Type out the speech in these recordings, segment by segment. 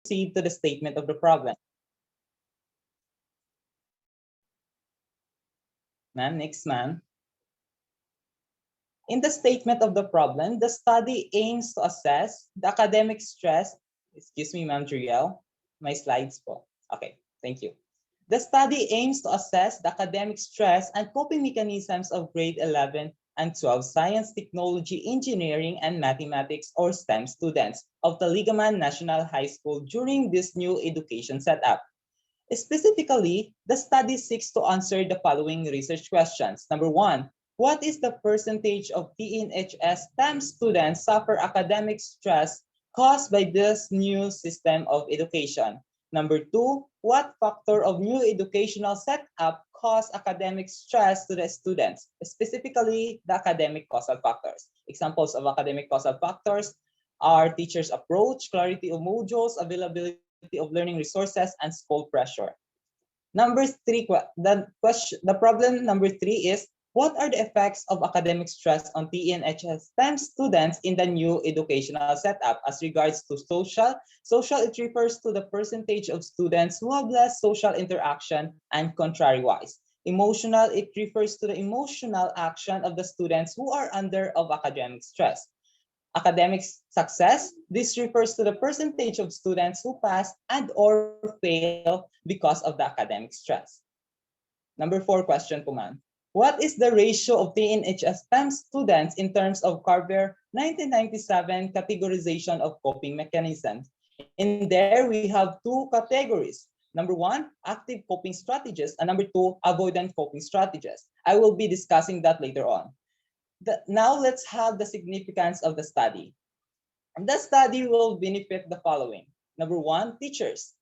proceed to the statement of the problem. Ma'am, next ma'am. In the statement of the problem, the study aims to assess the academic stress. Excuse me, Ma'am Juriel. My slides po. Okay, thank you. The study aims to assess the academic stress and coping mechanisms of grade 11 and 12 science, technology, engineering, and mathematics or STEM students of the Ligaman National High School during this new education setup. Specifically, the study seeks to answer the following research questions. Number one, what is the percentage of TNHS STEM students suffer academic stress caused by this new system of education? Number two, what factor of new educational setup cause academic stress to the students, specifically the academic causal factors? Examples of academic causal factors are teachers' approach, clarity of modules, availability of learning resources, and school pressure. Number three, the problem number three is, what are the effects of academic stress on TNHS STEM students in the new educational setup as regards to social? Social, it refers to the percentage of students who have less social interaction, and contrary-wise. Emotional, it refers to the emotional action of the students who are under of academic stress. Academic success, this refers to the percentage of students who pass and or fail because of the academic stress. Number four question po, ma'am. What is the ratio of TNHS STEM students in terms of Carver 1997 categorization of coping mechanisms? In there, we have two categories. Number one, active coping strategies, and number two, avoidant coping strategies. I will be discussing that later on. Now let's have the significance of the study. The study will benefit the following. Number one, teachers.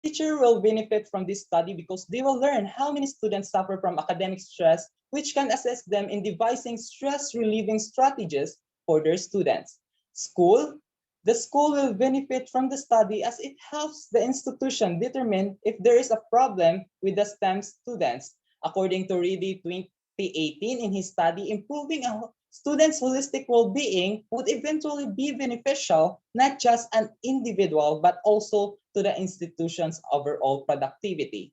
Teacher will benefit from this study because they will learn how many students suffer from academic stress, which can assist them in devising stress relieving strategies for their students. School. The school will benefit from the study as it helps the institution determine if there is a problem with the STEM students. According to Reedy 2018 in his study, improving a students' holistic well-being would eventually be beneficial not just an individual but also to the institution's overall productivity.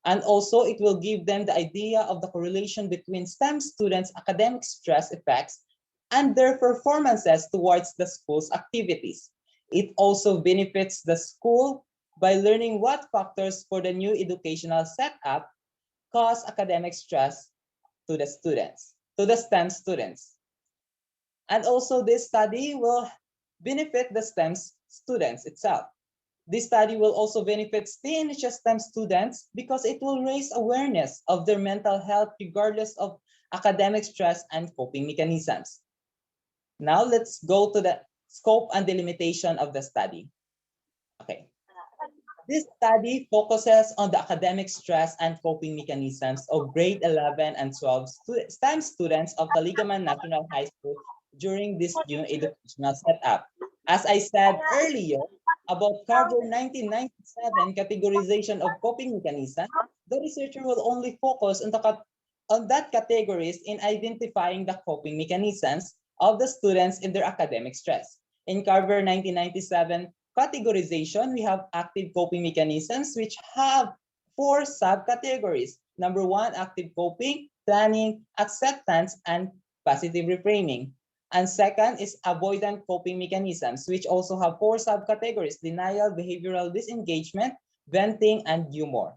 And also, it will give them the idea of the correlation between STEM students' academic stress effects and their performances towards the school's activities. It also benefits the school by learning what factors for the new educational setup cause academic stress to the students, to the STEM students. And also this study will benefit the STEM students itself. This study will also benefit TNHS STEM students because it will raise awareness of their mental health regardless of academic stress and coping mechanisms. Now let's go to the scope and delimitation of the study. Okay. This study focuses on the academic stress and coping mechanisms of grade 11 and 12 STEM students of the Ligaman National High School during this new educational setup. As I said earlier about Carver 1997 categorization of coping mechanisms, the researcher will only focus on that categories in identifying the coping mechanisms of the students in their academic stress. In Carver 1997 categorization, we have active coping mechanisms, which have 4 subcategories. Number 1, active coping, planning, acceptance, and positive reframing. And second is avoidant coping mechanisms, which also have 4 subcategories: denial, behavioral disengagement, venting, and humor.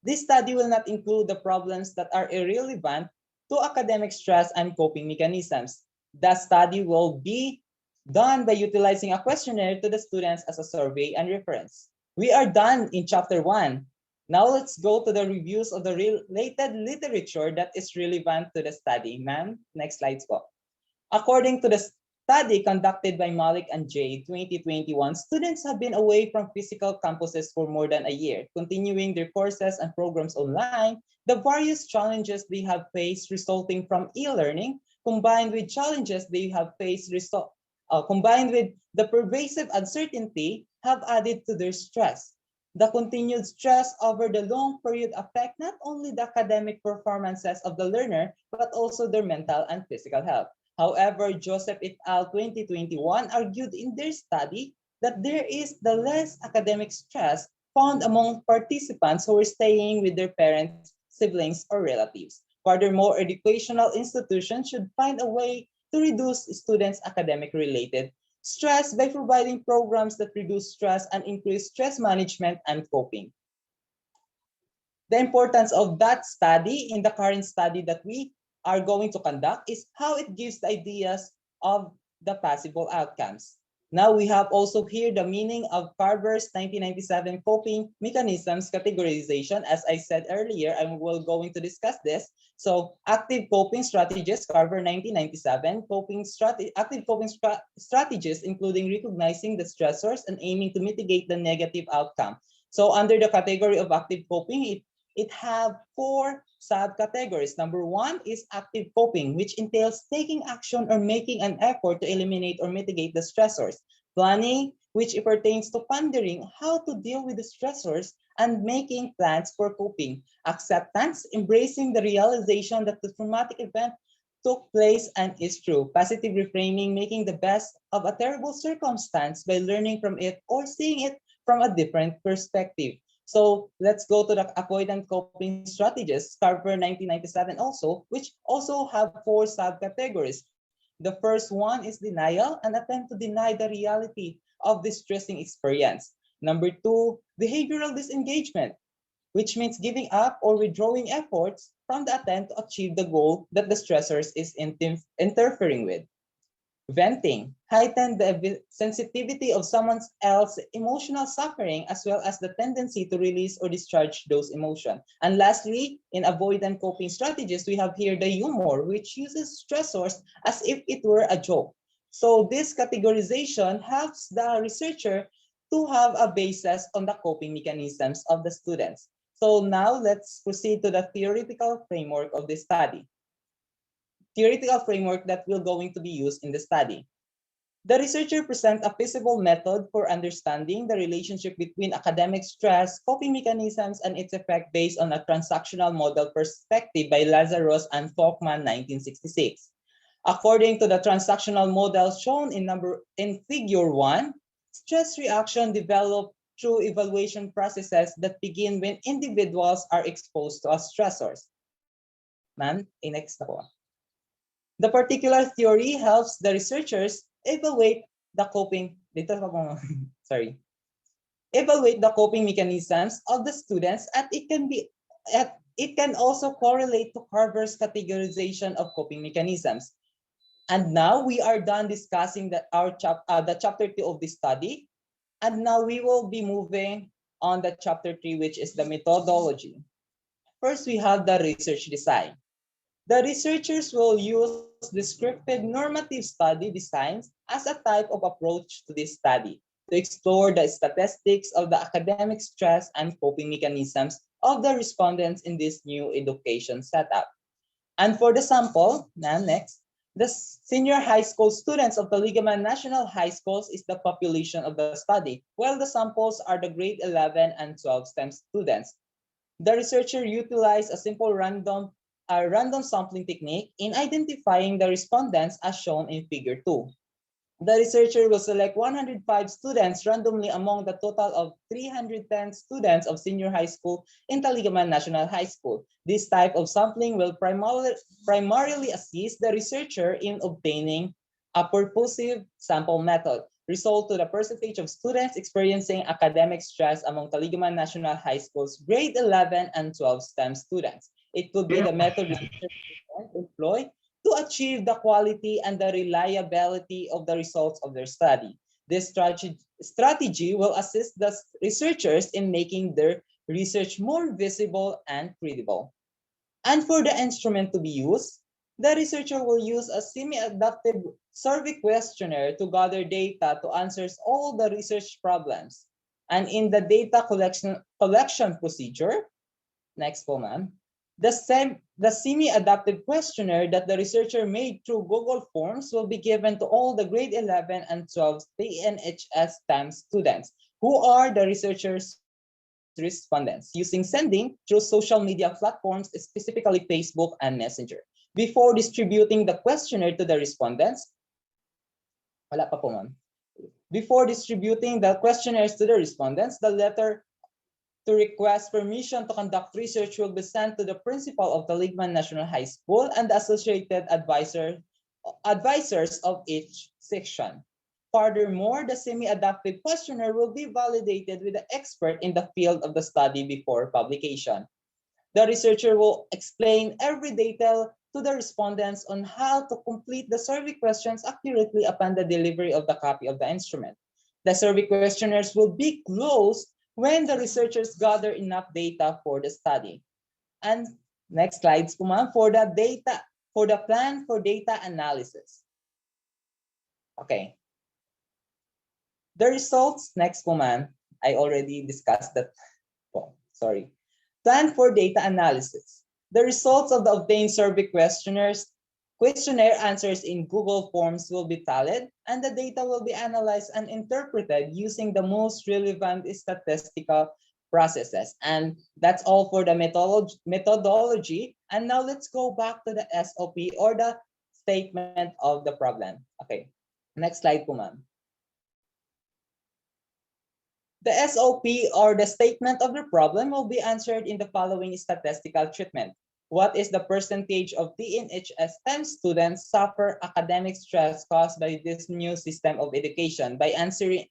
This study will not include the problems that are irrelevant to academic stress and coping mechanisms. The study will be done by utilizing a questionnaire to the students as a survey and reference. We are done in chapter 1. Now let's go to the reviews of the related literature that is relevant to the study. Ma'am, next slides po. According to the study conducted by Malik and Jay 2021, students have been away from physical campuses for more than a year, continuing their courses and programs online. The various challenges they have faced resulting from e-learning, combined with challenges they have faced combined with the pervasive uncertainty, have added to their stress. The continued stress over the long period affect not only the academic performances of the learner, but also their mental and physical health. However, Joseph et al. 2021 argued in their study that there is the less academic stress found among participants who are staying with their parents, siblings, or relatives. Furthermore, educational institutions should find a way to reduce students' academic-related stress by providing programs that reduce stress and increase stress management and coping. The importance of that study in the current study that we are going to conduct is how it gives the ideas of the possible outcomes. Now we have also here the meaning of Carver's 1997 coping mechanisms categorization. As I said earlier, I will going to discuss this. So active coping strategies, Carver 1997, active coping strategies including recognizing the stressors and aiming to mitigate the negative outcome. So under the category of active coping, it have 4 subcategories. Number 1 is active coping, which entails taking action or making an effort to eliminate or mitigate the stressors. Planning, which pertains to pondering how to deal with the stressors and making plans for coping. Acceptance, embracing the realization that the traumatic event took place and is true. Positive reframing, making the best of a terrible circumstance by learning from it or seeing it from a different perspective. So let's go to the avoidant coping strategies, Carver 1997 also, which also have 4 subcategories. The first one is denial, an attempt to deny the reality of the distressing experience. Number 2, behavioral disengagement, which means giving up or withdrawing efforts from the attempt to achieve the goal that the stressors is interfering with. Venting, heighten the sensitivity of someone else's emotional suffering as well as the tendency to release or discharge those emotions. And lastly, in avoidant coping strategies, we have here the humor, which uses stressors as if it were a joke. So this categorization helps the researcher to have a basis on the coping mechanisms of the students. So now let's proceed to the theoretical framework of the study. Theoretical framework that will going to be used in the study. The researcher presents a feasible method for understanding the relationship between academic stress, coping mechanisms, and its effect based on a transactional model perspective by Lazarus and Folkman 1966. According to the transactional model shown in figure 1, stress reaction develop through evaluation processes that begin when individuals are exposed to a stressors. Ma'am, next ako. The particular theory helps the researchers evaluate the coping evaluate the coping mechanisms of the students, and it can also correlate to Carver's categorization of coping mechanisms. And now we are done discussing the chapter 2 of the study, and now we will be moving on the chapter 3, which is the methodology. First, we have the research design. The researchers will use descriptive normative study designs as a type of approach to this study to explore the statistics of the academic stress and coping mechanisms of the respondents in this new education setup. And for the sample, next, the senior high school students of the Taligaman National High Schools is the population of the study, while the samples are the grade 11 and 12 STEM students. The researcher utilized a simple random sampling technique in identifying the respondents as shown in figure 2. The researcher will select 105 students randomly among the total of 310 students of senior high school in Taligaman National High School. This type of sampling will primarily assist the researcher in obtaining a purposive sample method, result to the percentage of students experiencing academic stress among Taligaman National High School's grade 11 and 12 STEM students. It could be the method researchers employ to achieve the quality and the reliability of the results of their study. This strategy will assist the researchers in making their research more visible and credible. And for the instrument to be used, the researcher will use a semi-adaptive survey questionnaire to gather data to answer all the research problems. And in the data collection procedure, next po ma'am, the semi-adaptive questionnaire that the researcher made through Google Forms will be given to all the grade 11 and 12 PNHS STEM students who are the researchers' respondents using sending through social media platforms, specifically Facebook and Messenger. Before distributing the questionnaire to the respondents, wala pa po ma'am. Before distributing the questionnaires to the respondents, the letter to request permission to conduct research will be sent to the principal of the Ligman National High School and the associated advisors of each section. Furthermore, the semi-adaptive questionnaire will be validated with the expert in the field of the study before publication. The researcher will explain every detail to the respondents on how to complete the survey questions accurately upon the delivery of the copy of the instrument. The survey questionnaires will be closed when the researchers gather enough data for the study. And next slides po ma'am, for the plan for data analysis. Okay. The results, next po ma'am, I already discussed that. Oh, sorry. Plan for data analysis. The results of the obtained survey questionnaire answers in Google Forms will be tallied, and the data will be analyzed and interpreted using the most relevant statistical processes. And that's all for the methodology. And now let's go back to the SOP, or the statement of the problem. Okay, next slide po ma'am. The SOP, or the statement of the problem, will be answered in the following statistical treatment. What is the percentage of TNHS 10 students suffer academic stress caused by this new system of education? By answering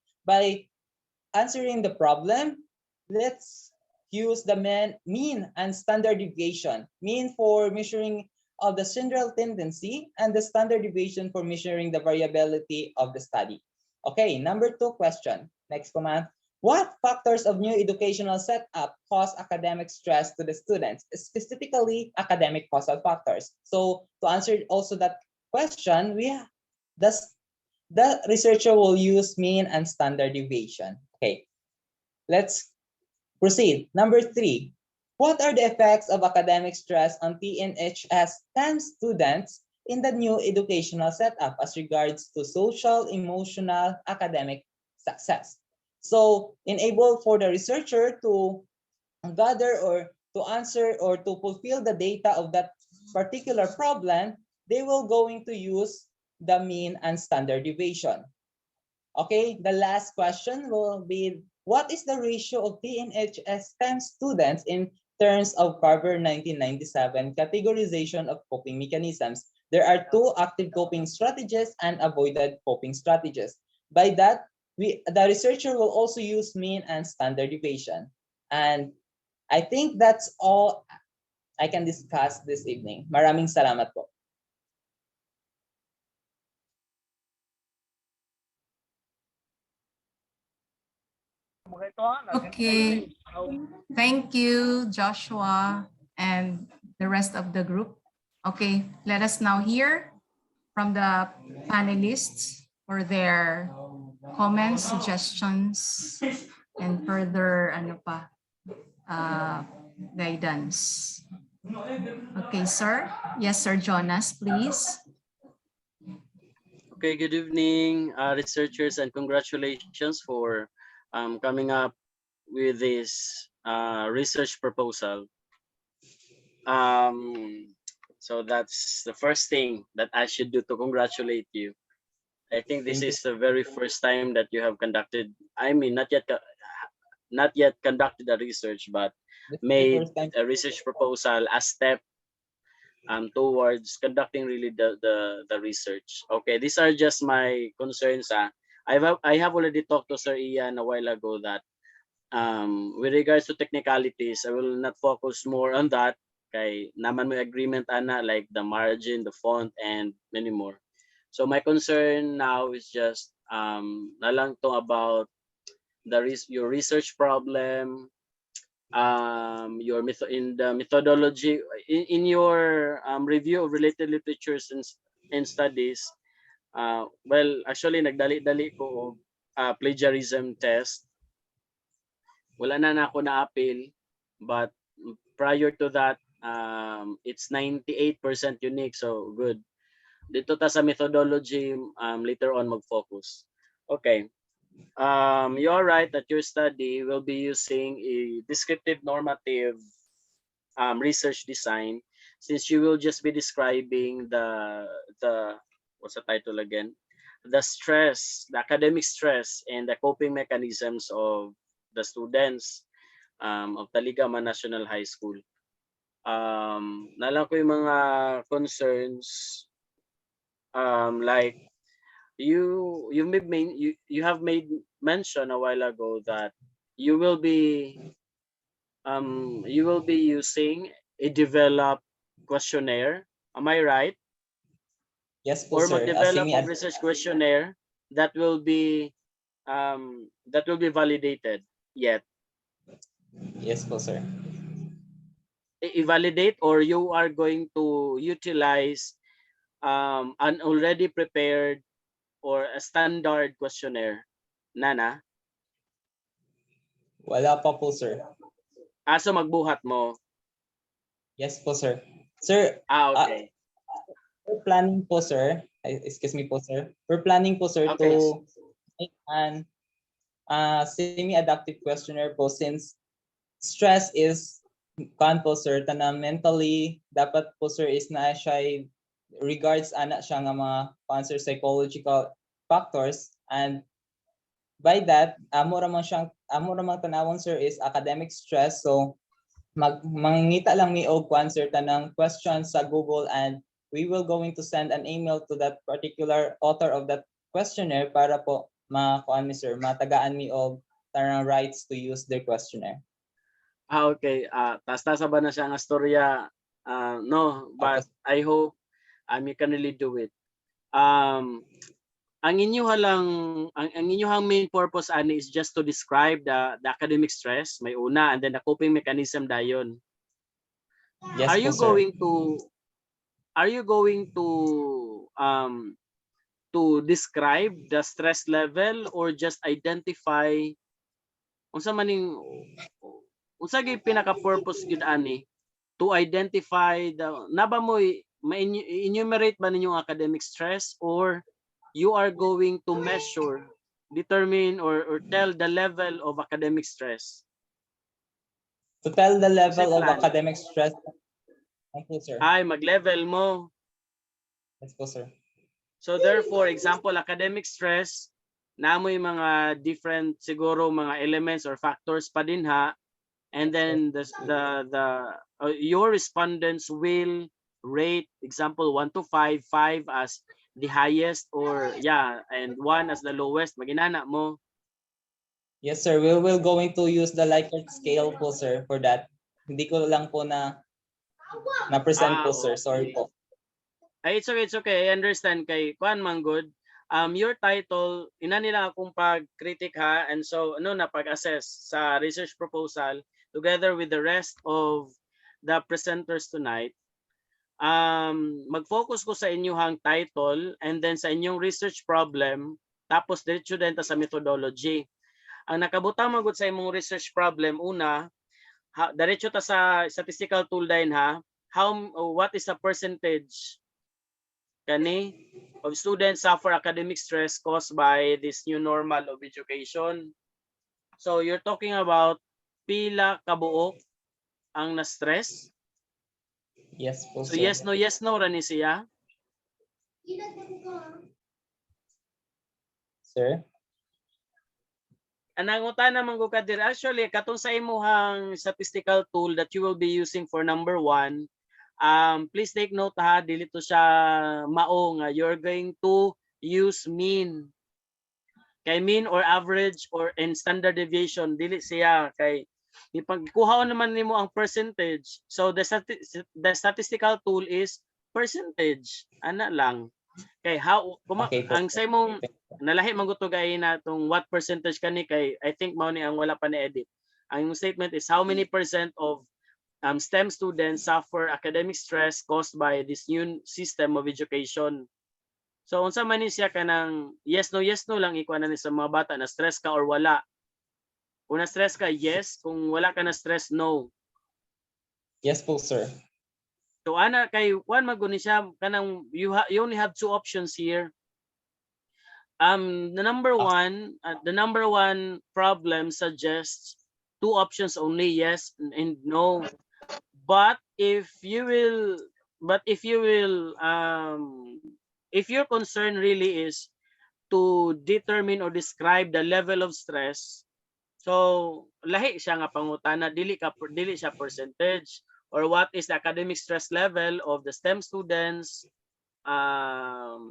the problem, let's use the mean and standard deviation. Mean for measuring of the central tendency, and the standard deviation for measuring the variability of the study. Okay, number 2 question. Next command. What factors of new educational setup cause academic stress to the students, specifically academic causal factors? So to answer also that question, the researcher will use mean and standard deviation. Okay, let's proceed. Number 3, what are the effects of academic stress on TNHS 10 students in the new educational setup as regards to social, emotional, academic success? So enable for the researcher to gather or to answer or to fulfill the data of that particular problem, they will going to use the mean and standard deviation. Okay, the last question will be, what is the ratio of TNHS 10 students in terms of Carver 1997 categorization of coping mechanisms? There are 2 active coping strategies and avoided coping strategies. By that, the researcher will also use mean and standard deviation. And I think that's all I can discuss this evening. Maraming salamat po. Okay. Thank you, Joshua, and the rest of the group. Okay, let us now hear from the panelists for their comments, suggestions, and further guidance. Okay, sir. Yes, Sir Jonas, please. Okay, good evening, researchers, and congratulations for coming up with this research proposal. So that's the first thing that I should do to congratulate you. I think this is the very first time that you have conducted, I mean, not yet conducted a research, but made a research proposal, a step towards conducting really the research. Okay, these are just my concerns. I have already talked to Sir Ian a while ago that with regards to technicalities, I will not focus more on that. Okay, naman may agreement ana, like the margin, the font, and many more. So my concern now is just na lang to about your research problem, in the methodology in your review of related literatures and studies. Well, actually nagdali-dali ko plagiarism test. Wala na ako na-appeal, but prior to that, it's 98% unique, so good. Dito ta sa methodology, later on mag-focus. Okay. You're right that your study will be using a descriptive normative research design, since you will just be describing the what's the title again? the stress, the academic stress, and the coping mechanisms of the students of Taligama National High School. Nalang ko yung mga concerns, like you have made mention a while ago that you will be using a developed questionnaire. Am I right? Yes po, Or sir. mag-develop Simi- of research questionnaire that will be validated yet. yes po, sir. I-validate, or you are going to utilize an already prepared or a standard questionnaire, Nana? Wala pa po, sir. So magbuhat mo. Yes po, sir. Sir, Okay. we're planning po, sir. Excuse me po, sir. We're planning po, sir, Okay. to make an semi-adaptive questionnaire po, since stress is po, sir, na mentally dapat po, sir, is na siya regards ana siya nga mga cancer psychological factors, and by that amo ra man tanawon, sir, is academic stress. So mangita lang mi og cancer tanang questions sa Google, and we will going to send an email to that particular author of that questionnaire para po makuan mi, sir, matagaan mi og tanang rights to use their questionnaire. Okay. Tas-tasa ba na siya nga storya? No, but I hope you can really do it. Ang inyong main purpose ani is just to describe the academic stress, may una, and then the coping mechanism dayon. Yes Are po, you sir. going to describe the stress level, or just identify unsa gyud pinaka-purpose gid ani to identify the naba mo enumerate ba ninyong academic stress, or you are going to measure, determine, or tell the level of academic stress? To tell the level of plan. academic stress. Thank you, sir. Ay, mag-level mo. Yes po, sir. So therefore, example, academic stress, namoy mga different siguro mga elements or factors pa din ha. And then your respondents will rate, example, 1 to 5, 5 as the highest, or and 1 as the lowest. Maginana mo. Yes, sir. We will going to use the Likert scale po, sir, for that. Hindi ko lang po na-present po, sir. Sorry po. Ay, it's okay. I understand kay Kuan Manggod. Your title, ina nila akong pag-critic ha, and so pag-assess sa research proposal together with the rest of the presenters tonight. Mag-focus ko sa inyong title, and then sa inyong research problem, tapos diretso din ta sa methodology. Ang nakabutang magud sa imong research problem, una, diretso ta sa statistical tool din ha. What is the percentage of students suffer academic stress caused by this new normal of education? So you're talking about pila kabuok ang na-stress? Yes po, So sir. yes no ra ni siya? Sir? Anangutan naman ko kadir, actually katong sa imuhang statistical tool that you will be using for number 1, please take note ha, dili to siya mao nga you're going to use mean. Kay mean or average or and standard deviation, dili siya kay ipagkuha naman nimo ang percentage. So the statistical tool is percentage. Ana lang. Kay ang sa imong nalahi man gusto gay na tong what percentage kani, kay I think mao ni ang wala pa ni edit. Ang statement is how many percent of STEM students suffer academic stress caused by this new system of education. So unsa man ni siya kanang yes no lang ikuha na ni sa mga bata, na stress ka or wala. Kung na stress ka, yes. Kung wala ka na stress, no. Yes po, sir. So ana kay kuan maguni siya kanang you only have 2 options here. The number one problem suggests 2 options only, yes and no. But if your concern really is to determine or describe the level of stress, so lahi siya nga pangutana, dili siya percentage, or what is the academic stress level of the STEM students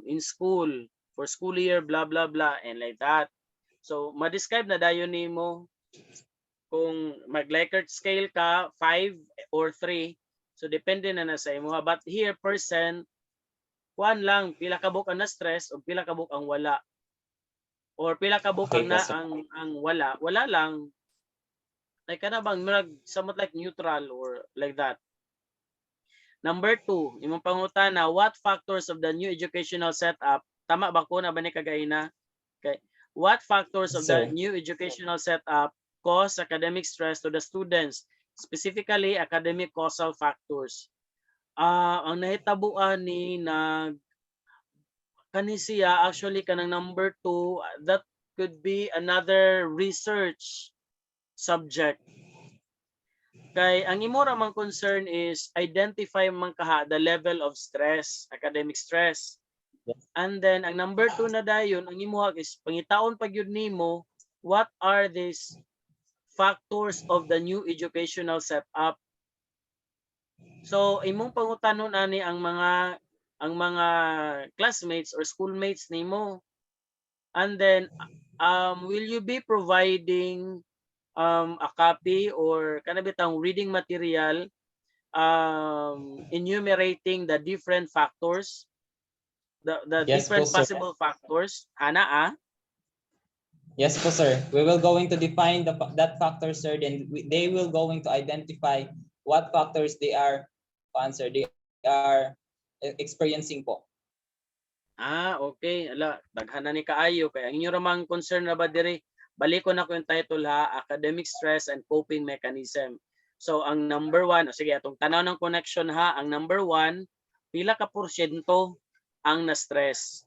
in school for school year, blah blah blah, and like that. So ma-describe na dayon nimo kung mag-Likert scale ka 5 or 3, so depende na sa imo. But here percent, kuan lang pila ka book ang na stress o pila ka book ang wala, or pila ka book Okay ang po, na sir. ang wala lang, like kana bang somewhat like neutral or like that. Number 2, imong pangutana, what factors of the new educational setup, tama ba ko na ba ni kagaina? Okay. What factors of the Sir. new educational setup cause academic stress to the students, specifically academic causal factors? Ang nahitabuan ni kani siya actually kanang number 2, that could be another research subject. Kay ang imo ra mang concern is identify man kaha the level of stress, academic stress. Yes. And then ang number 2 na dayon, ang imo is pangitaon pag yun nimo, what are these factors of the new educational setup? So imong pangutanon ani ang mga classmates or schoolmates nimo. And then will you be providing a copy or kanabitang reading material enumerating the different factors, the Yes po, different sir. possible factors, ana? Yes po, sir. We will going to define that factor, sir. Then they will going to identify what factors they are experiencing po. Okay. Ala, daghan na ni kaayo kay ang inyo ramang concern na ba diri, balik ko na ko yung title ha, academic stress and coping mechanism. So ang number 1, sige atong tanaw ng connection ha, ang number 1, pila ka porsyento ang na-stress.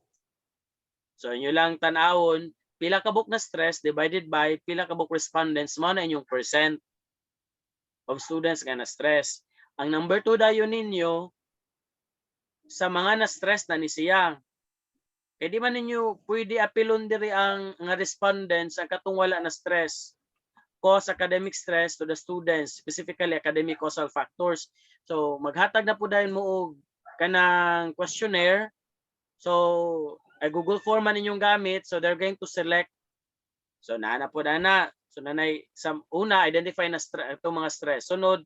So inyo lang tanawon, pila ka book na stress divided by pila ka book respondents, mao na inyong percent of students nga na-stress. Ang number 2 dayon ninyo, sa mga na-stress na ni siya, kaya di man ninyo pwede apilon diri ang nga respondents ang katong wala na stress, cause academic stress to the students, specifically academic causal factors. So maghatag na po dahil mo og kanang questionnaire. So Google form man ninyong gamit, so they're going to select. So na po na. So nanay sa una identify na itong mga stress. Sunod,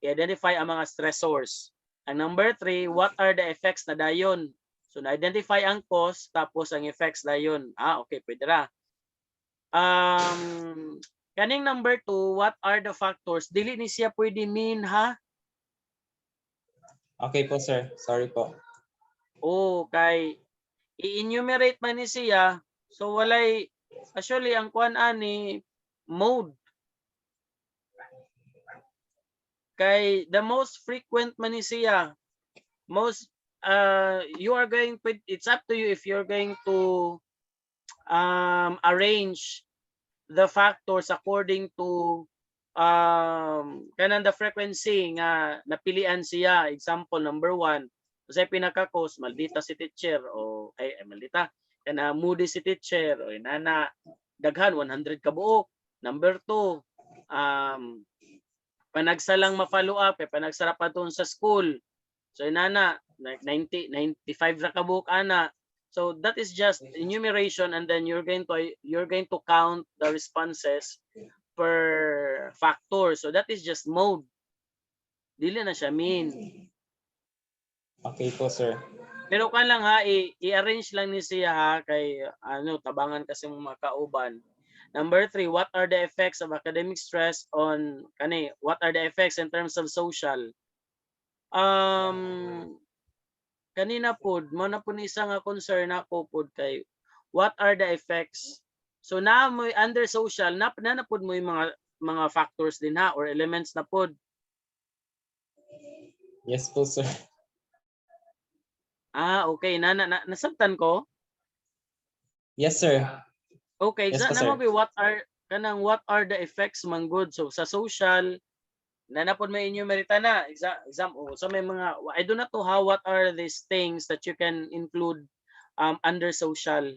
i-identify ang mga stressors. Ang number 3, what are the effects na dayon? So na-identify ang cause tapos ang effects dayon. Okay, pwede ra. Kaning number 2, what are the factors? Dili ni siya pwede mean ha? Okay po, sir. Sorry po. Kay i-enumerate man ni siya, so walay, actually ang kuan ani mode. Kay the most frequent man ni siya, you are going to, it's up to you if you're going to arrange the factors according to kanang the frequency nga napilian siya. Example number 1, kasi pinaka-cause maldita si teacher o maldita kana moody si teacher o inana daghan 100 ka buok. Number 2, panagsalang ma-follow up panagsara pa doon sa school. So inana like 95 ra ka buok ana. So that is just enumeration, and then you're going to count the responses per factor. So that is just mode. Dili na siya mean. Okay po, sir. Pero kan lang ha, i-arrange lang ni siya ha, kay tabangan kasi mga kauban. Number 3, what are the effects of academic stress on what are the effects in terms of social? Kanina pod mo na po ni isa nga concern ako pod kay what are the effects. So na mo under social na pod mo yung mga factors din ha, or elements na pod. Yes po, sir. Okay, nasabtan ko? Yes, sir. Okay, Yes po, na sir. mo what are the effects man good? So sa social nanapod may enumerate na example. So may mga, I do not know what are these things that you can include under social.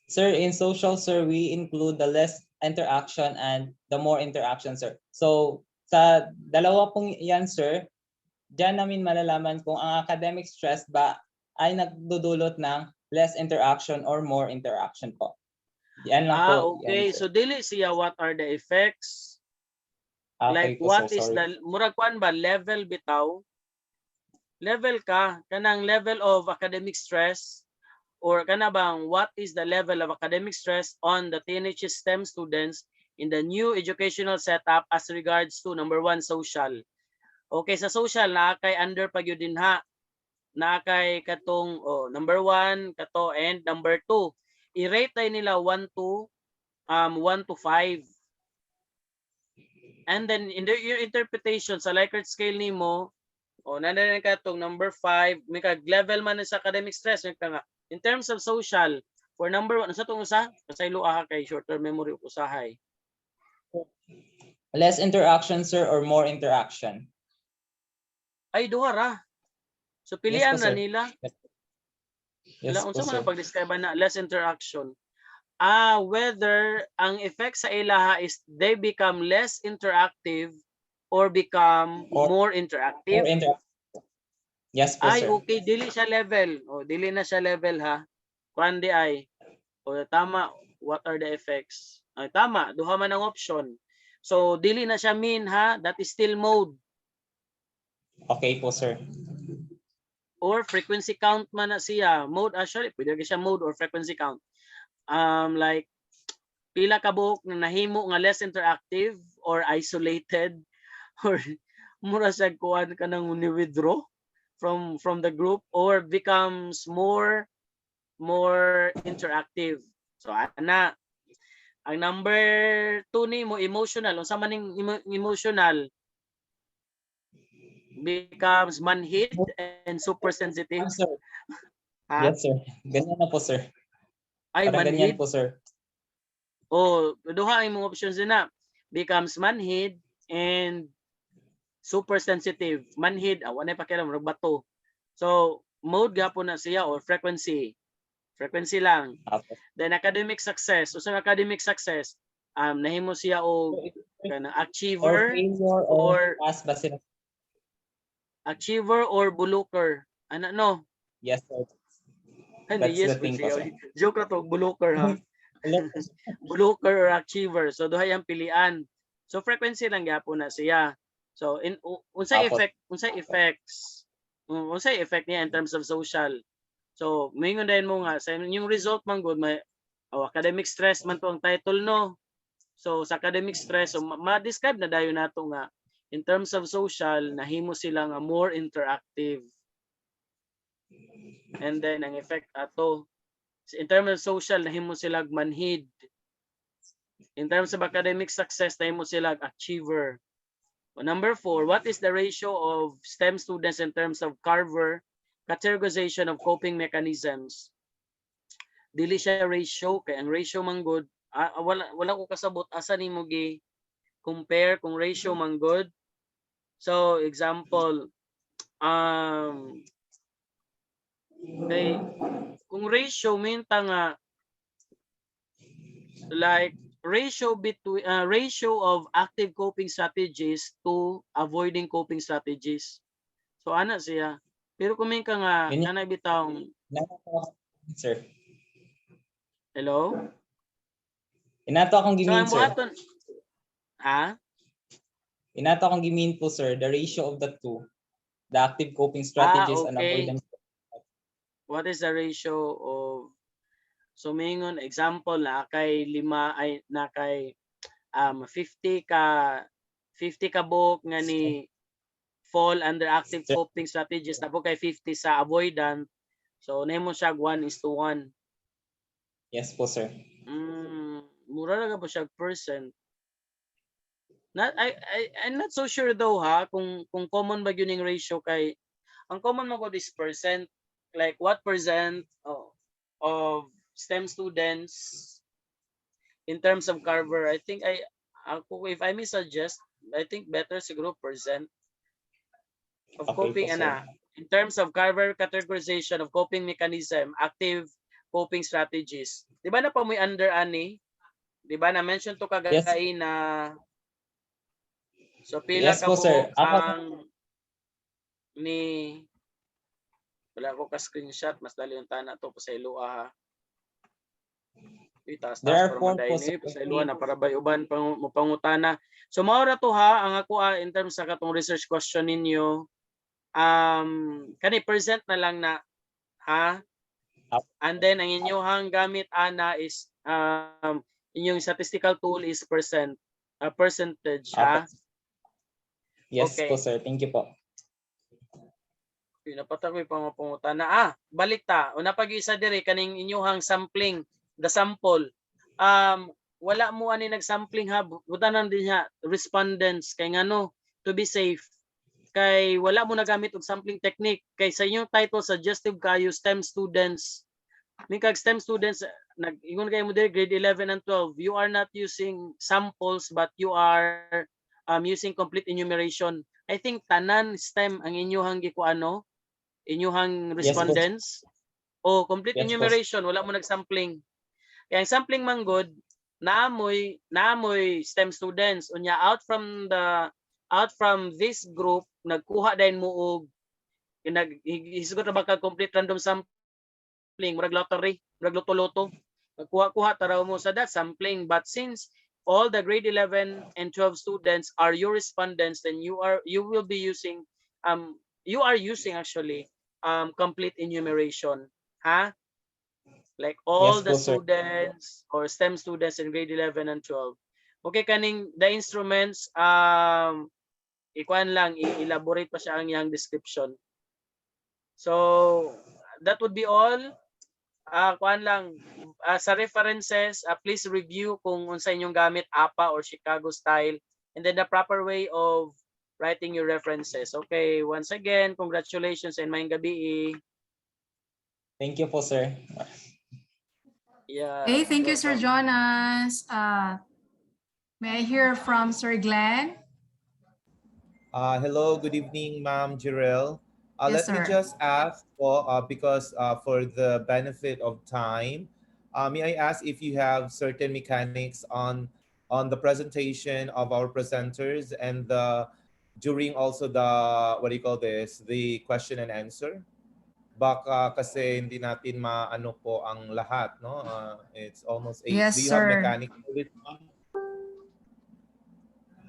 Sir, in social, sir, we include the less interaction and the more interaction, sir. So sa dalawa pong yan, sir, diyan namin malalaman kung ang academic stress ba ay nagdudulot ng less interaction or more interaction po. Yan lang po. Okay. Yan, sir. So dili siya what are the effects? Okay Like po, what sir, is sorry. the murag kuan ba level bitaw? Level ka kanang level of academic stress or kana bang what is the level of academic stress on the teenage STEM students in the new educational setup as regards to number 1 social. Okay, sa social na kay under pag yun din ha. Na kay katong number 1 kato and number 2. I-rate tayo nila 1 to 5. And then in your interpretation sa Likert scale nimo, nandiyan ka tong number 5, may kag level man sa academic stress, may nga. In terms of social, for number 1, sa tong usa, kasaylo ka kay short term memory usahay. Less interaction, sir, or more interaction? Ay duha ra. So Yes pilian po, na sir. nila. Yes Unsa po, man sir. ang pag-describe na less interaction? Whether ang effect sa ilaha is they become less interactive or become Or- more More interactive. interaction. Yes po, Ay, sir. okay, dili siya level. Dili na siya level ha. Kuan di ay. Tama, what are the effects? Ay, tama, duha man ang option. So, dili na siya mean ha, that is still mode. Okay po, sir. Or frequency count man na siya. Mode, actually, pwede siya mode or frequency count. Like, pila ka buhok na nahimo nga less interactive or isolated or mura siya kuan ka nang ni-withdraw from the group or becomes more interactive. So ana ang number 2 nimo emotional, unsa man ning emotional becomes manhid and super sensitive. Sir. Ha? Yes, sir. Ganyan na po, sir. Ay Parang ganyan manhid. po, sir. Duha ang mga options din na becomes manhid and super sensitive. Manhid, wala pa kailan murag bato. So mode gapon na siya or frequency. Frequency lang. Okay. Then academic success. So sa academic success, nahimo siya o kanang Or achiever failure or pass ba sila? achiever or buluker. Ano no? Yes, sir. Hindi, That's yes, the thing po, sir. joke na to, buluker ha. Buluker or achiever. So duha yang pilian. So frequency lang gyapon na siya. So unsay effects niya in terms of social. So mingon din mo nga sa yung result man good may academic stress man to ang title no. So sa academic stress so ma-describe na dayon nato nga in terms of social nahimo sila nga more interactive. And then ang effect ato in terms of social nahimo sila manhid. In terms of academic success nahimo sila achiever. Number 4, what is the ratio of STEM students in terms of Carver categorization of coping mechanisms? Dili siya ratio kay ang ratio man good wala ko kasabot asa nimo gi compare kung ratio man good. So example okay, kung ratio minta nga like ratio between ratio of active coping strategies to avoiding coping strategies. So ana siya. Pero kung may ka nga kanay bitawng Sir. hello? Inato akong So gimin, ang sir. buhaton Inato akong gimin po, sir, the ratio of the two. The active coping strategies and okay. avoidance. What is the ratio of so mingon example na kay 50 ka book nga ni fall under active coping strategies na po kay 50 sa avoidant. So nahimo siya 1:1. Yes po, sir. Mura na po siya percent. I'm not so sure though ha kung common ba yun yung ratio kay ang common mo ko is percent like what percent of STEM students in terms of Carver. I think if I may suggest I think better siguro percent of Okay coping po, sir. in terms of Carver categorization of coping mechanism active coping strategies. Di ba na pa mo under ani? Di ba na mention to Yes. kagay na so pila Yes ka po, sir. buok ang ni wala ko ka screenshot mas dali yung tana to pa sa iluha ha. Taas There are para 4 po, madayon sir. pa sa iluha na para bay uban mo pangutana. So mao ra to ha ang ako in terms sa katong research question ninyo kani present na lang na ha. And then ang inyong gamit ana is inyong statistical tool is percentage ha. Yes Okay. po, sir. Thank you po. Pinapatakoy pa pangutana. Balik ta. Una pag-isa dire kaning inyong sampling, the sample. Wala mo ani nag-sampling ha. Butanan din ha respondents kay ngano to be safe. Kay wala mo nagamit og sampling technique kay sa inyong title suggestive kayo STEM students. Mikag STEM students nag-ingon kayo mo dire grade 11 and 12. You are not using samples but you are using complete enumeration. I think tanan STEM ang inyong gikuano inyuhang respondents o complete Yes, enumeration wala mo nag-sampling kaya ang sampling man good naamoy STEM students unya out from this group nagkuha din mo og hisgot na baka complete random sampling murag lottery murag loto-loto nagkuha taraw mo sa that sampling but since all the grade 11 and 12 students are your respondents then you will be using you are using actually complete enumeration ha like all Yes the po, sir. students or STEM students in grade 11 and 12 okay kaning the instruments ikuan lang elaborate pa siya ang iyang description so that would be all kuan lang sa references please review kung unsa inyong gamit APA or Chicago style and then the proper way of writing your references. Okay, once again, congratulations and maayong gabi. Thank you po, sir. Yeah. Hey, thank you, Sir Jonas. May I hear from Sir Glenn? Hello, good evening, Ma'am Jirel. Yes, Let me sir. just ask because for the benefit of time, may I ask if you have certain mechanics on the presentation of our presenters and during also the what do you call this, the question and answer? Baka kasi hindi natin maano po ang lahat, no? It's almost 8. Yes, Do you have sir. mechanics for this one?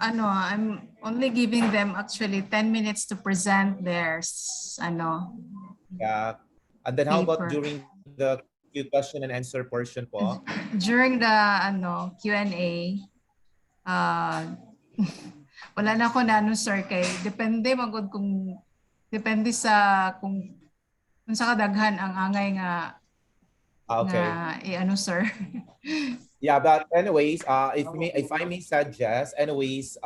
I'm only giving them actually 10 minutes to present theirs, Yeah. And then how about paper. during the question and answer portion po? During the Q&A, wala na ako na sir kay depende magud kung depende sa kung sa kadaghan ang angay nga Okay. sir. Yeah, but anyways, if I may suggest, anyways,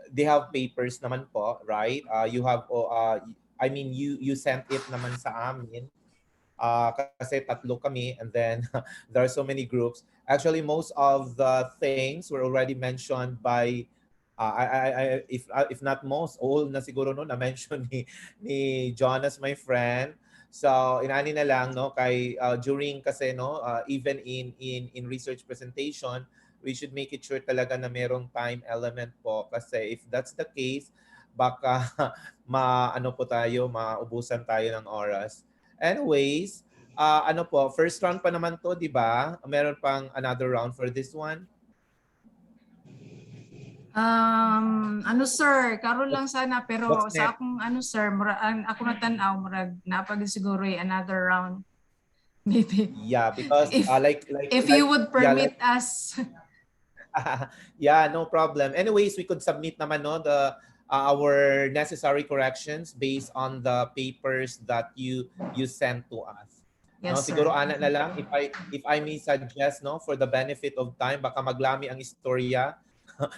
they have papers naman po, right? You have I mean you sent it naman sa amin. Kasi tatlo kami and then there are so many groups. Actually, most of the things were already mentioned by if not most, all na siguro no na mention ni Jonas, my friend. So inani na lang no kay during kasi no even in research presentation we should make it sure talaga na merong time element po kasi if that's the case baka maano po tayo maubusan tayo ng oras. Anyways, ano po, first round pa naman to, 'di ba? Meron pang another round for this one. Sir, karon lang sana pero What's sa next? akong sir, ako natanaw murag napag siguro another round maybe. Yeah, because If you would permit us. Yeah, no problem. Anyways, we could submit naman no the our necessary corrections based on the papers that you sent to us. Yes, No, sir. siguro ana na lang if I may suggest no for the benefit of time baka maglami ang istorya.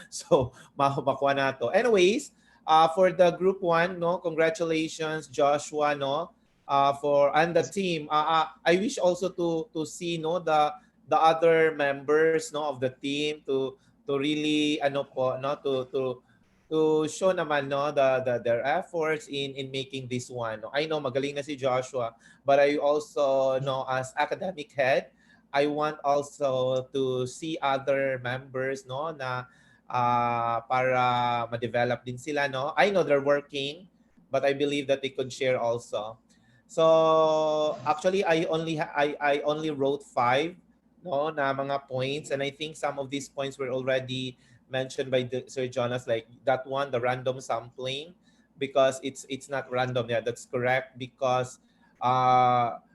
So makuha na to. Anyways, for the group 1 no, congratulations Joshua no for and the team. I wish also to see no the other members no of the team to really ano po no to to show naman no their efforts in making this one. No? I know magaling na si Joshua, but I also know as academic head, I want also to see other members no na para ma-develop din sila no. I know they're working, but I believe that they could share also. So actually I only wrote 5 no na mga points, and I think some of these points were already mentioned by Sir Jonas, like that one, the random sampling, because it's not random. Yeah, that's correct, because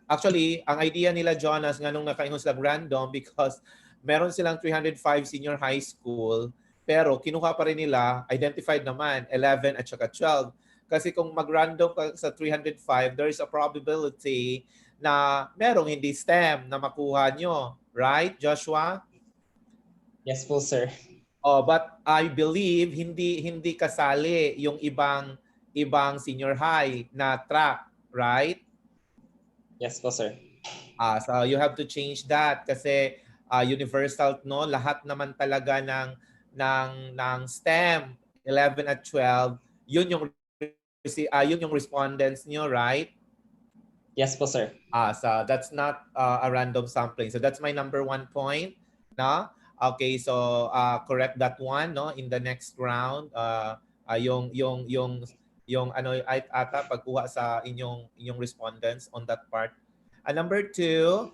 actually ang idea nila Jonas nga nung nakaingon sila random because meron silang 305 senior high school, pero kinuha pa rin nila, identified naman 11 at saka 12. Kasi kung mag-random ka sa 305, there is a probability na merong hindi STEM na makuha nyo. Right, Joshua? Yes po, sir. Oh, but I believe hindi kasali yung ibang senior high na track, right? Yes po, sir. So you have to change that kasi universal no, lahat naman talaga ng STEM 11 at 12, yun yung respondents nyo, right? Yes po, sir. So that's not a random sampling. So that's my number 1 point, no? Okay, so correct that one no in the next round. Yung ano ay ata pagkuha sa inyong respondents on that part. Number 2,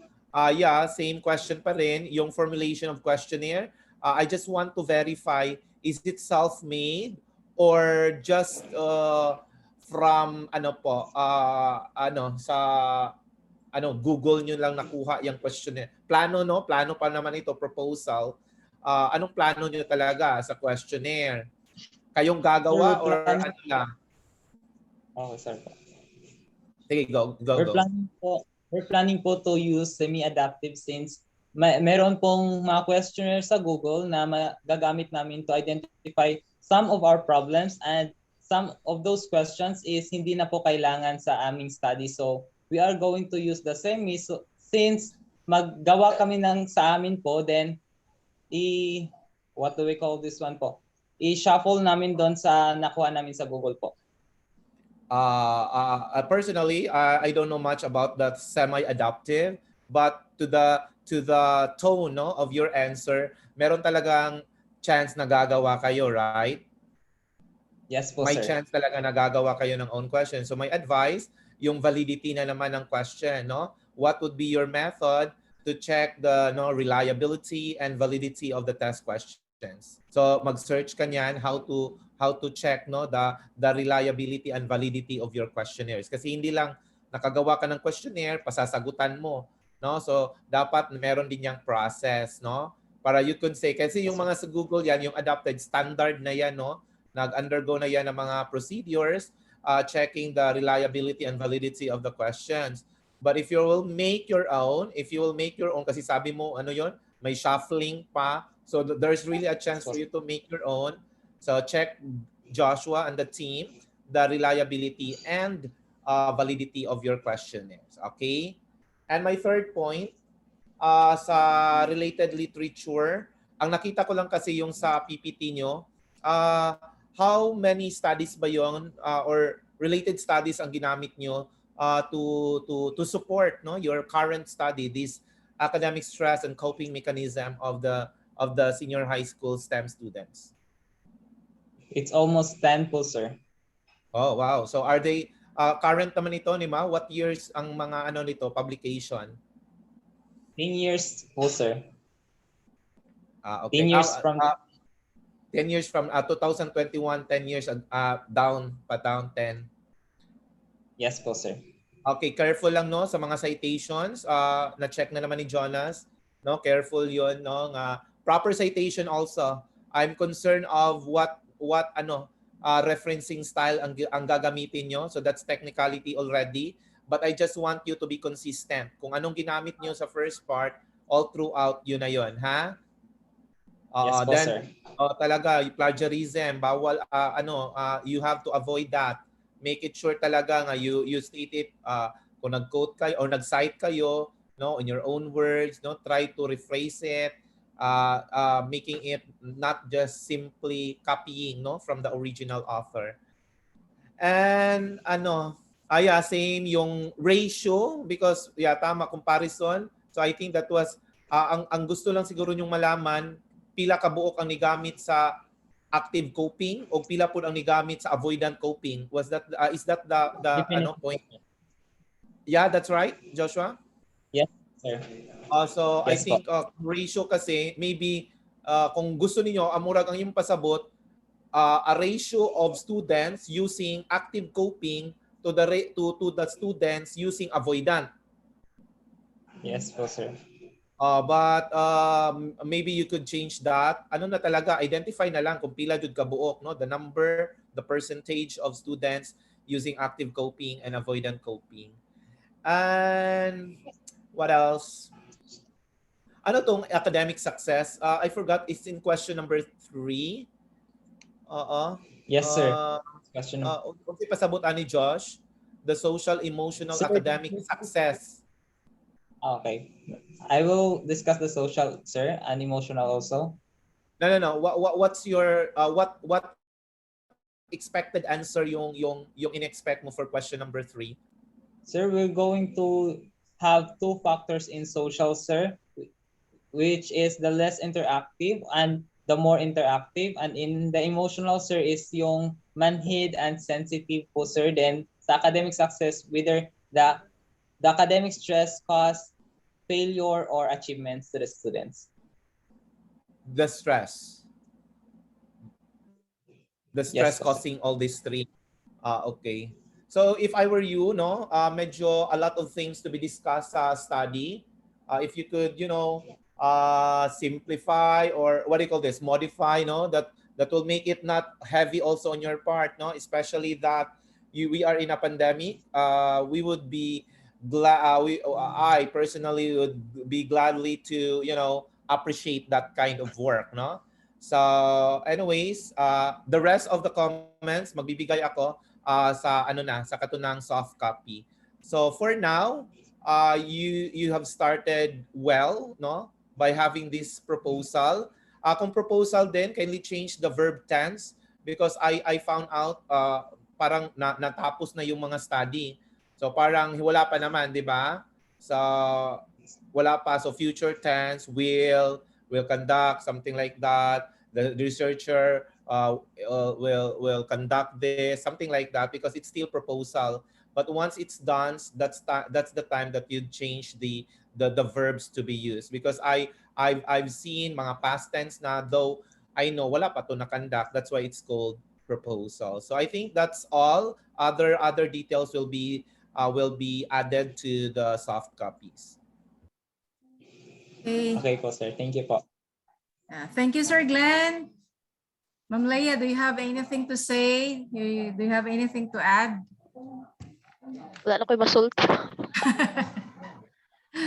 yeah, same question pa rin, yung formulation of questionnaire. I just want to verify, is it self-made or just from ano po sa Google nyo lang nakuha yung questionnaire. Plano no? Plano pa naman ito, proposal. Anong plano nyo talaga sa questionnaire? Kayong gagawa or ano lang? Oh, sir. Sige, go. We're planning po to use semi-adaptive since meron pong mga questionnaire sa Google na gagamit namin to identify some of our problems, and some of those questions is hindi na po kailangan sa aming study. So we are going to use the semi. So since maggawa kami ng sa amin po, then what do we call this one po? I-shuffle namin doon sa nakuha namin sa Google po. Personally, I don't know much about that semi-adaptive, but to the tone no, of your answer, meron talagang chance na gagawa kayo, right? Yes po, May sir. chance talaga na gagawa kayo ng own question. So my advice, yung validity na naman ng question, no? What would be your method to check the reliability and validity of the test questions? So mag-search ka niyan how to check no the reliability and validity of your questionnaires. Kasi hindi lang nakagawa ka ng questionnaire, pasasagutan mo, no? So dapat meron din yang process, no? Para you could say, kasi yung mga sa Google yan, yung adopted standard na yan, no? Nag-undergo na yan ng mga procedures, checking the reliability and validity of the questions. But if you will make your own, kasi sabi mo, ano yon, may shuffling pa. So there's really a chance for you to make your own. So check Joshua and the team, the reliability and validity of your questionnaires. Okay? And my third point, sa related literature, ang nakita ko lang kasi yung sa PPT nyo, how many studies ba yon or related studies ang ginamit nyo to support no your current study, this academic stress and coping mechanism of the senior high school STEM students? It's almost 10 po, sir. Oh, wow. So are they current naman ito, Nima? What years ang mga ano nito publication? 10 years po, sir. Okay. 10 years from 10 years from 2021, 10 years down 10. Yes po, sir. Okay, careful lang no sa mga citations. Na-check na naman ni Jonas, no? Careful 'yon, no? Proper citation also. I'm concerned of what referencing style ang gagamitin nyo. So that's technicality already. But I just want you to be consistent. Kung anong ginamit nyo sa first part, all throughout yun na yun, ha? Yes po, sir. Talaga, plagiarism, bawal, you have to avoid that. Make it sure talaga nga you state it, kung nag-quote kayo or nag-cite kayo, no, in your own words, no, try to rephrase it, making it not just simply copying, no, from the original author. And yeah, same yung ratio because yeah, tama, comparison. So I think that was ang gusto lang siguro yung malaman pila ka buok ang nigamit sa active coping o pila po ang nigamit sa avoidant coping. Was that is that the Definitely. point? Yeah, that's right, Joshua. Yes, sir. So I Yes po. think ratio kasi maybe kung gusto niyo amurag ang yung pasabot a ratio of students using active coping to the students using avoidant. Yes po, sir. But maybe you could change that. Ano na talaga, identify na lang kung pila jud ka buok, no? The number, the percentage of students using active coping and avoidant coping. And what else? Ano tong academic success? I forgot, it's in question number 3. Yes, sir. Uh, Question. okay, pasabot ani Josh, the social, emotional, Sir, academic success. Okay. I will discuss the social, sir, and emotional also. No. What's your what expected answer yung in-expect mo for question number 3? Sir, we're going to have 2 factors in social, sir, which is the less interactive and the more interactive. And in the emotional, sir, is yung manhid and sensitive po, sir. Then sa academic success, whether the academic stress cause failure or achievements to the students. The stress. The stress Yes, causing all these 3. Okay. So if I were you, no, medyo a lot of things to be discussed sa study. If you could, simplify or what do you call this, modify, no, that will make it not heavy also on your part, no, especially that we are in a pandemic. We would be glad, I personally would be gladly to appreciate that kind of work, no. So anyways, the rest of the comments magbibigay ako sa sa katunang soft copy. So for now, you have started well, no, by having this proposal. Kung proposal din, kindly change the verb tense because I found out parang natapos na yung mga study. So parang wala pa naman, di ba? So wala pa. So future tense, will conduct, something like that. The researcher will conduct this, something like that, because it's still proposal. But once it's done, that's the time that you change the verbs to be used. Because I've seen mga past tense na, though I know wala pa to na conduct, that's why it's called proposal. So I think that's all. Other details will be added to the soft copies. Okay po, sir. Thank you po. Thank you, Sir Glenn. Ma'am Leia, do you have anything to say? Do you have anything to add? Wala na ko'y masulta.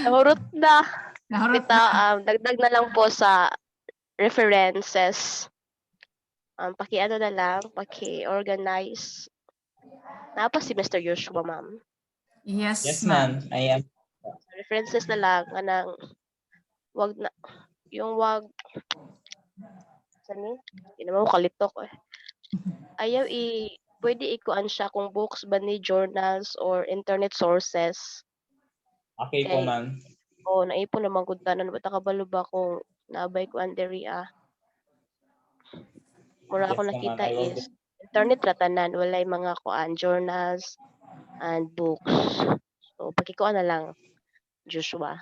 Nahurot na. Nahurot Bita, dagdag na lang po sa references. Paki-ano na lang, paki-organize. Napa si Mr. Joshua, ma'am. Yes, Yes, ma'am. I am. References na lang, kanang wag na, yung wag, saan hindi naman mo kalitok eh. Ayaw pwede ikuan siya kung books ba ni journals or internet sources. Okay po, ma'am. O, naipon naman kung tanan, ba't nakabalo ba kung naabay ko ang diri Mura Yes ako po, ma'am. nakita I will is internet ratanan, walay mga kuan journals and books. So pagkikuan na lang Joshua.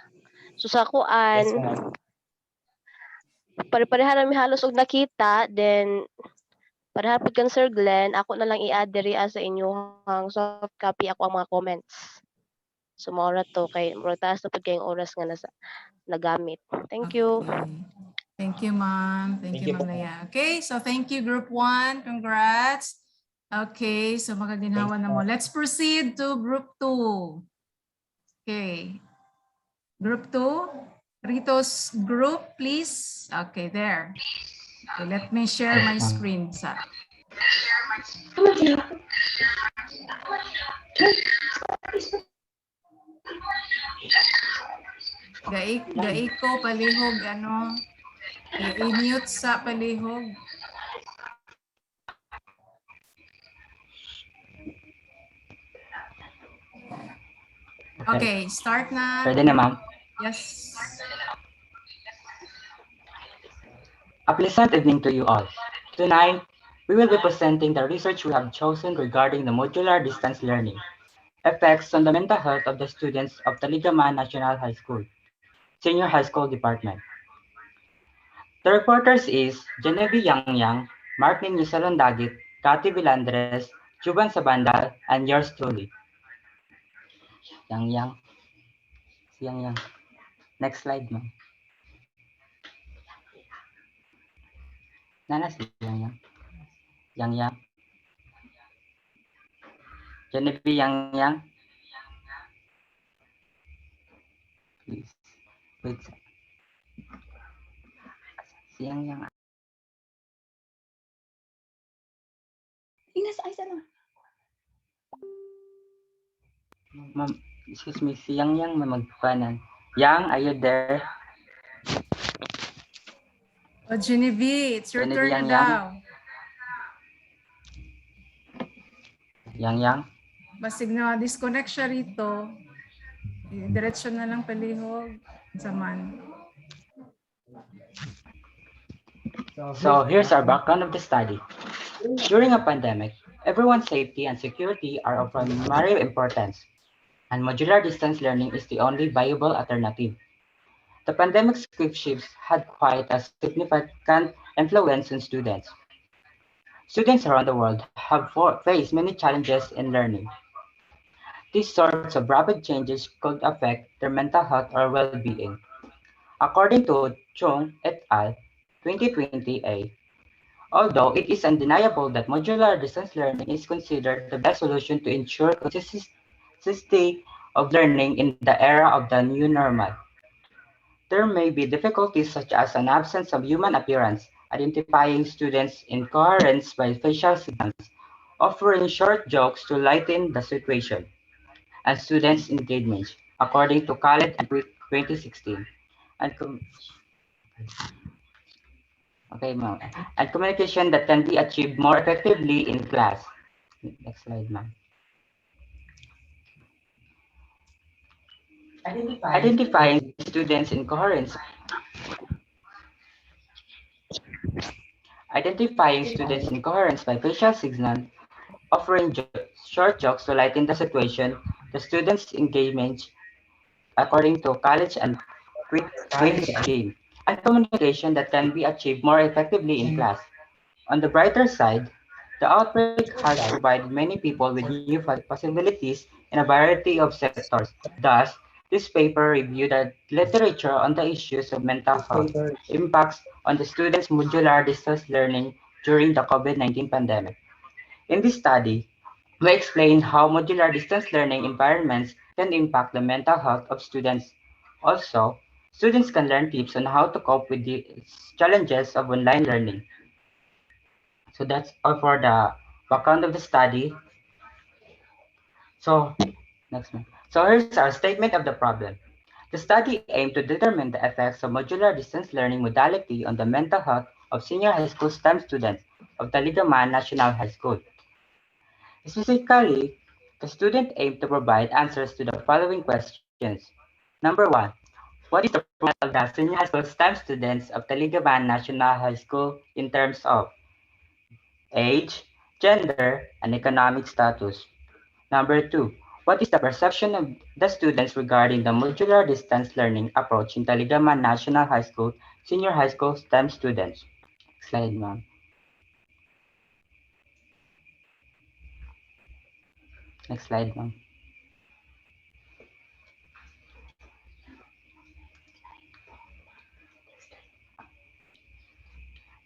So sa Yes po, kuan ma'am. pare-pareha mi halos og nakita, then pareha pud kan Sir Glenn, ako na lang i-add diri sa inyong soft copy ako ang mga comments. So maura to kay mura taas na pud kayong oras nga nagamit. Thank you. Okay. Thank you, ma'am. Thank you, Thank you po. Ma'am Leia. Okay, so thank you, Group 1. Congrats. Okay, so magaginhawa na mo. Let's proceed to Group 2. Okay. Group 2. Rito's group, please. Okay, there. Okay, let me share my screen. Gaiko, palihog, ano. I-mute sa palihog. Okay, start na. Pwede na, ma'am. Yes. A pleasant evening to you all. Tonight, we will be presenting the research we have chosen regarding the modular distance learning effects on the mental health of the students of Taligaman National High School, Senior High School Department. The reporters is Genevieve Yang, Mark Ninyo Salondagit, Cathy Vilandres, Juban Sabandal, and yours truly. Yang. Si Yang. Next slide, ma'am. Nana si Yang. Yang. Genevieve Yang. Please. Wait. Si Yang. Ines, ay sana. Ma'am, excuse me, si Yang may magpanan. Yang, are you there? Oh, Genevieve, it's your Genevieve turn na Yang. daw. Yang. Basig na disconnect siya rito. Diretso na lang palihog. Zaman. So here's our background of the study. During a pandemic, everyone's safety and security are of primary importance, and modular distance learning is the only viable alternative. The pandemic's quick shifts had quite a significant influence on students. Students around the world have faced many challenges in learning. These sorts of rapid changes could affect their mental health or well-being. According to Chung et al. 2020a, although it is undeniable that modular distance learning is considered the best solution to ensure consistency of learning in the era of the new normal, there may be difficulties such as an absence of human appearance, identifying students' incoherence by facial signals, offering short jokes to lighten the situation, and students' engagement, according to Khaled and 2016. And okay, ma'am. And communication that can be achieved more effectively in class. Next slide, ma'am. Identifying students' incoherence. Identifying students' incoherence by facial signal, offering short jokes to lighten the situation, the students' engagement, according to college and quiz game, and communication that can be achieved more effectively in class. On the brighter side, the outbreak has provided many people with new possibilities in a variety of sectors. Thus, this paper reviewed the literature on the issues of mental health impacts on the students' modular distance learning during the COVID-19 pandemic. In this study, we explain how modular distance learning environments can impact the mental health of students. Also, students can learn tips on how to cope with the challenges of online learning. So that's all for the background of the study. So next one. So here's our statement of the problem. The study aimed to determine the effects of modular distance learning modality on the mental health of senior high school STEM students of Taligaman National High School. Specifically, the student aimed to provide answers to the following questions. Number one, what is the profile of the senior high school STEM students of Taligaman National High School in terms of age, gender, and economic status? Number two, what is the perception of the students regarding the modular distance learning approach in Taligaman National High School, senior high school STEM students? Slide, ma'am. Next slide, ma'am.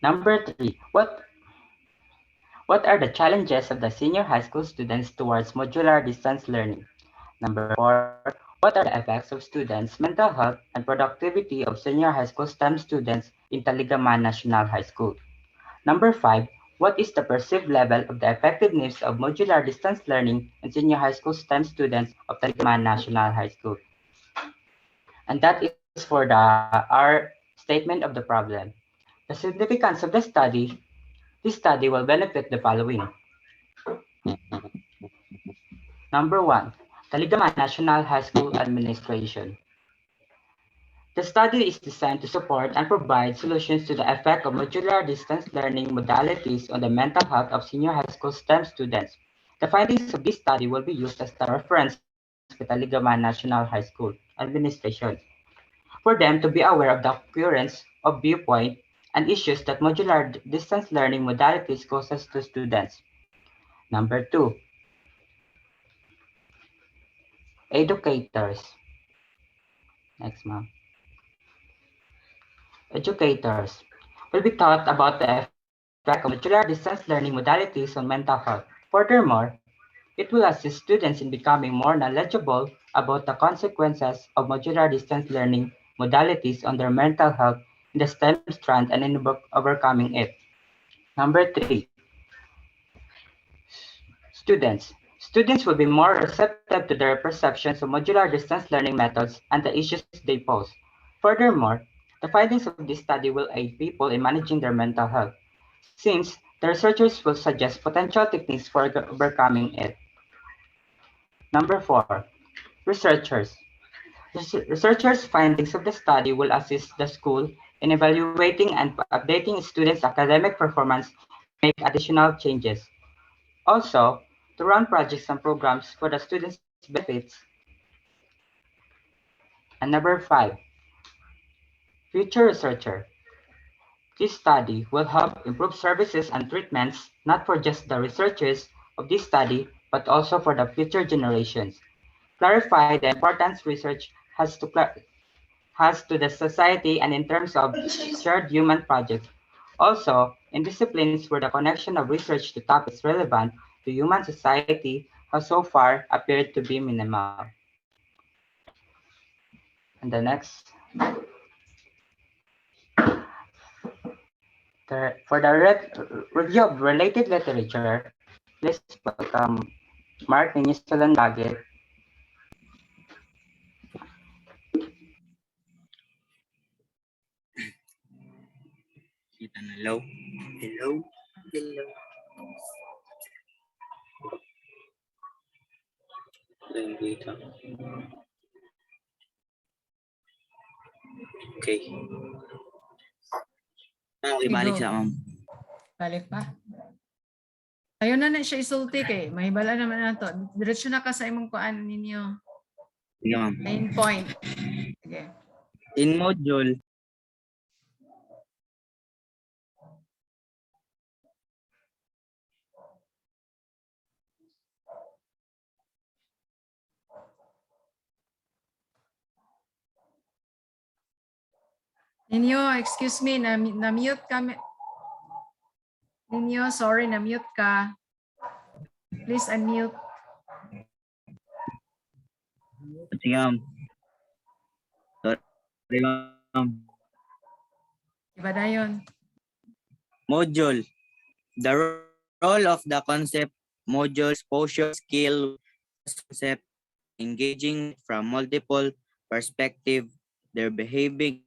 Number three, what are the challenges of the senior high school students towards modular distance learning? Number four, what are the effects of students' mental health and productivity of senior high school STEM students in Taligaman National High School? Number five, what is the perceived level of the effectiveness of modular distance learning in senior high school STEM students of Taligaman National High School? And that is for our statement of the problem. The significance of the study. This study will benefit the following. Number 1, Taligaman National High School Administration. The study is designed to support and provide solutions to the effect of modular distance learning modalities on the mental health of senior high school STEM students. The findings of this study will be used as the reference with Taligaman National High School Administration for them to be aware of the occurrence of viewpoint and issues that modular distance learning modalities causes to students. Number 2, educators. Next, ma'am. Educators will be taught about the effect of modular distance learning modalities on mental health. Furthermore, it will assist students in becoming more knowledgeable about the consequences of modular distance learning modalities on their mental health in the STEM strand and in overcoming it. Number 3, students. Students will be more receptive to their perceptions of modular distance learning methods and the issues they pose. Furthermore, the findings of this study will aid people in managing their mental health, since the researchers will suggest potential techniques for overcoming it. Number 4, researchers. Researchers' findings of the study will assist the school in evaluating and updating students' academic performance, make additional changes. Also, to run projects and programs for the students' benefits. And number 5, future researcher. This study will help improve services and treatments, not for just the researchers of this study, but also for the future generations. Clarify the importance research has to the society and in terms of shared human projects. Also, in disciplines where the connection of research to topics relevant to human society has so far appeared to be minimal. And the next, for the review of related literature, please welcome Mark Ninisalan Bagit. Hello. Hello. Hello. Wait. Okay. Okay, balik sa ma'am. Balik pa. Ayun na siya isulti kay. Mahibala naman na to. Diretso na ka sa imong kuan ninyo. Sige, ma'am. Main point. Sige. In module, Ninyo, excuse me, na-mute ka. Ninyo, sorry, na-mute ka. Please unmute. sige, ma'am. Sorry, ma'am. Iba na yun. Module. The role of the concept module exposure skill concept engaging from multiple perspective, their behaving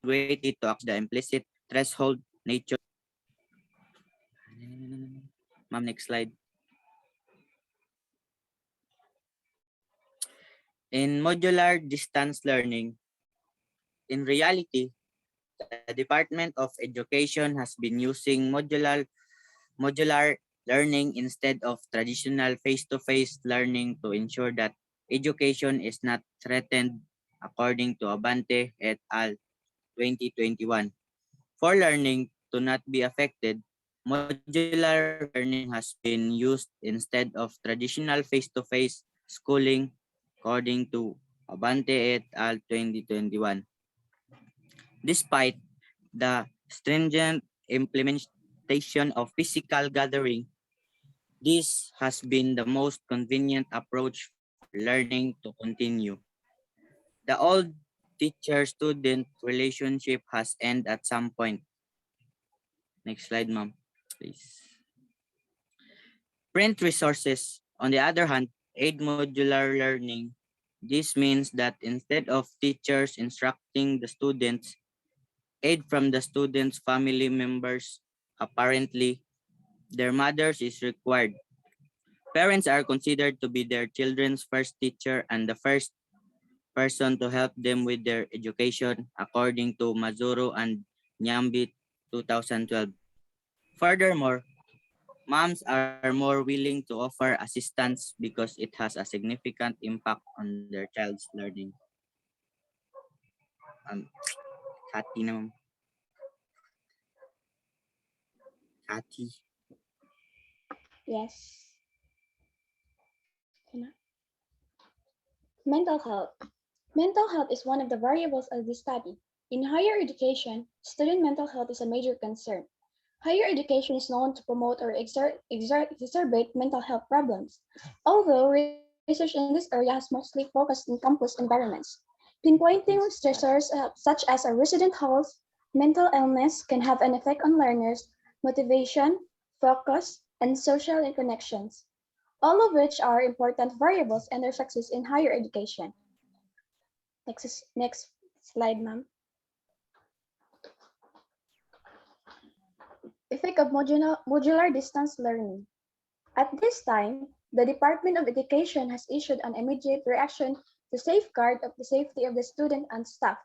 weighted to the implicit threshold nature. Ma'am, next slide. In modular distance learning, in reality, the Department of Education has been using modular learning instead of traditional face-to-face learning to ensure that education is not threatened, according to Abante et al. 2021. For learning to not be affected, modular learning has been used instead of traditional face-to-face schooling, according to Abante et al. 2021. Despite the stringent implementation of physical gathering, this has been the most convenient approach for learning to continue. The old teacher-student relationship has ended at some point. Next slide, ma'am, please. Print resources, on the other hand, aid modular learning. This means that instead of teachers instructing the students, aid from the students' family members, apparently, their mothers is required. Parents are considered to be their children's first teacher and the first person to help them with their education, according to Mazuru and Nyambi 2012. Furthermore, moms are more willing to offer assistance because it has a significant impact on their child's learning. Hati naman. Hati. Yes. Mental health. Mental health is one of the variables of the study. In higher education, student mental health is a major concern. Higher education is known to promote or exacerbate mental health problems, although research in this area has mostly focused on campus environments. Pinpointing stressors such as a resident halls, mental illness can have an effect on learners' motivation, focus, and social connections, all of which are important variables in their success in higher education. Next slide, ma'am. Effect of modular distance learning. At this time, the Department of Education has issued an immediate reaction to safeguard of the safety of the student and staff.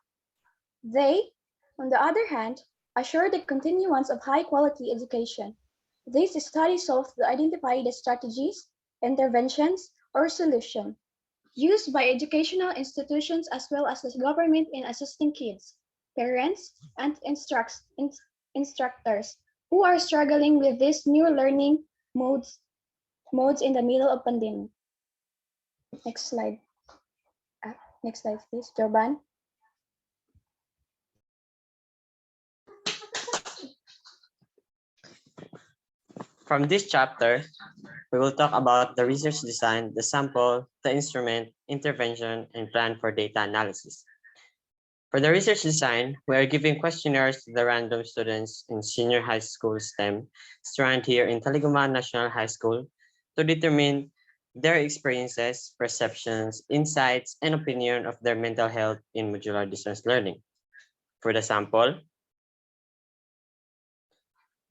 They, on the other hand, assure the continuance of high-quality education. This study sought to identify the strategies, interventions, or solutions used by educational institutions as well as the government in assisting kids, parents, and instructors who are struggling with these new learning modes in the middle of pandemic. Next slide. Next slide, please, Joban. From this chapter, we will talk about the research design, the sample, the instrument, intervention, and plan for data analysis. For the research design, we are giving questionnaires to the random students in senior high school STEM strand here in Talisman National High School to determine their experiences, perceptions, insights, and opinion of their mental health in modular distance learning. For the sample,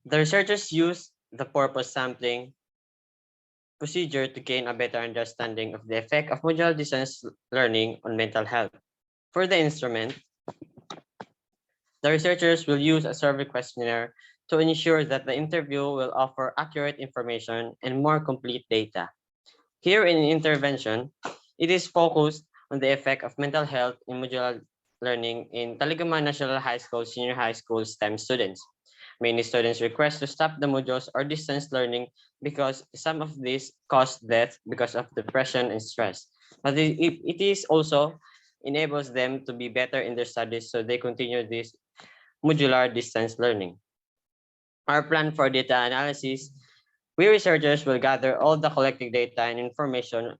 the researchers used the purpose sampling procedure to gain a better understanding of the effect of modular distance learning on mental health. For the instrument, the researchers will use a survey questionnaire to ensure that the interview will offer accurate information and more complete data. Here in intervention, it is focused on the effect of mental health in modular learning in Talisman National High School, senior high school STEM students. Many students request to stop the modules or distance learning because some of these cause death because of depression and stress. But it is also enables them to be better in their studies, so they continue this modular distance learning. Our plan for data analysis, we researchers will gather all the collected data and information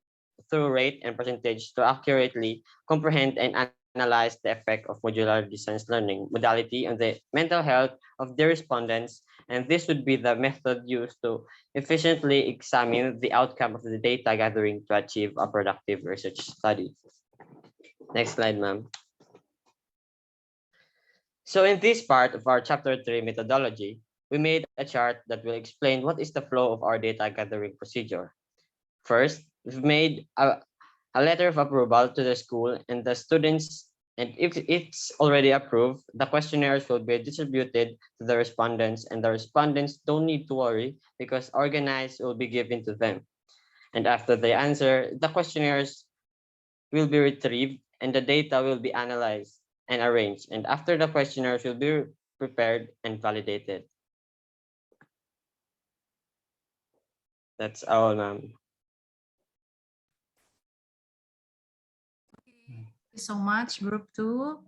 through rate and percentage to accurately comprehend and analyze the effect of modular distance learning modality on the mental health of the respondents, and this would be the method used to efficiently examine the outcome of the data gathering to achieve a productive research study. Next slide, ma'am. So in this part of our chapter 3 methodology, we made a chart that will explain what is the flow of our data gathering procedure. First, we've made a letter of approval to the school and the students, and if it's already approved, the questionnaires will be distributed to the respondents, and the respondents don't need to worry because organized will be given to them. And after they answer, the questionnaires will be retrieved and the data will be analyzed and arranged. And after the questionnaires will be prepared and validated. That's all, ma'am. Thank you so much, group 2.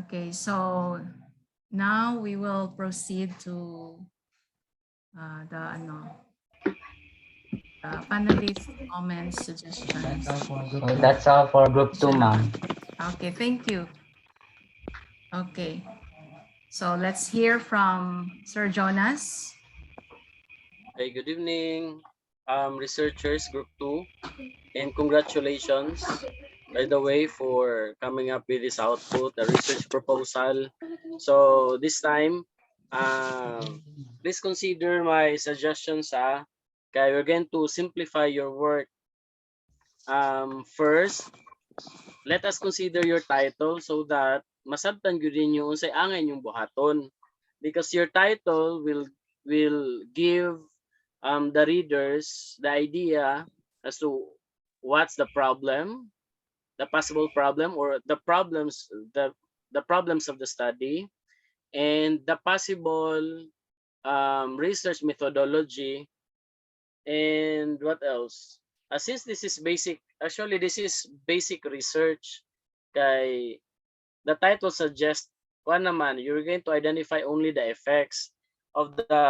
Okay, so now we will proceed to the panelists, comments, suggestions. That's all for group 2, ma'am. Okay, thank you. Okay, so let's hear from Sir Jonas. Hey, good evening, researchers, Group 2, and congratulations, by the way, for coming up with this output, a research proposal. So this time, please consider my suggestions. Okay, we're going to simplify your work. First, let us consider your title so that masabtan gyud ninyo unsay angay yung buhaton, because your title will give the readers the idea as to what's the problem, the possible problem, or the problems of the study, and the possible research methodology, and what else. Since this is basic, actually this is basic research, kay the title suggests naman, you're going to identify only the effects of the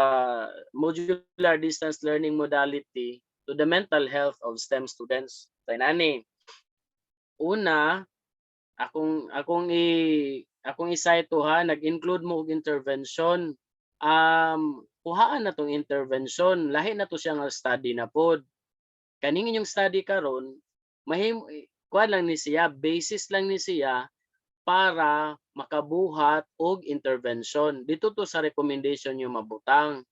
modular distance learning modality to the mental health of STEM students. So nani, una, akong isay to ha, nag-include mo og intervention. Kuhaan na tong intervention, lahi na to siya nga study na pod. Kaning inyong study karon, kuha lang ni siya, basis lang ni siya para makabuhat og intervention. Dito to sa recommendation yung mabutang.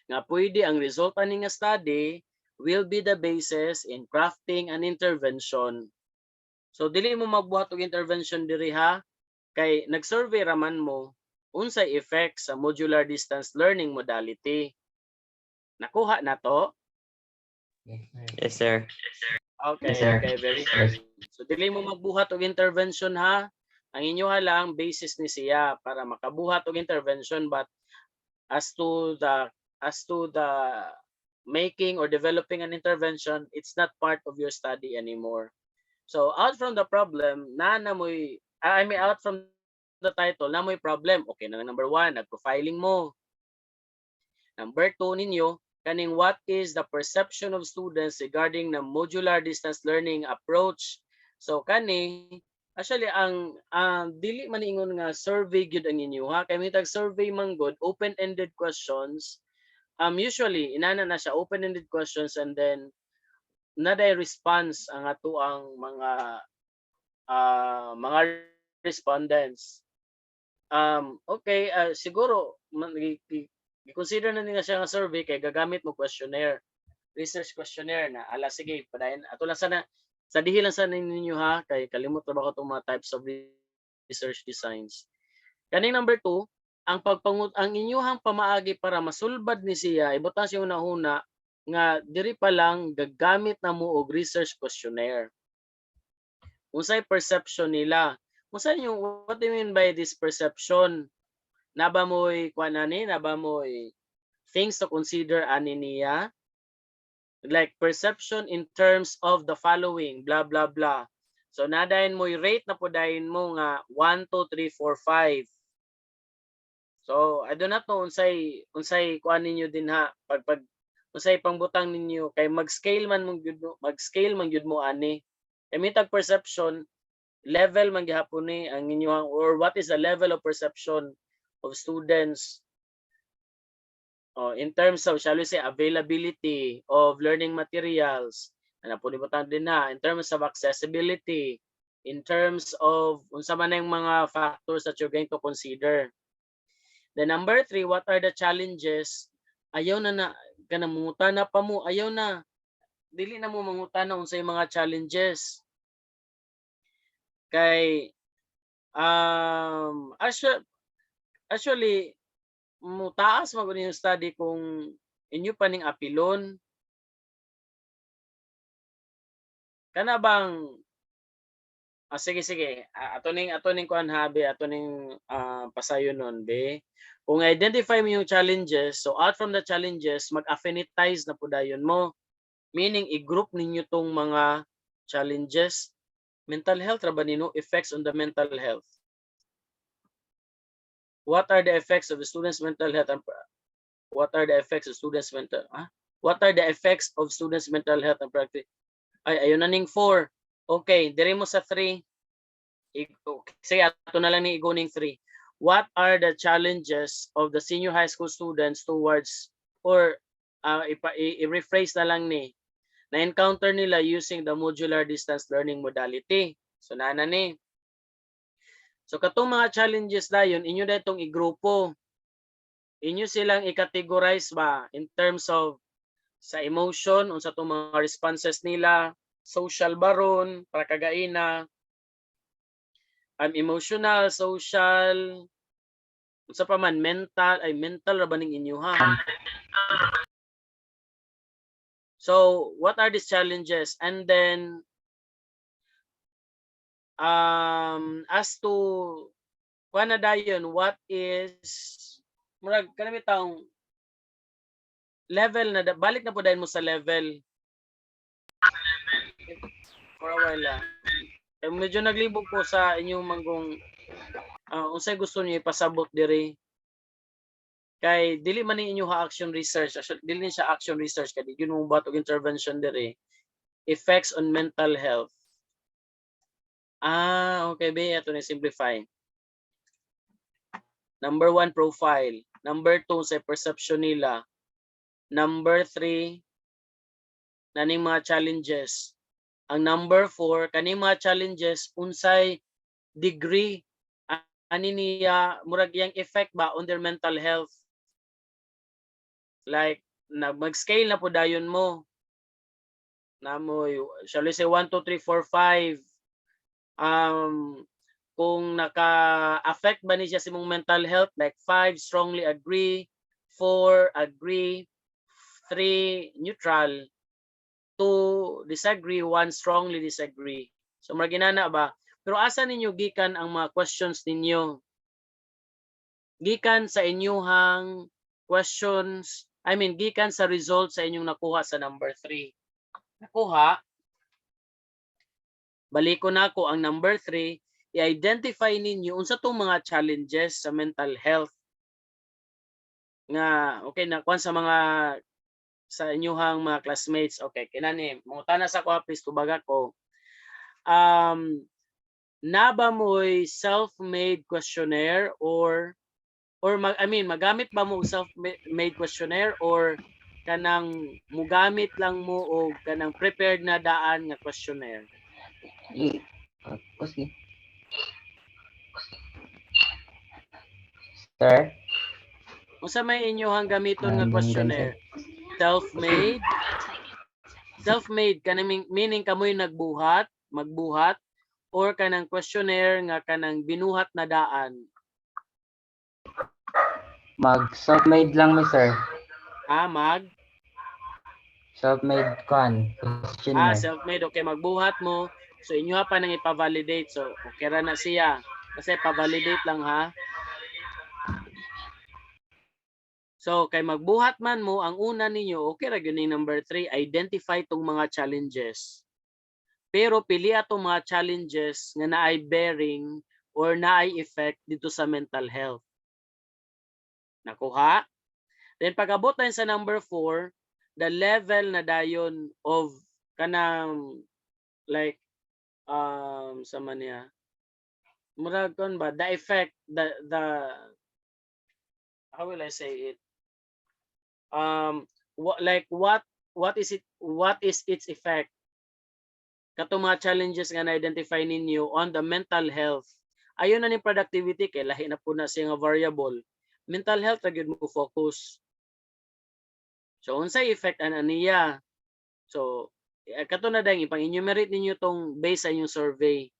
Nga pwede ang resulta ni nga study will be the basis in crafting an intervention. So dili mo magbuhat og intervention diri ha, kay nag-survey raman mo unsay effects sa modular distance learning modality. Nakuha na to? Yes, sir. Okay, Yes, sir. okay, very good. So dili mo magbuhat og intervention ha. Ang inyo lang basis ni siya para makabuhat og intervention, but as to the making or developing an intervention, it's not part of your study anymore. So out from the problem, out from the title, na mo'y problem. Okay na, number 1, nag-profiling mo. Number 2 ninyo, kaning what is the perception of students regarding the modular distance learning approach. So kani, actually ang dili man ingon nga survey gyud ang inyo ha, kay mitag survey man good, open-ended questions. Usually inana na siya open-ended questions, and then naday response ang ato ang mga respondents. Okay, siguro i-consider na nila siya nga survey kay gagamit mo questionnaire, research questionnaire na ala sige padayon ato lang sana sa dihi lang sana ninyo ha, kay kalimot na ba ko itong mga types of research designs. Kaning number 2, ang inyuhang pamaagi para masulbad ni siya, ibutang siya una-una nga diri pa lang gagamit na mo og research questionnaire. Unsay perception nila? Unsay yung what do you mean by this perception? Naba mo'y kuanani, naba mo'y things to consider ani niya? Like perception in terms of the following, blah blah blah. So nadayon mo'y rate na podayon mo nga 1 2 3 4 5. So I do not know unsay kuan ninyo din ha, pag unsay pangbutang ninyo kay mag-scale man gyud mo ani. Kay mitag perception level man gihapon ni ang inyong, or what is the level of perception of students in terms of, shall we say, availability of learning materials. Ano po ibutang din na in terms of accessibility, in terms of unsa man ang mga factors that you're going to consider. The number 3, what are the challenges? Ayaw na kanamuta na pa mo, ayaw na. Dili na mo manguta na unsay mga challenges. Kay actually mutaas magud yung study kung inyo pa ning apilon. Kana bang sige ato ning kuan habi, ato ning pasayon nun be. Kung identify mo yung challenges, so out from the challenges mag-affinitize na pudayon mo, meaning i-group ninyo tong mga challenges. Mental health ra ba nino? Effects on the mental health. What are the effects of the students' mental health and what are the effects of students' mental What are the effects of students' mental health and practice? Ayun na ning 4. Okay, diri mo sa 3. Sige, ato na lang ni igo ning 3. What are the challenges of the senior high school students towards or i-rephrase na lang ni, na-encounter nila using the modular distance learning modality. So nana ni. So katong mga challenges dayon inyo datong igrupo. Inyo silang i-categorize ba in terms of sa emotion unsa tong mga responses nila, social baron para kagaina, emotional, social, unsa pa man mental ra ba ning inyo ha. So what are these challenges? And then as to kuan na dayon, what is murag kanami taong level na balik na po dayon mo sa level for a while lang. Medyo naglibog po sa inyong manggong unsay gusto niyo ipasabot diri. Kay dili man ni inyo ha action research, dili ni siya action research kay yun mo ba og intervention diri. Effects on mental health. Okay be ato ni simplify. Number 1 profile, number 2 sa perception nila. Number 3 naning mga challenges. Ang number 4 kaning mga challenges unsay degree ani niya murag yang effect ba on their mental health. Like mag-scale na po dayon mo. Namoy shall we say 1 2 3 4 5 kung naka-affect ba ni siya sa imong mental health, like 5 strongly agree, 4 agree, 3 neutral, 2 disagree, 1 strongly disagree. So marginana ba? Pero asa ninyo gikan ang mga questions ninyo? Gikan sa inyuhang questions, gikan sa results sa inyong nakuha sa number 3. Nakuha, balik ko na ako ang number 3, i-identify ninyo unsa tong mga challenges sa mental health. Nga, okay, nakuha sa mga sa inyuhang mga classmates. Okay, kinani, mungutana sa ko please tubaga ko. Naba mo'y self-made questionnaire or magamit ba mo self-made questionnaire or kanang mugamit lang mo o kanang prepared na daan nga questionnaire? Sir? Unsa may inyohang gamiton nga questionnaire? Self-made? Self-made kanang meaning kamoy magbuhat or kanang questionnaire nga kanang binuhat na daan? Mag-self-made lang mo, sir. Self-made questionnaire. Self-made. Okay, magbuhat mo. So inyo pa nang ipa-validate. So okay ra na siya. Kasi pa-validate lang ha. So kay magbuhat man mo, ang una ninyo, okay ra gyud ning number 3, identify tong mga challenges. Pero pili atong mga challenges nga naay bearing or naay effect dito sa mental health. Nakuha? Then pag-abot tayo sa number 4, the level na dayon of kanang like sa niya murag kon ba the effect the how will I say it what is its effect katong mga challenges nga na-identify ninyo on the mental health. Ayon na ni productivity kay lahi na po na siya nga variable. Mental health ra gyud mo focus. So unsay effect ana niya? So kato na dang ipang-enumerate ninyo tong based sa inyong survey.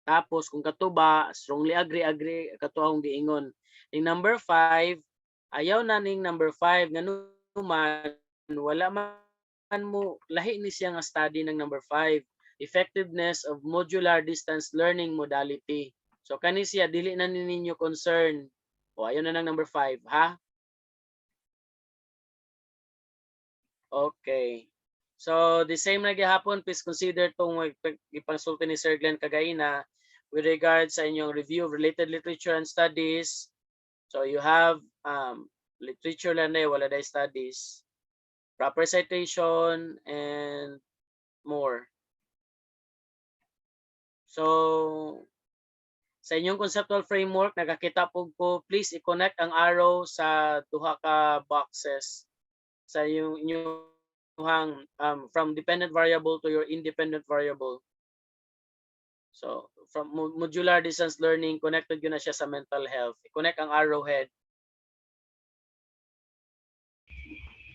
Tapos kung kato ba strongly agree kato akong giingon. Ning number 5, ayaw na ning number 5 ngano man wala man mo lahi ni siya nga study ng number 5, effectiveness of modular distance learning modality. So kani siya dili na ninyo concern. O ayaw na ng number 5, ha? Okay. So the same na gihapon, please consider tong ipansulti ni Sir Glenn kagaina with regards sa inyong review of related literature and studies. So you have literature lang na wala day studies, proper citation and more. So sa inyong conceptual framework nagakita po ko, please i-connect ang arrow sa duha ka boxes. sa inyong from dependent variable to your independent variable. So from modular distance learning, connected yun na siya sa mental health. I-connect ang arrowhead.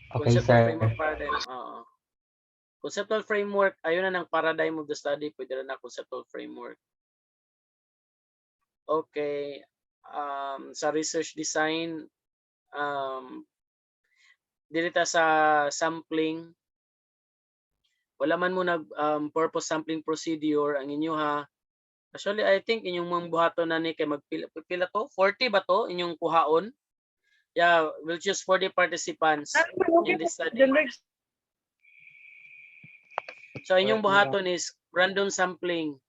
Okay, Conceptual sir. framework paradigm. Conceptual framework, ayun na ng paradigm of the study. Pwede na conceptual framework. Okay. Sa research design, dito sa sampling, wala man mo nag purpose sampling procedure ang inyo ha. Actually, I think inyong mga buhaton na ni kay magpila to? 40 ba to inyong kuhaon? Yeah, we'll choose 40 participants in this study. So inyong buhaton is random sampling.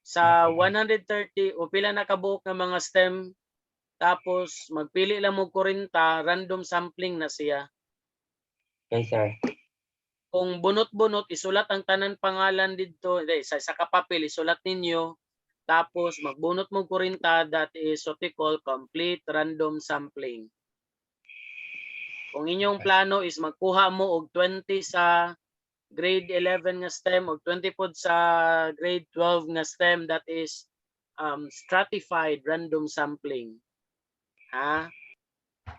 Sa 130 o pila na kabuok ng mga STEM, tapos magpili lang mo 40, random sampling na siya. Okay, sir. Kung bunot-bunot, isulat ang tanan pangalan dito, sa kapapel, isulat ninyo, tapos magbunot mo 40, that is what we call complete random sampling. Kung inyong plano is magkuha mo og 20 sa grade 11 nga STEM o 20 pod sa grade 12 nga STEM, that is stratified random sampling. Ha?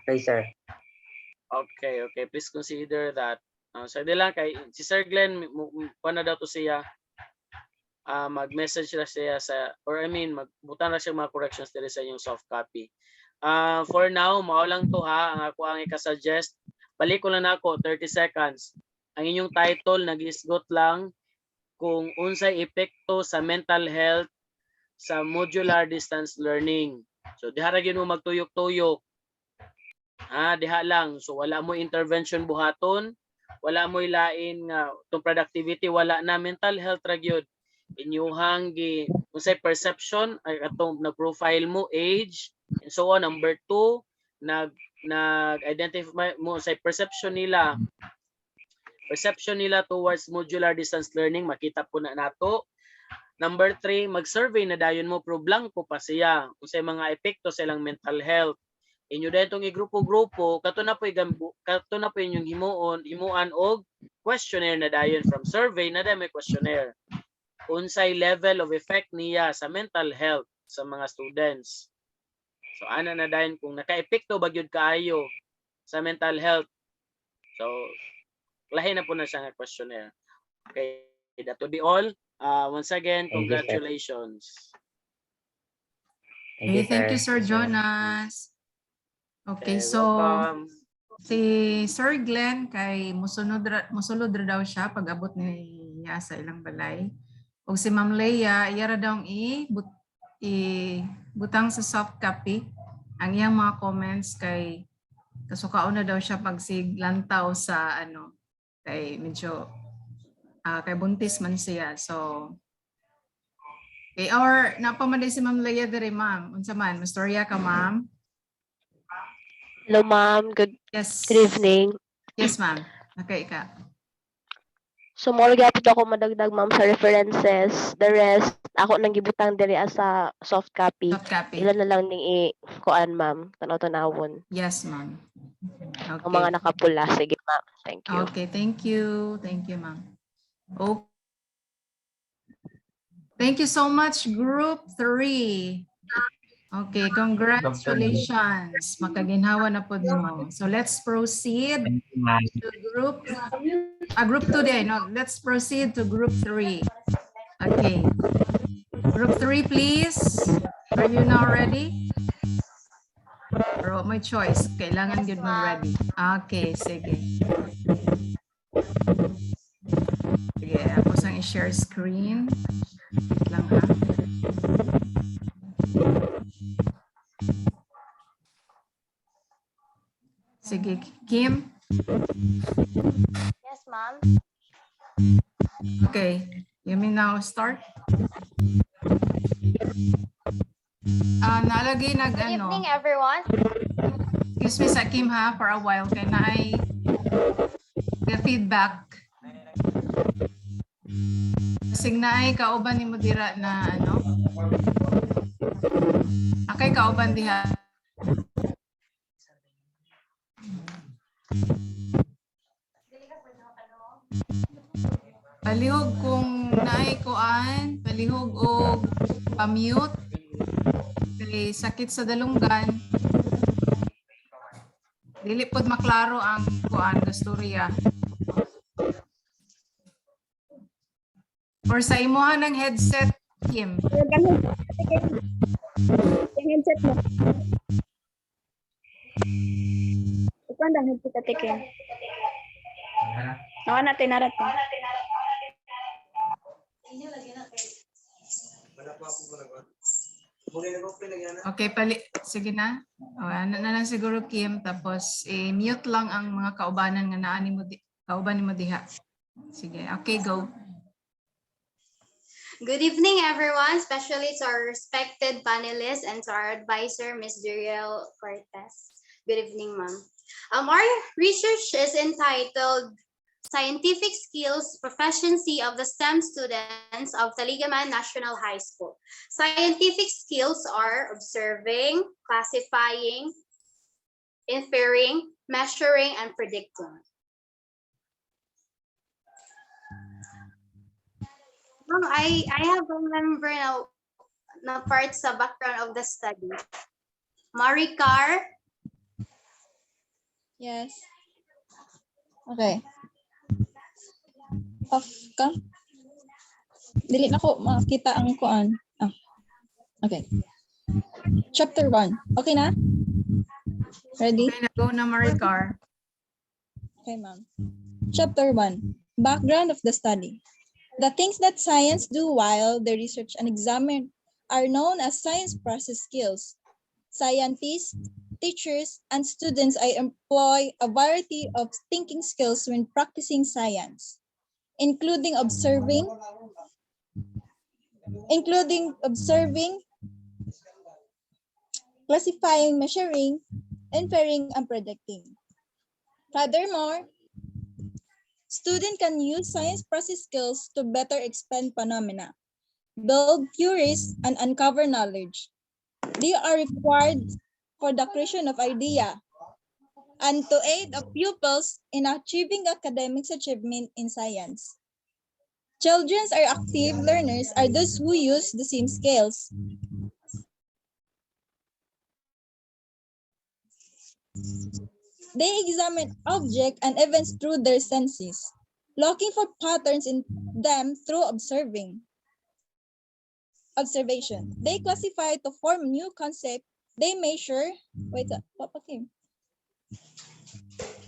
Okay, sir. Okay, please consider that. So di lang kay si Sir Glenn, na daw to siya. Mag-message na siya sa, or I mean, magbutan na siya mga corrections dito sa inyong soft copy. For now, mao lang to ha, ang ako ang i-suggest. Balik ko lang ako 30 seconds. Ang inyong title nag-isgot lang kung unsay epekto sa mental health sa modular distance learning. So diha ra gyud mo magtuyok-tuyok. Diha lang. So wala mo intervention buhaton, wala mo ilain nga tong productivity, wala na, mental health ra gyud. Inyuhang unsay perception ay atong nag-profile mo, age, and so on. Number 2, nag-identify mo unsay perception nila towards modular distance learning, makita po na nato. Number 3, mag-survey na dayon mo, pero blanco pa siya kung sa mga epekto sa ilang mental health. Inyo dahil itong igrupo-grupo, kato na po inyong himuan og questionnaire na dayon. From survey na dayon may questionnaire. Unsay level of effect niya sa mental health sa mga students. So ana na dayon kung naka-epekto ba gyud kaayo sa mental health. So lahi na po na siya nga questionnaire. Okay, that would be all. Once again, congratulations. Thank you, Sir Jonas. Okay, so welcome. si Sir Glenn kay musulod ra daw siya pag abot niya sa ilang balay. O si Ma'am Leia, iya ra daw butang sa soft copy ang iyang mga comments kay kasukaon na daw siya pag siglantaw sa kay medyo kay buntis man siya. So or napamaday si Ma'am Leia diri, ma'am. Unsa man, mastorya ka, ma'am? Hello, ma'am. Good evening. Yes, ma'am. Okay ka. So, more gapit ako madagdag, ma'am, sa references. The rest, ako nang gibutang diri sa soft copy. Soft copy. Ilan na lang ning kuan, ma'am. Tanaw-tanawon. Yes, ma'am. Okay. Ang mga nakapula. Sige, ma'am. Thank you. Okay, thank you. Thank you, ma'am. Oh. Thank you so much, Group 3. Okay, congratulations. Makaginhawa na po mo. So let's proceed to Group 2 din. No, let's proceed to Group 3. Okay. Group 3, please. Are you now ready? Pero my choice. Kailangan yun mo ready. Okay, sige. Sige, ako sang i-share screen. Wait lang ha. Sige, Kim. Yes, ma'am. Okay, you may now start. Nalagay Good evening, everyone. Excuse me sa Kim ha, for a while. Kaya na ay the feedback. Kasing na ay kauban ni mo dira na akay kauban diha. Palihog kung naay kuan, palihog o pa-mute. Kay sakit sa dalunggan. Dili pod maklaro ang kuan nga storya. Or sa imuha ng headset, Kim. Yung headset mo. Ikaw ang headset at tikin. Nawa natin narating. Okay, sige na. O, ano na lang siguro, Kim. Tapos, mute lang ang mga kaubanan nga naa nimo kauban nimo diha. Sige, okay, go. Good evening, everyone, especially to our respected panelists and to our advisor, Ms. Juriel Cortez. Good evening, ma'am. Our research is entitled Scientific Skills Proficiency of the STEM Students of Taligaman National High School. Scientific skills are observing, classifying, inferring, measuring, and predicting. I have remember now na part sa background of the study. Maricar. Yes. Okay. Off ka? Dili na ko makita ang kuan. Okay. Chapter 1. Okay na? Ready? Okay, na go na, Maricar. Okay, ma'am. Chapter 1. Background of the study. The things that science do while they research and examine are known as science process skills. Scientists, teachers, and students employ a variety of thinking skills when practicing science, including observing, classifying, measuring, inferring, and predicting. Furthermore, students can use science process skills to better explain phenomena, build theories, and uncover knowledge. They are required for the creation of idea and to aid the pupils in achieving academic achievement in science. Children are active learners are those who use the same skills. They examine objects and events through their senses, looking for patterns in them through observation. They classify to form new concepts. They measure,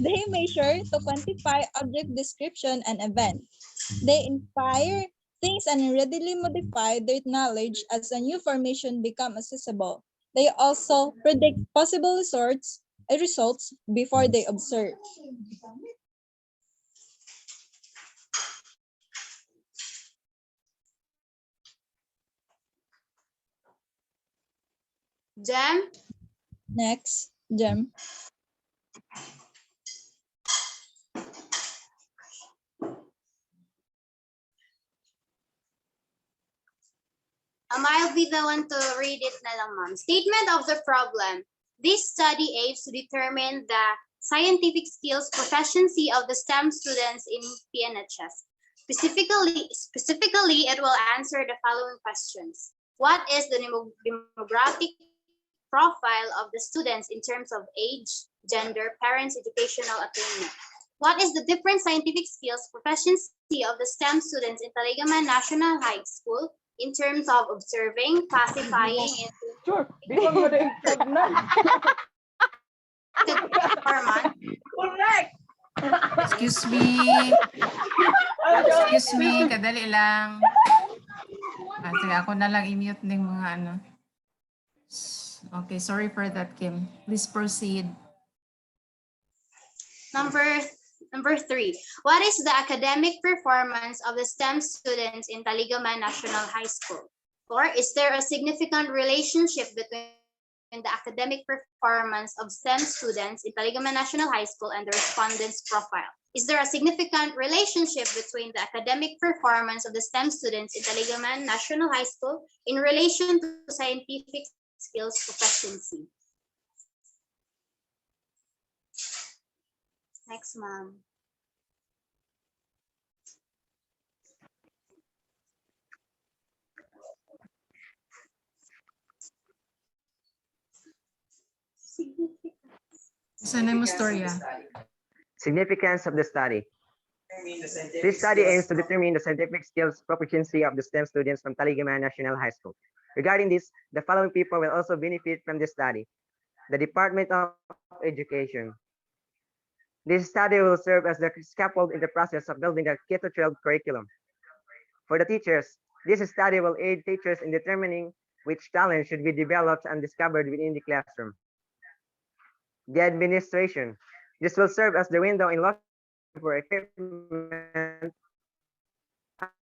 They measure to quantify object description and event. They inspire things and readily modify their knowledge as a new formation become accessible. They also predict possible results before they observe. Jem? Next, Jem. I'll be the one to read it na lang, ma'am. Statement of the problem. This study aims to determine the scientific skills proficiency of the STEM students in PNHS. Specifically, it will answer the following questions. What is the demographic profile of the students in terms of age, gender, parents, educational attainment? What is the different scientific skills proficiency of the STEM students in Taligaman National High School in terms of observing, classifying, and Sure. Di ba mo na Correct. Excuse me. Excuse me, kadali lang. Sige, ako na lang i-mute ng mga ano. Okay, sorry for that, Kim. Please proceed. Number 3, what is the academic performance of the STEM students in Taligaman National High School? 4, is there a significant relationship between the academic performance of STEM students in Taligaman National High School and the respondent's profile? Is there a significant relationship between the academic performance of the STEM students in Taligaman National High School in relation to scientific skills proficiency? Next, ma'am. Representative Mustoria. Significance of the study. This study aims to determine the scientific skills proficiency of the STEM students from Taligaman National High School. Regarding this, the following people will also benefit from this study. The Department of Education. This study will serve as the scaffold in the process of building the K-12 curriculum. For the teachers, this study will aid teachers in determining which talent should be developed and discovered within the classroom. The administration. This will serve as the window in looking for equipment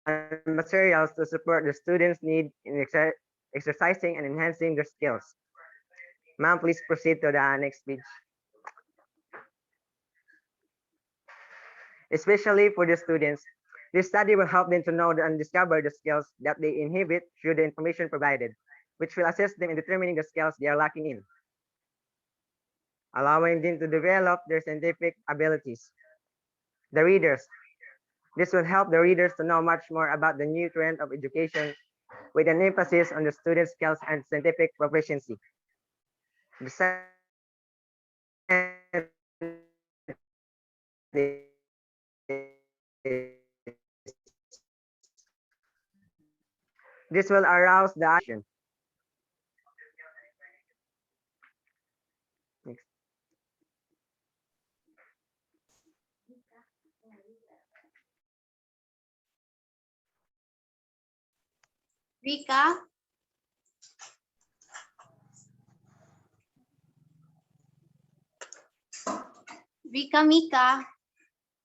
and materials to support the students' need in exercising and enhancing their skills. Ma'am, please proceed to the next page. Especially for the students, this study will help them to know and discover the skills that they inhibit through the information provided, which will assist them in determining the skills they are lacking in, allowing them to develop their scientific abilities. The readers. This will help the readers to know much more about the new trend of education with an emphasis on the students' skills and scientific proficiency. This will arouse the action. Next. Rika? Rika Mika,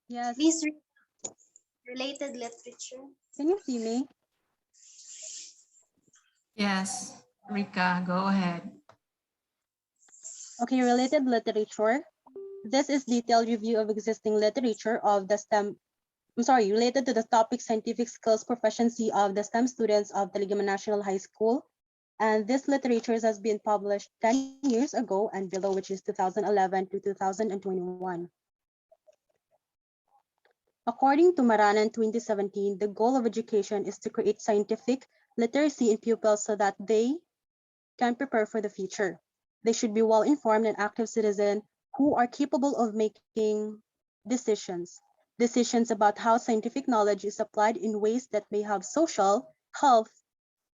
Yes. please read related literature. Can you see me? Yes, Rika, go ahead. Okay, related literature. This is detailed review of existing literature of the related to the topic scientific skills proficiency of the STEM students of Taligaman National High School. And this literature has been published 10 years ago and below, which is 2011 to 2021. According to Maranan 2017, the goal of education is to create scientific literacy in pupils so that they can prepare for the future. They should be well-informed and active citizens who are capable of making decisions about how scientific knowledge is applied in ways that may have social, health,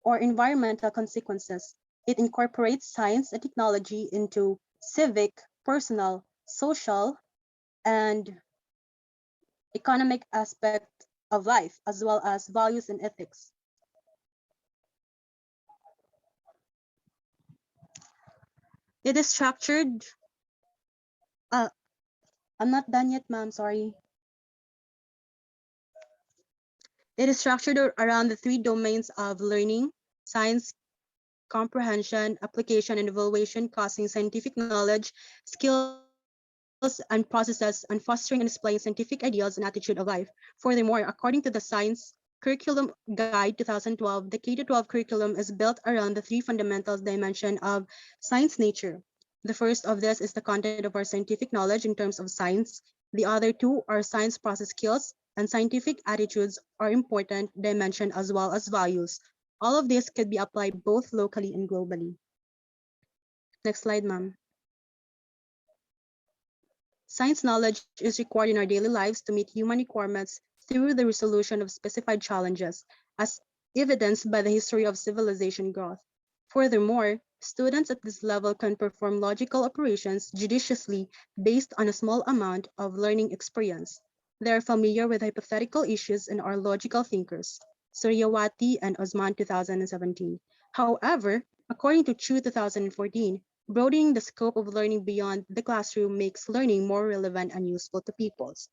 or environmental consequences. It incorporates science and technology into civic, personal, social, and economic aspect of life, as well as values and ethics. It is structured. I'm not done yet, ma'am, sorry. It is structured around the three domains of learning, science, comprehension, application, and evaluation, causing scientific knowledge, skills, and processes, and fostering and displaying scientific ideals and attitude of life. Furthermore, according to the Science Curriculum Guide 2012, the K-12 curriculum is built around the three fundamental dimensions of science nature. The first of this is the content of our scientific knowledge in terms of science. The other two are science process skills, and scientific attitudes are important dimension as well as values. All of this could be applied both locally and globally. Next slide, ma'am. Science knowledge is required in our daily lives to meet human requirements through the resolution of specified challenges, as evidenced by the history of civilization growth. Furthermore, students at this level can perform logical operations judiciously based on a small amount of learning experience. They are familiar with hypothetical issues and are logical thinkers. Suryawati and Osman 2017. However, according to Chu 2014, broadening the scope of learning beyond the classroom makes learning more relevant and useful to pupils.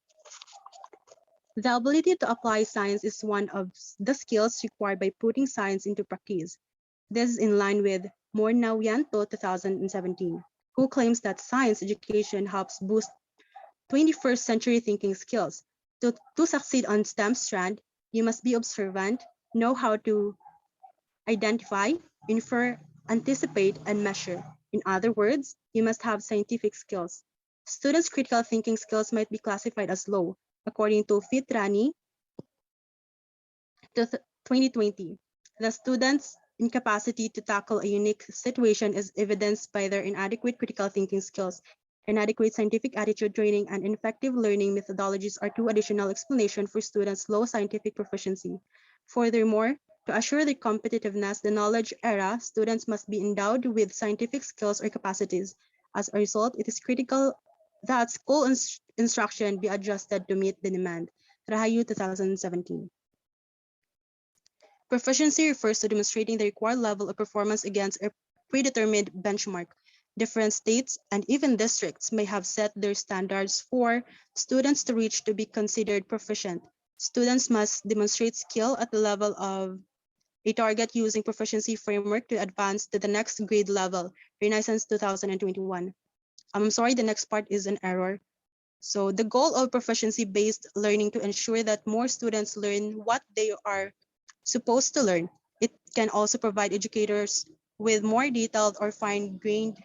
The ability to apply science is one of the skills required by putting science into practice. This is in line with Mornawianto 2017, who claims that science education helps boost 21st century thinking skills. To succeed on STEM strand, you must be observant, know how to identify, infer, anticipate, and measure. In other words, you must have scientific skills. Students' critical thinking skills might be classified as low, according to Fitrani 2020. The students' incapacity to tackle a unique situation is evidenced by their inadequate critical thinking skills inadequate scientific attitude training, and ineffective learning methodologies are two additional explanations for students' low scientific proficiency. Furthermore, to assure their competitiveness, the knowledge era, students must be endowed with scientific skills or capacities. As a result, it is critical that school instruction be adjusted to meet the demand. Rahayu 2017. Proficiency refers to demonstrating the required level of performance against a predetermined benchmark. Different states and even districts may have set their standards for students to reach to be considered proficient. Students must demonstrate skill at the level of a target using proficiency framework to advance to the next grade level. Renaissance 2021. I'm sorry, the next part is an error. So the goal of proficiency-based learning to ensure that more students learn what they are supposed to learn. It can also provide educators with more detailed or fine-grained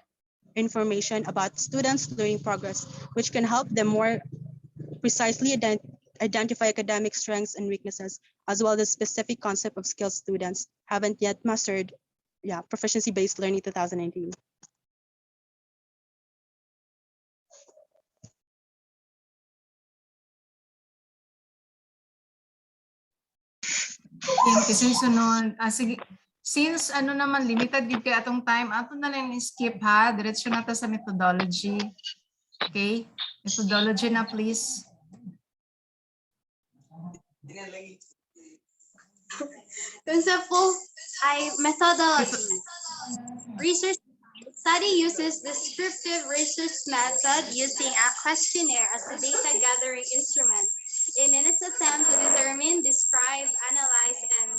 information about students' learning progress, which can help them more precisely identify academic strengths and weaknesses, as well as specific concept of skills students haven't yet mastered. Yeah, proficiency-based learning 2019. Kasi sunod, sige, since ano naman limited gid kay atong time, ato na lang skip ha, diretso na ta sa methodology. Okay? Methodology na please. Conceptual methodology. Research study uses descriptive research method using a questionnaire as a data gathering instrument in its attempt to determine, describe, analyze, and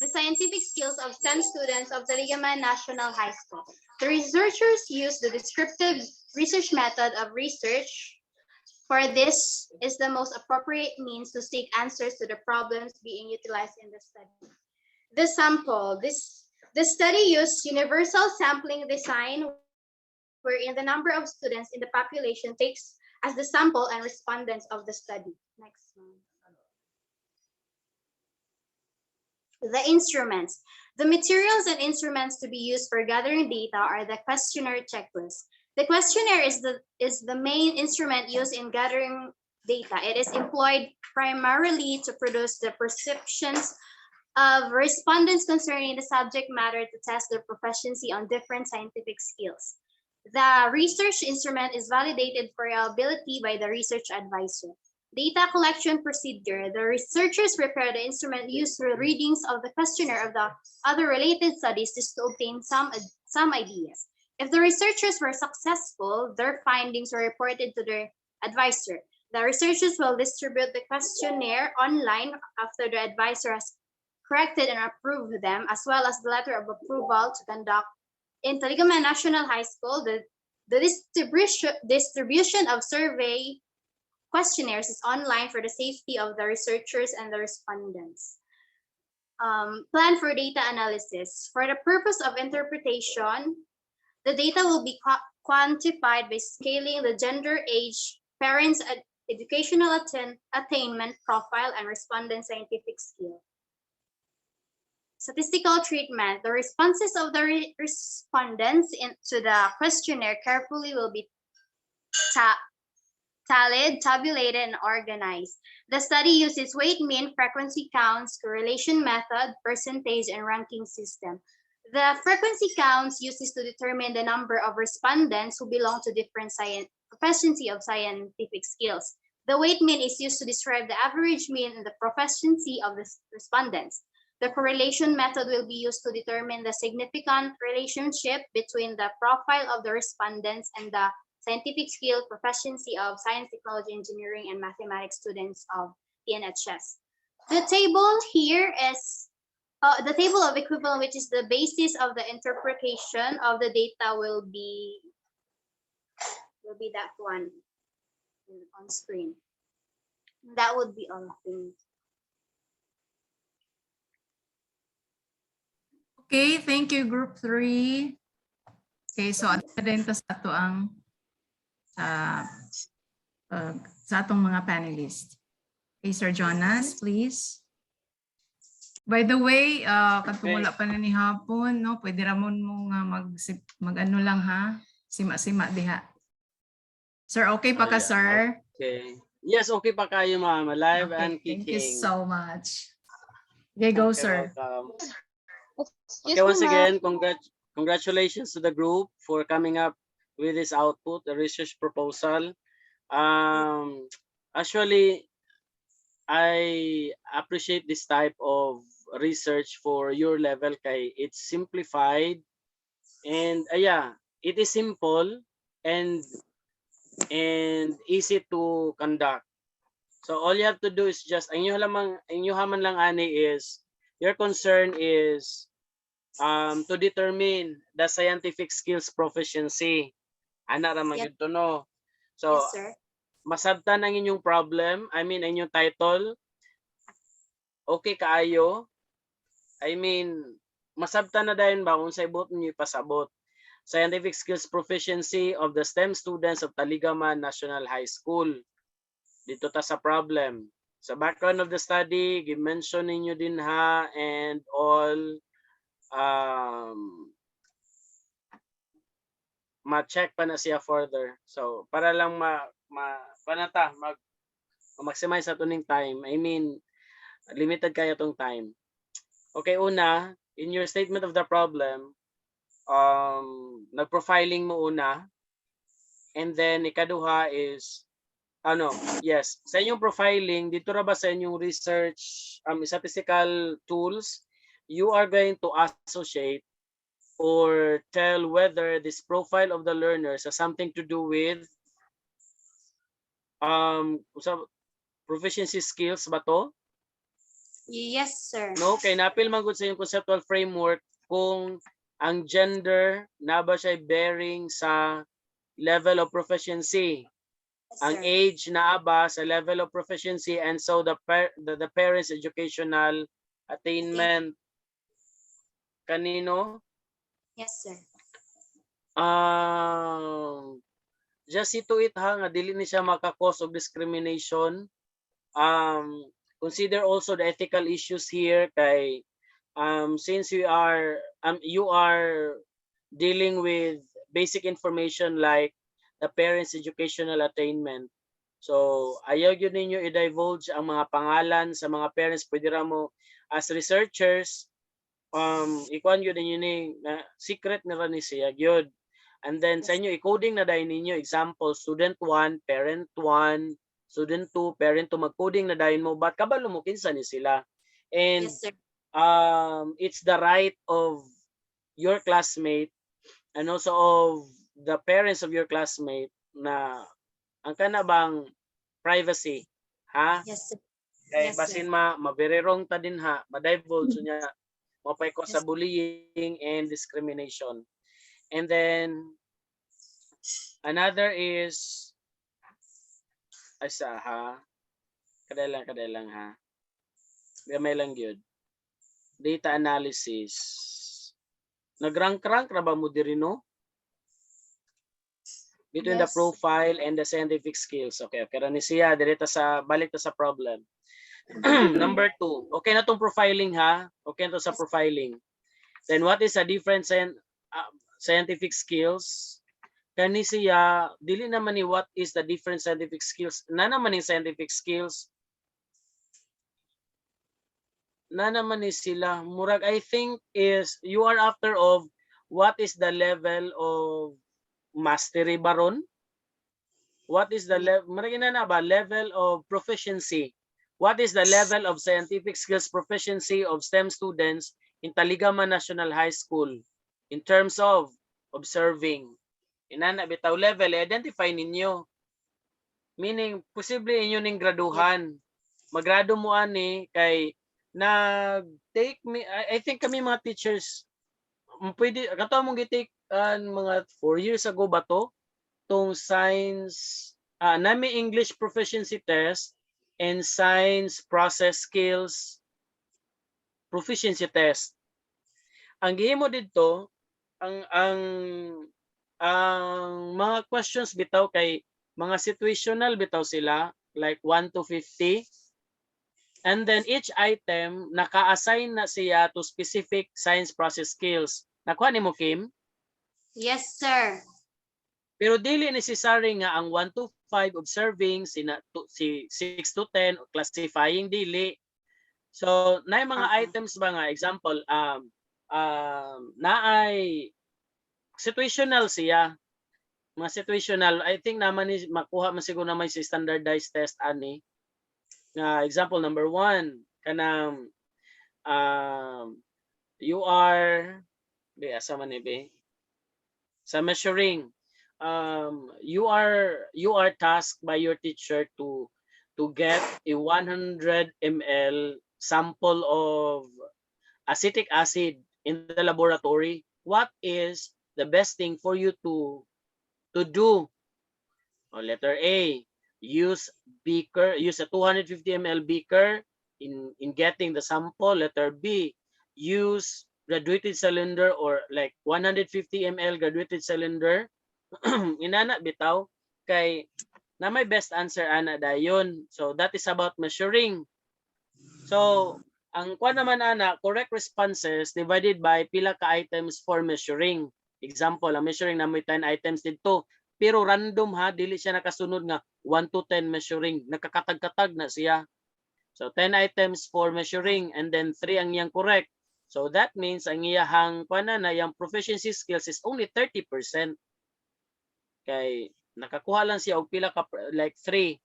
the scientific skills of STEM students of Taligaman National High School. The researchers use the descriptive research method of research, for this is the most appropriate means to seek answers to the problems being utilized in the study. The sample. The study used universal sampling design, wherein the number of students in the population takes as the sample and respondents of the study. Next one. The instruments. The materials and instruments to be used for gathering data are the questionnaire checklist. The questionnaire is the main instrument used in gathering data. It is employed primarily to produce the perceptions of respondents concerning the subject matter to test their proficiency on different scientific skills. The research instrument is validated for reliability by the research advisor. Data collection procedure. The researchers prepare the instrument used for readings of the questionnaire of the other related studies just to obtain some ideas. If the researchers were successful, their findings were reported to their advisor. The researchers will distribute the questionnaire online after the advisor has corrected and approved them, as well as the letter of approval to conduct. In Taligaman National High School, the distribution of survey questionnaires is online for the safety of the researchers and the respondents. Plan for data analysis. For the purpose of interpretation, the data will be quantified by scaling the gender, age, parents' educational attainment profile, and respondent scientific skill. Statistical treatment. The responses of the respondents to the questionnaire carefully will be tallied, tabulated, and organized. The study uses weight, mean, frequency counts, correlation method, percentage, and ranking system. The frequency counts uses to determine the number of respondents who belong to different proficiency of scientific skills. The weight mean is used to describe the average mean and the proficiency of the respondents. The correlation method will be used to determine the significant relationship between the profile of the respondents and the scientific skill proficiency of science, technology, engineering, and mathematics students of TNHS. The table here is the table of equivalent, which is the basis of the interpretation of the data, will be that one on screen. That would be all. Okay, thank you, Group 3. Okay, so din ta sa ato ang sa atong mga panelists. Okay, Sir Jonas, please. By the way, katong wala pa na ni hapon, no? Pwede ramon mo nga mag-ano lang ha, sima-sima diha. Sir, okay pa ka, Yeah. sir? Okay. Yes, okay pa kayo, ma'am. Alive and Okay, thank you kicking. so much. Okay, go, Okay, sir. welcome. Excuse Okay, once me, ma'am. again, congratulations to the group for coming up with this output, the research proposal. Actually, I appreciate this type of research for your level kay it's simplified and yeah, it is simple and easy to conduct. So all you have to do is just inyuhaman lang ani is your concern is to determine the scientific skills proficiency. Ana ra man Yes. gyud to no. So Yes, sir. masabtan ang inyong problem, I mean inyong title. Okay kaayo. I mean masabtan na dayon ba unsay bot niyo ipasabot. Scientific skills proficiency of the STEM students of Taligaman National High School. Dito ta sa problem. Sa background of the study, gi-mention ninyo din ha and all ma-check pa na siya further. So para lang maximize sa tuning time. I mean, limited kaya tong time. Okay, una, in your statement of the problem, nag-profiling mo una. And then ikaduha is yes, sa inyong profiling, dito ra ba sa inyong research statistical tools, you are going to associate or tell whether this profile of the learners has something to do with proficiency skills ba to? Yes, sir. No, kay napil man gud sa inyong conceptual framework kung ang gender na ba siya bearing sa level of proficiency. Yes, Ang sir. age na ba sa level of proficiency and so the parents educational attainment kanino? Yes, sir. Just ito ha nga dili ni siya maka-cause of discrimination. Consider also the ethical issues here kay since you are dealing with basic information like the parents educational attainment. So ayaw yun ninyo i-divulge ang mga pangalan sa mga parents. Pwede ra mo as researchers ikuan yun ninyo ni secret na rin siya yun. And then sa inyo i-coding na dahil ninyo example student 1, parent 1, student 2, parent 2 mag-coding na dahil mo but kabalo mo kinsa ni sila. And Yes, sir. it's the right of your classmate and also of the parents of your classmate na ang kana bang privacy ha Yes, sir. kay Yes, basin ma-very-wrong ta din ha ma-divulge niya mapay ko sa bullying and discrimination. And then another is asa ha kadailang ha gamay lang gyud data analysis. Nag-rank-rank ra ba mo diri no? Between the Yes. profile and the scientific skills. Okay, ra ni siya direta sa balik ta sa problem. Number 2. Okay na tong profiling ha. Okay na to sa profiling. Then what is a different scientific skills? Kani siya dili naman ni what is the different scientific skills. Na naman ni scientific skills. Na naman ni sila murag I think is you are after of what is the level of mastery baron? What is the level level of proficiency? What is the level of scientific skills proficiency of STEM students in Taligaman National High School in terms of observing? Inana bitaw level identify ninyo. Meaning posible inyo ning graduhan. Magrado mo ani kay take me I think kami mga teachers pwede kato mong gi-take mga 4 years ago ba to tong science nami English proficiency test and science process skills proficiency test. Ang gihimo didto ang mga questions bitaw kay mga situational bitaw sila like 1 to 50. And then each item naka-assign na siya to specific science process skills. Nakuha ni mo Kim? Yes, sir. Pero dili necessary nga ang 1 to 5 observing, si 6 to 10 classifying dili. So na mga items ba nga example naay situational siya. Mga situational, I think naman ni makuha man siguro naman si standardized test ani. Nga example number 1 kanang you are asa man ni be sa measuring you are tasked by your teacher to get a 100 ml sample of acetic acid in the laboratory. What is the best thing for you to do? Letter A, use a 250 ml beaker in getting the sample. Letter B, use graduated cylinder or like 150 ml graduated cylinder. Inana bitaw kay na may best answer ana dayon. So that is about measuring. So ang kuan naman ana, correct responses divided by pila ka items for measuring. Example, ang measuring na may 10 items dito. Pero random ha, dili siya nakasunod nga 1 to 10 measuring. Nakakatag-katag na siya. So 10 items for measuring and then 3 ang iyang correct. So that means ang iyahang kuan na yung proficiency skills is only 30%. Kay nakakuha lang siya og pila ka like 3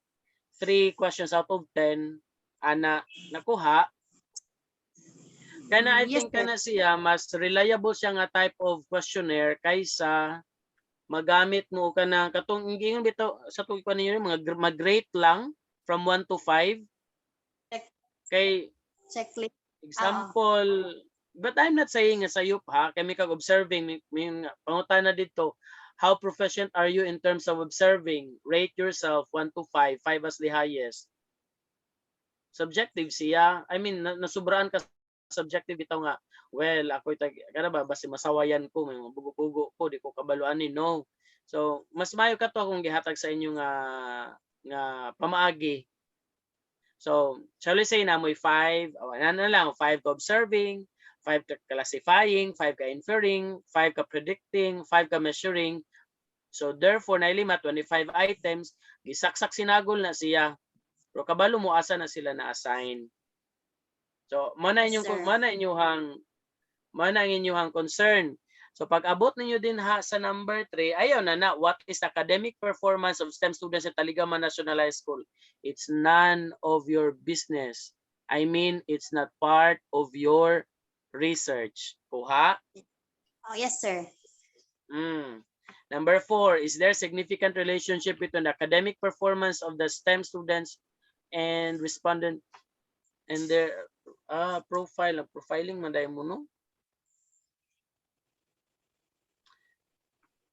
questions out of 10 ana nakuha. Kana I think kana siya mas reliable siya nga type of questionnaire kaysa magamit mo kana katong ingon bitaw sa tuig pa ninyo mga mag-rate lang from 1 to 5 kay checklist example. But I'm not saying nga sayop ha, kay may kag observing may pangutana dito. How proficient are you in terms of observing? Rate yourself 1 to 5, 5 as the highest. Subjective siya. I mean, nasubraan ka subjective bitaw nga. Well, ako kana ba basi masawayan ko, may bugo-bugo ko, di ko kabaluanin, no. So, mas mayo ka to akong gihatag sa inyo nga pamaagi. So, shall we say na mo'y 5, ano lang, 5 ka observing, 5 ka classifying, 5 ka inferring, 5 ka predicting, 5 ka measuring. So therefore na 25 items, gisaksak sinagol na siya. Pero kabalo mo asa na sila na assign. So mana inyong concern. So pag abot ninyo din ha sa number 3, ayaw na what is academic performance of STEM students at Taligaman National High School? It's none of your business. I mean, it's not part of your research. Kuha? Oh, yes, sir. Number 4, is there significant relationship between the academic performance of the STEM students and respondent and their profiling man dayon mo no?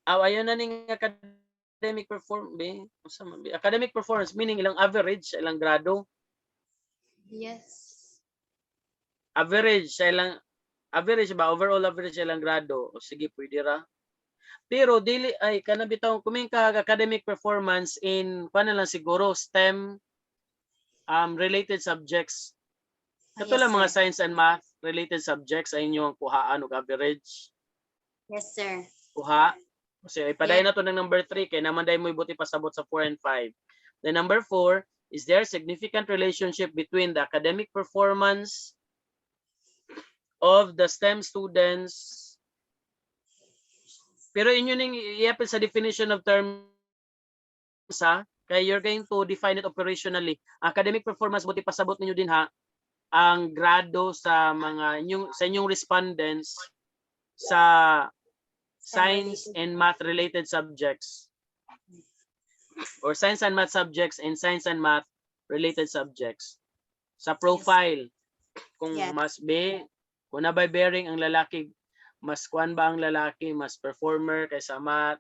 Ayon na ning academic performance meaning ilang average, ilang grado? Yes. Average ba overall average ilang grado? O sige, pwede ra. Pero dili ay kana bitaw kuming ka academic performance in paano lang siguro STEM related subjects. Katulad mga science and math related subjects ay inyong kuhaan og average. Yes, sir. Kuha. Kasi ipaday na to ng number 3 kay naman day mo ibuti pasabot sa 4 and 5. Then number 4, is there significant relationship between the academic performance of the STEM students? Pero inyo ning i-apply sa definition of terms ha, kaya you're going to define it operationally. Academic performance buti pasabot ninyo din ha ang grado sa mga inyong respondents sa science and math related subjects or science and math subjects and science and math related subjects. Sa profile, kung mas kung nabay bearing ang lalaki, mas kuan ba ang lalaki, mas performer kaysa math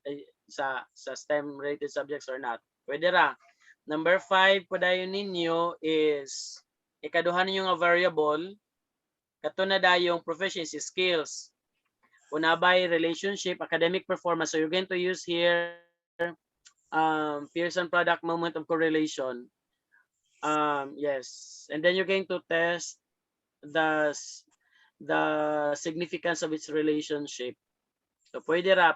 sa STEM related subjects or not. Pwede ra. Number 5 padayon ninyo is ikaduhan ninyo nga variable kato na dayong proficiency skills. Kung nabay relationship, academic performance, so you're going to use here Pearson product moment of correlation. Yes, and then you're going to test the significance of its relationship. So pwede ra.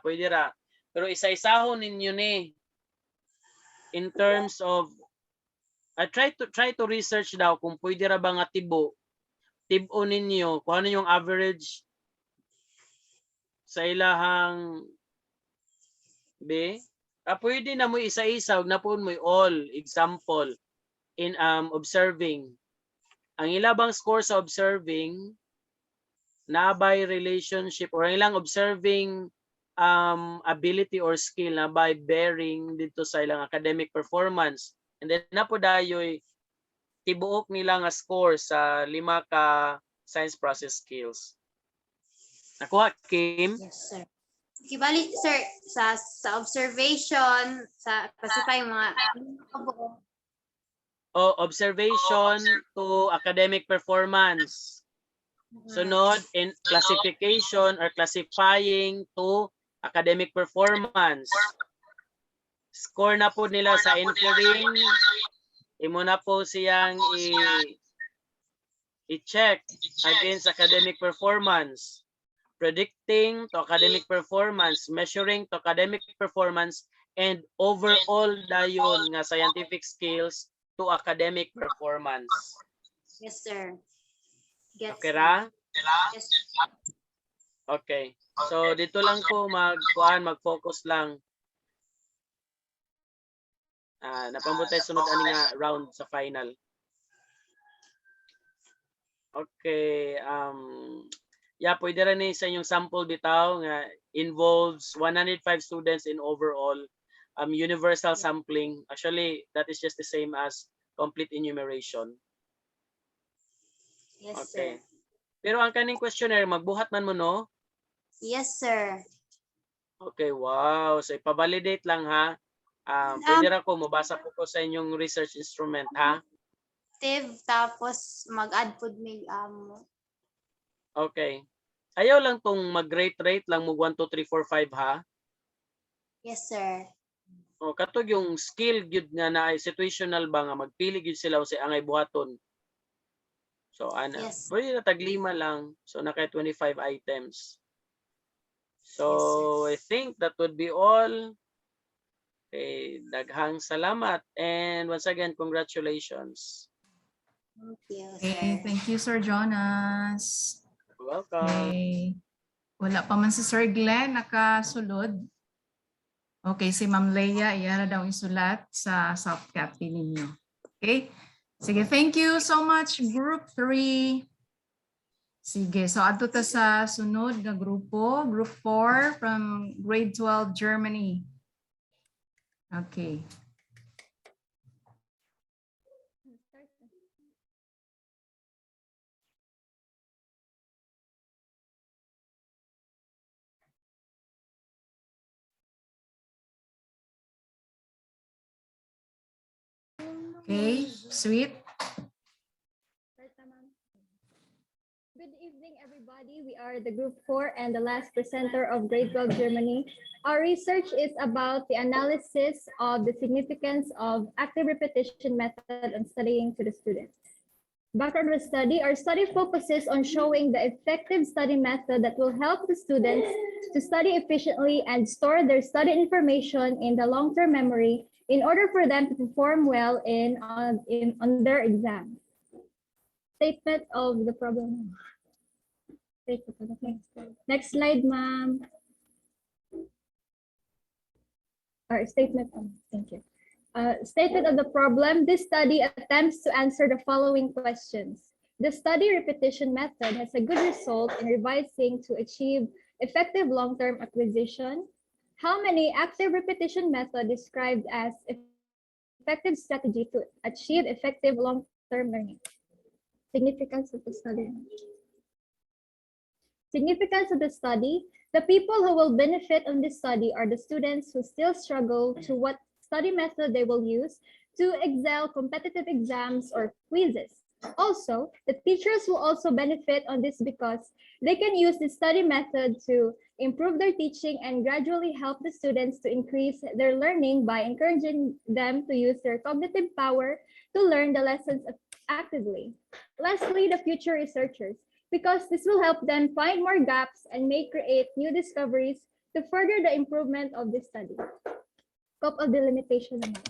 Pero isa-isahon ninyo ni in terms of I try to research daw kung pwede ra ba nga tibo ninyo kung ano yung average sa ilahang pwede na mo isa-isa ug na po mo all example in observing. Ang ilabang score sa observing na by relationship or ang ilang observing ability or skill na by bearing dito sa ilang academic performance. And then na po dayoy tibuok nila nga score sa 5 ka science process skills. Nakuha, Kim? Yes, sir. Kibali, sir, sa observation, sa classify mga observation to academic performance. Sunod, in classification or classifying to academic performance. Score na po nila sa inferring. Imo na po siyang i-check against academic performance. Predicting to academic performance, measuring to academic performance, and overall dayon nga scientific skills to academic performance. Yes, sir. Okay ra? Yes. Okay. So dito lang po mag-focus lang. Napambutay sunod ani nga round sa final. Okay, yeah, pwede rin sa inyong sample bitaw nga involves 105 students in overall universal sampling. Actually, that is just the same as complete enumeration. Yes, Okay. sir. Pero ang kaning questionnaire, magbuhat man mo, no? Yes, sir. Okay, wow. So, ipavalidate lang, ha? Pwede ra ko, mabasa po ko sa inyong research instrument, ha? Tapos mag-add po may Okay. Ayaw lang tong mag-rate lang mo 1, 2, 3, 4, 5, ha? Yes, sir. O, katog yung skill gyud nga na situational ba nga magpili gyud sila o sa angay buhaton. So, Yes. pwede na taglima lang. So, naka 25 items. So, I think that would be all. Okay, daghang salamat. And once again, congratulations. Thank you, Okay, thank you, Sir Jonas. You're welcome. Okay. Wala pa man si Sir Glenn nakasulod. Okay, si Ma'am Leia, iyara daw isulat sa soft copy ninyo. Okay? Sige, thank you so much, Group 3. Sige, so ato ta sa sunod na grupo, Group 4 from Grade 12, Germany. Okay. Okay, sweet. Good evening, everybody. We are the Group 4 and the last presenter of Grade 12 Germany. Our research is about the analysis of the significance of active repetition method and studying to the students. Background of the study, our study focuses on showing the effective study method that will help the students to study efficiently and store their study information in the long-term memory in order for them to perform well on their exam. Statement of the problem. Next slide, ma'am. Or statement. Thank you. Statement of the problem. This study attempts to answer the following questions. The study repetition method has a good result in revising to achieve effective long-term acquisition. How many active repetition method described as effective strategy to achieve effective long-term learning? Significance of the study. Significance of the study. The people who will benefit on this study are the students who still struggle to what study method they will use to excel competitive exams or quizzes. Also, the teachers will also benefit on this because they can use the study method to improve their teaching and gradually help the students to increase their learning by encouraging them to use their cognitive power to learn the lessons actively. Lastly, the future researchers, because this will help them find more gaps and may create new discoveries to further the improvement of this study. Scope of the limitation naman.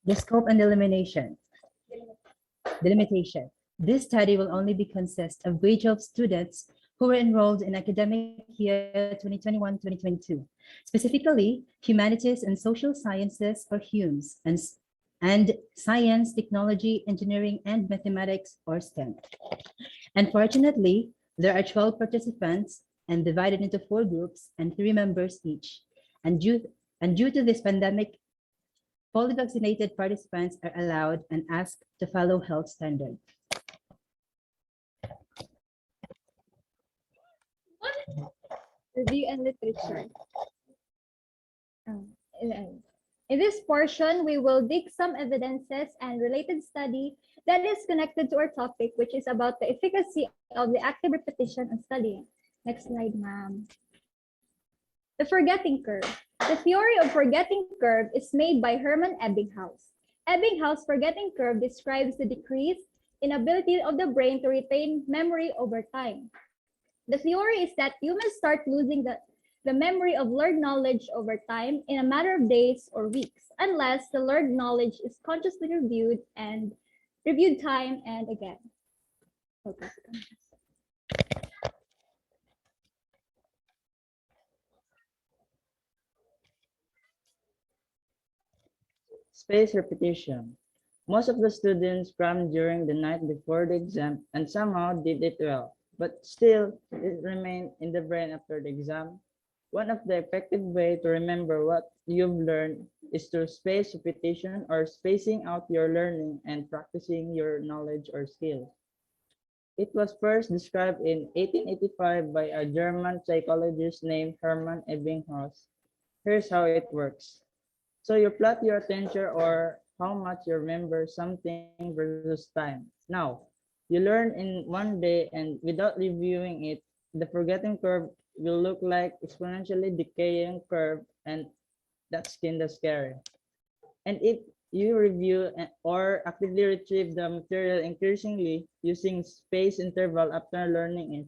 The scope and the limitation. The limitation. This study will only be consist of grade 12 students who were enrolled in academic year 2021-2022, specifically humanities and social sciences or HUMS, and science, technology, engineering, and mathematics or STEM. Unfortunately, there are 12 participants and divided into 4 groups and 3 members each. And due to this pandemic, fully vaccinated participants are allowed and asked to follow health standards. Review and literature. In this portion, we will dig some evidences and related study that is connected to our topic, which is about the efficacy of the active repetition and studying. Next slide, ma'am. The forgetting curve. The theory of forgetting curve is made by Hermann Ebbinghaus. Ebbinghaus' forgetting curve describes the decrease in ability of the brain to retain memory over time. The theory is that humans start losing the memory of learned knowledge over time in a matter of days or weeks, unless the learned knowledge is consciously reviewed time and again. Okay. Space repetition. Most of the students crammed during the night before the exam and somehow did it well, but still it remained in the brain after the exam. One of the effective ways to remember what you've learned is through space repetition or spacing out your learning and practicing your knowledge or skills. It was first described in 1885 by a German psychologist named Hermann Ebbinghaus. Here's how it works. So you plot your attention or how much you remember something versus time. Now, you learn in one day and without reviewing it, the forgetting curve will look like exponentially decaying curve, and that's kind of scary. And if you review or actively retrieve the material increasingly using space interval after learning it,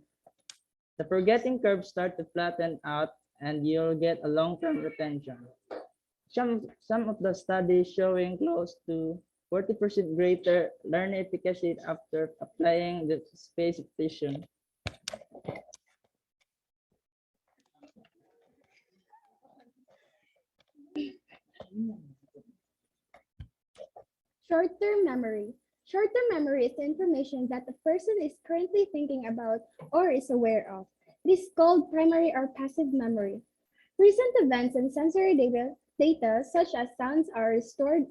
the forgetting curve start to flatten out and you'll get a long-term retention. Some of the studies showing close to 40% greater learning efficacy after applying the space repetition. Short-term memory. Short-term memory is the information that a person is currently thinking about or is aware of. It is called primary or passive memory. Recent events and sensory data such as sounds are stored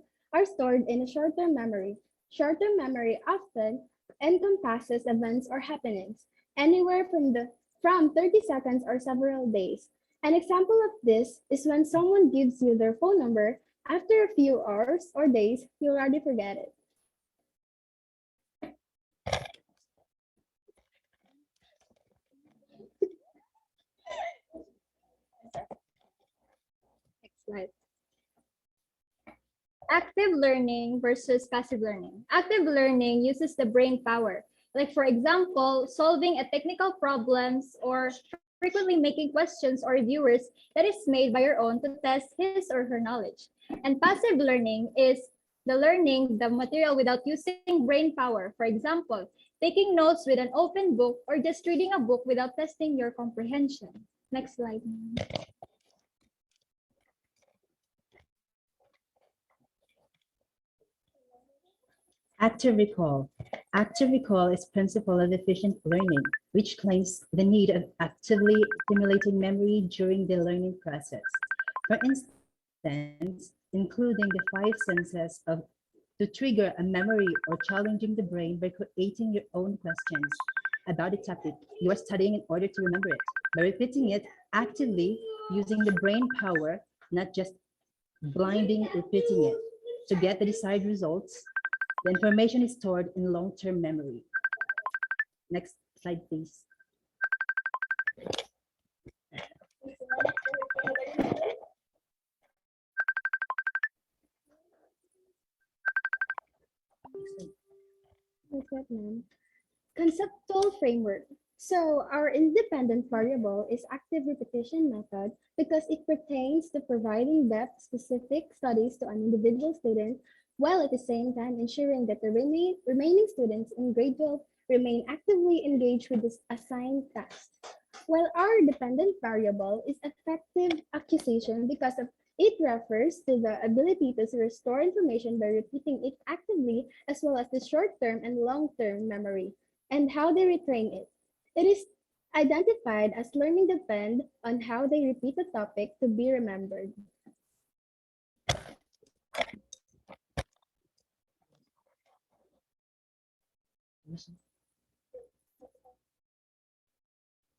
in a short-term memory. Short-term memory often encompasses events or happenings anywhere from 30 seconds or several days. An example of this is when someone gives you their phone number. After a few hours or days, you'll already forget it. Next slide. Active learning versus passive learning. Active learning uses the brain power. Like for example, solving a technical problems or frequently making questions or reviewers that is made by your own to test his or her knowledge. And passive learning is the learning the material without using brain power. For example, taking notes with an open book or just reading a book without testing your comprehension. Next slide. Active recall. Active recall is principle of efficient learning, which claims the need of actively stimulating memory during the learning process. For instance, including the 5 senses to trigger a memory or challenging the brain by creating your own questions about the topic you are studying in order to remember it. By repeating it actively using the brain power, not just blinding repeating it to get the desired results. The information is stored in long-term memory. Next slide, please. ma'am. Conceptual framework. So our independent variable is active repetition method because it pertains to providing depth specific studies to an individual student while at the same time ensuring that the remaining students in grade 12 remain actively engaged with this assigned task. While our dependent variable is effective accusation because of it refers to the ability to restore information by repeating it actively as well as the short-term and long-term memory and how they retrain it. It is identified as learning depend on how they repeat the topic to be remembered.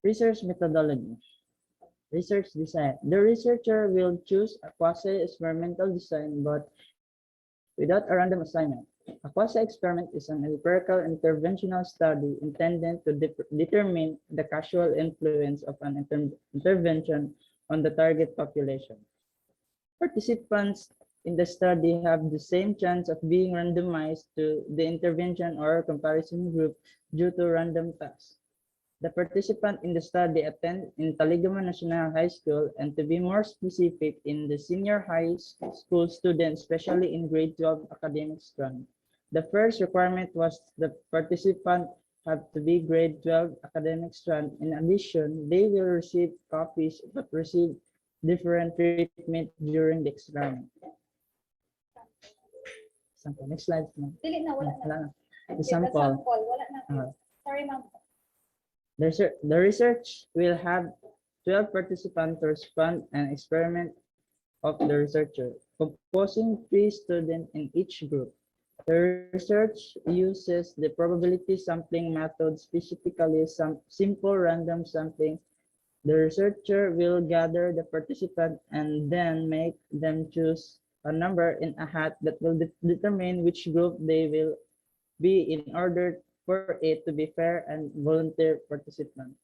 Research methodology. Research design. The researcher will choose a quasi-experimental design but without a random assignment. A quasi-experiment is an empirical interventional study intended to determine the causal influence of an intervention on the target population. Participants in the study have the same chance of being randomized to the intervention or comparison group due to random tasks. The participant in the study attend in Taligaman National High School, and to be more specific, in the senior high school students, especially in grade 12 academic strand. The first requirement was the participant had to be grade 12 academic strand. In addition, they will receive copies but receive different treatment during the experiment. Sample. Next slide. Dili na, wala na. The sample. Wala na. Sorry, ma'am. The research will have 12 participants to respond an experiment of the researcher, composing 3 students in each group. The research uses the probability sampling method, specifically some simple random sampling. The researcher will gather the participant and then make them choose a number in a hat that will determine which group they will be in order for it to be fair and volunteer participant.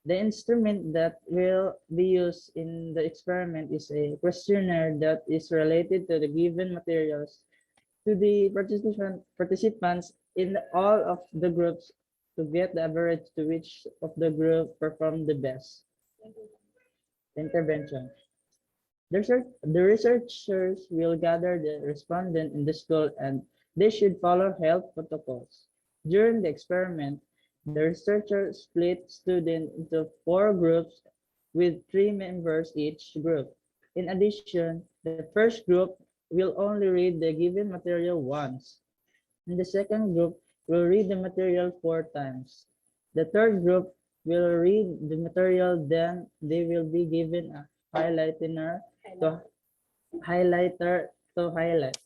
The instrument that will be used in the experiment is a questionnaire that is related to the given materials to the participants in all of the groups to get the average to which of the group performed the best. Intervention. The researchers will gather the respondent in the school and they should follow health protocols. During the experiment, the researcher split students into 4 groups with 3 members each group. In addition, the first group will only read the given material once. And the second group will read the material 4 times. The third group will read the material, then they will be given a highlighter to highlight.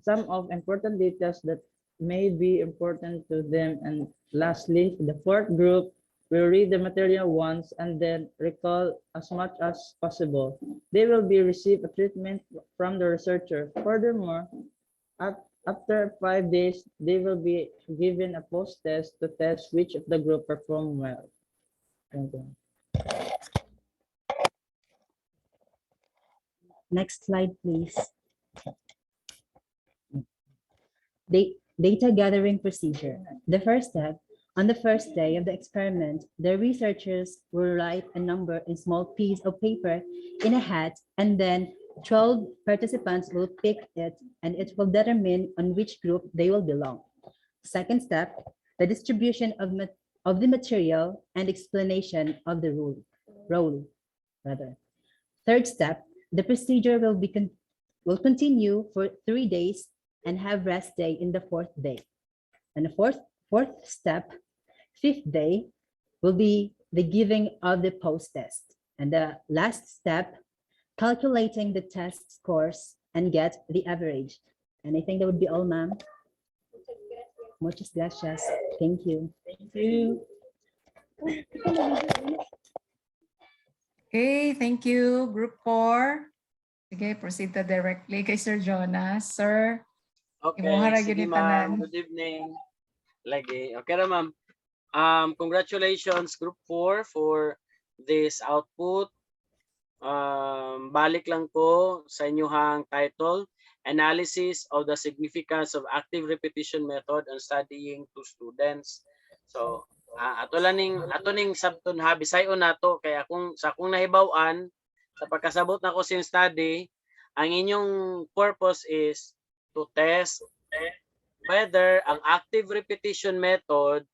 Some of important details that may be important to them. And lastly, the fourth group will read the material once and then recall as much as possible. They will be receive a treatment from the researcher. Furthermore, after 5 days, they will be given a post-test to test which of the group performed well. Thank you. Next slide, please. Data gathering procedure. The first step, on the first day of the experiment, the researchers will write a number in small piece of paper in a hat, and then 12 participants will pick it, and it will determine on which group they will belong. Second step, the distribution of the material and explanation of the role. Third step, the procedure will continue for 3 days and have rest day in the 4th day. And the fourth step, 5th day, will be the giving of the post-test. And the last step, calculating the test scores and get the average. And I think that would be all, ma'am. Muchas gracias. Thank you. Thank you. Okay, thank you, Group 4. Sige, proceed to directly kay Sir Jonas. Sir, Okay, imuha ra sige gyud ni ma'am. tanan. Good evening. Lagi. Okay na ma'am. Congratulations Group 4 for this output. Balik lang ko sa inyong title. analysis of the significance of active repetition method on studying to students. So ato ning sabton ha bisayon nato kay sa akong nahibaw-an sa pagkasabot nako sin study, ang inyong purpose is to test whether ang active repetition method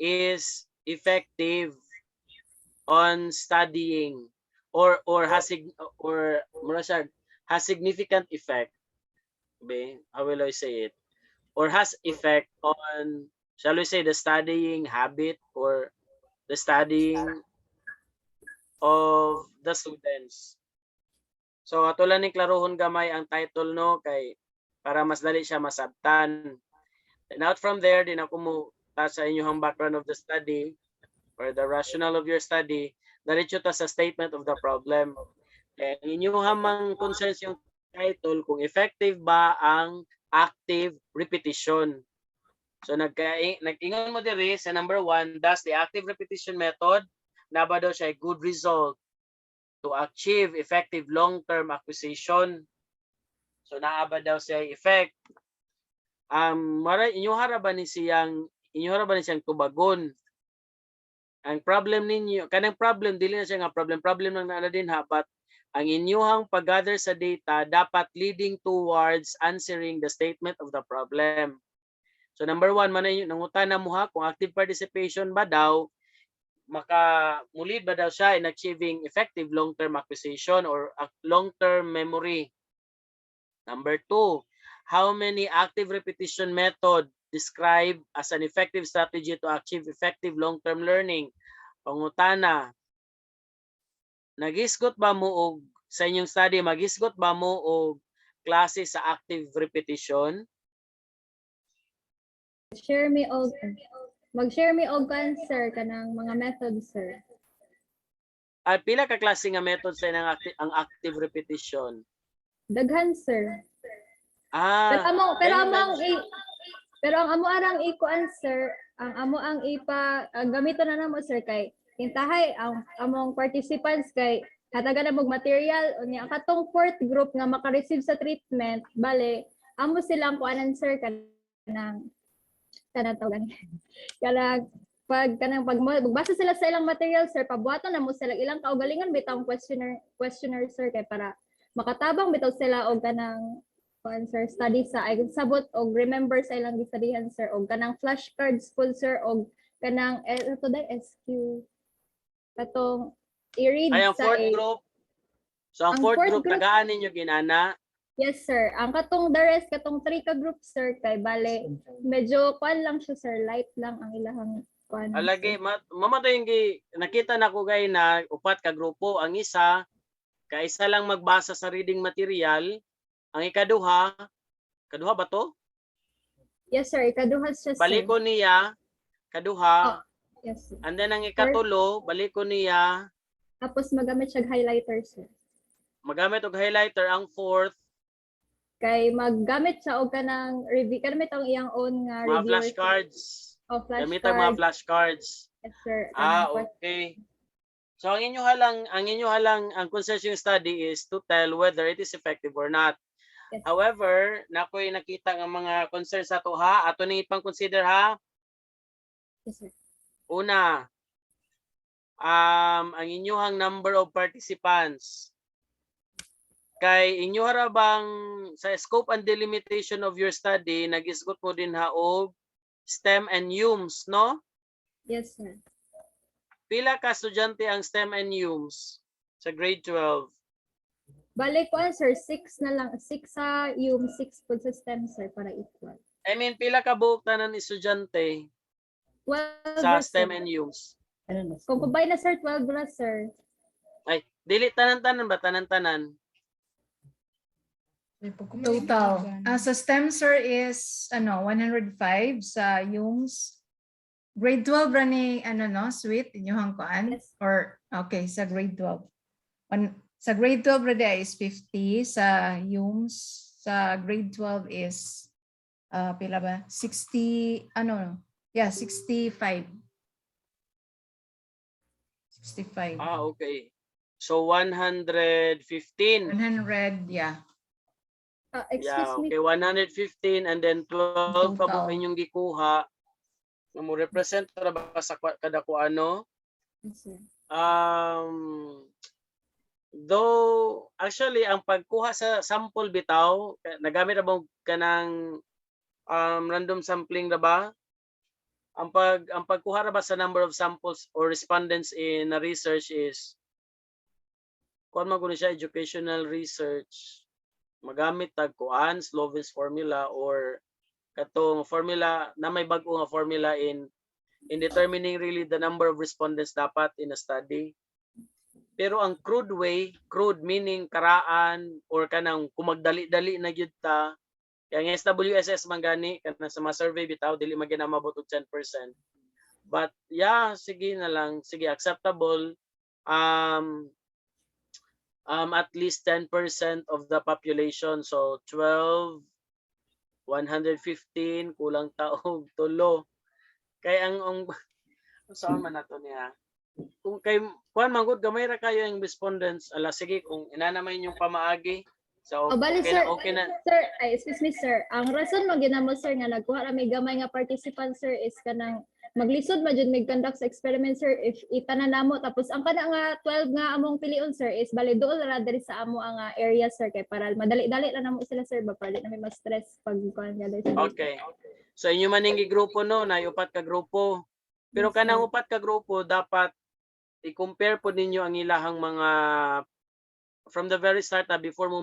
is effective on studying or has significant effect. How will I say it? Or has effect on, shall we say, the studying habit or the studying of the students. So ato lang ni klarohon gamay ang title no kay para mas dali siya masabtan. And out from there din ako mo sa inyong background of the study or the rationale of your study, diretso ta sa statement of the problem. And inyong hamang concerns yung title kung effective ba ang active repetition. So nag-ingon mo diri sa number 1, thus the active repetition method na ba daw siya good result to achieve effective long-term acquisition. So naa ba daw siya effect? Inyo haraban ni siyang tubagon. Ang problem ninyo, kanang problem dili na siya nga problem lang na din ha, but ang inyong pag-gather sa data dapat leading towards answering the statement of the problem. So number 1 man nangutan na mo ha kung active participation ba daw mulid ba daw siya in achieving effective long-term acquisition or long-term memory. Number 2, how many active repetition method described as an effective strategy to achieve effective long-term learning? Pangutana, nagisgot ba mo og sa inyong study, magisgot ba mo og klase sa active repetition? Mag-share me og sir kanang mga methods sir. Pila ka klase nga method sa ang active repetition? Daghan sir. Pero ang amo arang ikuan sir, ang amo ang gamiton na namo sir kay hintahay ang among participants kay hatagan na mog material unya katong fourth group nga maka-receive sa treatment bale amo silang kuanan sir kanang pag magbasa sila sa ilang material sir pabuhaton na mo sila ilang kaugalingon bitaw questionnaire sir kay para makatabang bitaw sila og kanang sir study sa ay sabot og remember sa ilang gistudihan sir og kanang flashcards full sir og kanang ito day SQ katong i-read ang sa fourth group. So ang fourth group tagaan ninyo ginana? Yes sir. Ang katong the rest katong 3 ka group sir kay bale medyo kuan lang siya sir, light lang ang ilahang kuan. Alagi mamatay yung nakita na ko gay na 4 ka grupo, ang isa kaisa lang magbasa sa reading material, ang ikaduha ba to? Yes sir, ikaduha siya sir. Baliko niya kaduha. Yes sir. And then ang ikatulo baliko niya. Tapos magamit siya highlighter sir. Magamit og highlighter ang fourth. Kay maggamit siya og kanang review gamit ang iyang own nga mga flashcards. Gamit ang mga flashcards. Yes sir. Okay. So ang inyo halang ang concern yung study is to tell whether it is effective or not. Yes. However, nakoy nakita nga mga concerns sa to ha, ato ni pang-consider ha. Yes sir. Una, ang inyong number of participants. Kay inyo harabang sa scope and delimitation of your study, nag-isgot mo din ha og STEM and UMS, no? Yes, sir. Pila ka estudyante ang STEM and UMS sa grade 12? Balik ko sir, 6 na lang. 6 sa UMS, 6 po sa STEM, sir, para equal. I mean, pila ka buok tanan estudyante 12 sa STEM and UMS? Kung combine na sir, 12 na sir. Ay, dili tanan-tanan ba? Tanan-tanan? Total. Sa STEM sir is 105 sa UMS. Grade 12 rani sweet inyong kuan or okay sa grade 12. Sa grade 12 rani is 50 sa UMS. Sa grade 12 is pila ba? 60 65. 65. Okay. So 115. 100, yeah. Excuse Yeah, me. okay, 115 and then 12 ka Total. mo inyong gikuha. Nga mo represent ra ba sa kada kuano? Yes, sir. Though actually ang pagkuha sa sample bitaw nagamit ra ba kanang random sampling ra ba? Ang pagkuha ra ba sa number of samples or respondents in a research is kuan man gud siya educational research. Magamit tag kuan Sloven's formula or katong formula na may bag-o nga formula in determining really the number of respondents dapat in a study. Pero ang crude way, crude meaning karaan or kanang kumagdali-dali na gyud ta, kaya ang SWSS man gani kana sa mga survey bitaw dili man gyud mabot og 10%. But yeah, sige na lang, sige acceptable. At least 10% of the population, so 12 115 kulang taog tulo. Kay ang saan man nato niya. Kung kay kuan manggod gamay ra kayo yung respondents, ala sige kung inanamay yung pamaagi. So Bali, okay sir, na okay na. sir, excuse me, sir. Ang rason mo ginamo, sir, nga nagkuha ra may gamay nga participant, sir, is kanang maglisod ma jud mig conduct sa experiment, sir, if itanan namo tapos ang kana nga 12 nga among pilion, sir, is bali dool ra diri sa amo ang area, sir, kay para madali-dali ra namo sila, sir, ba para di na may ma-stress pag kuan nga sir. Okay. So inyo maning grupo no, na upat ka grupo. Pero Yes, sir. kanang upat ka grupo dapat i-compare po ninyo ang ilahang mga from the very start na before mo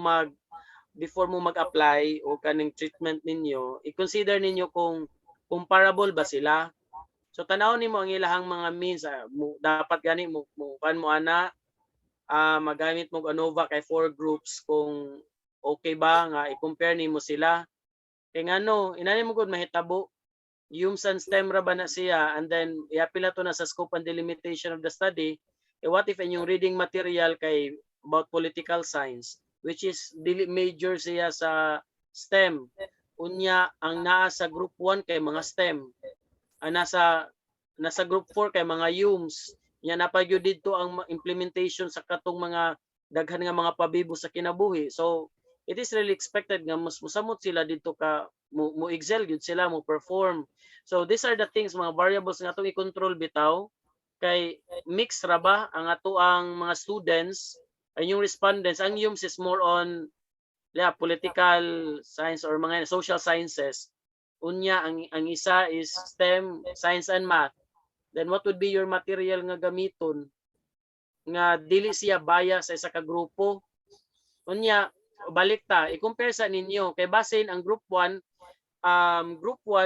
mag-apply o kaning treatment ninyo, i-consider ninyo kung comparable ba sila. So tanaw nimo ang ilahang mga means, dapat gani mo kan mo ana magamit mo ANOVA kay 4 groups kung okay ba nga i-compare nimo sila. Kay ngano, inani mo gud mahitabo yung san stem ra ba na siya and then iapila to na sa scope and delimitation of the study. What if inyong reading material kay about political science which is dili major siya sa STEM. Unya ang naa sa group 1 kay mga STEM. Ang nasa group 4 kay mga UMS. Nya napagyud didto ang implementation sa katong mga daghan nga mga pabibo sa kinabuhi. So it is really expected nga mas musamot sila didto ka mo excel gyud sila mo perform. So these are the things, mga variables nga atong i-control bitaw kay mix ra ba ang ato ang mga students ay yung respondents. Ang UMS is more on political science or mga social sciences. Unya ang isa is STEM, science and math. Then what would be your material nga gamiton nga dili siya bias sa isa ka grupo? Unya balik ta, i-compare sa ninyo kay basin ang group 1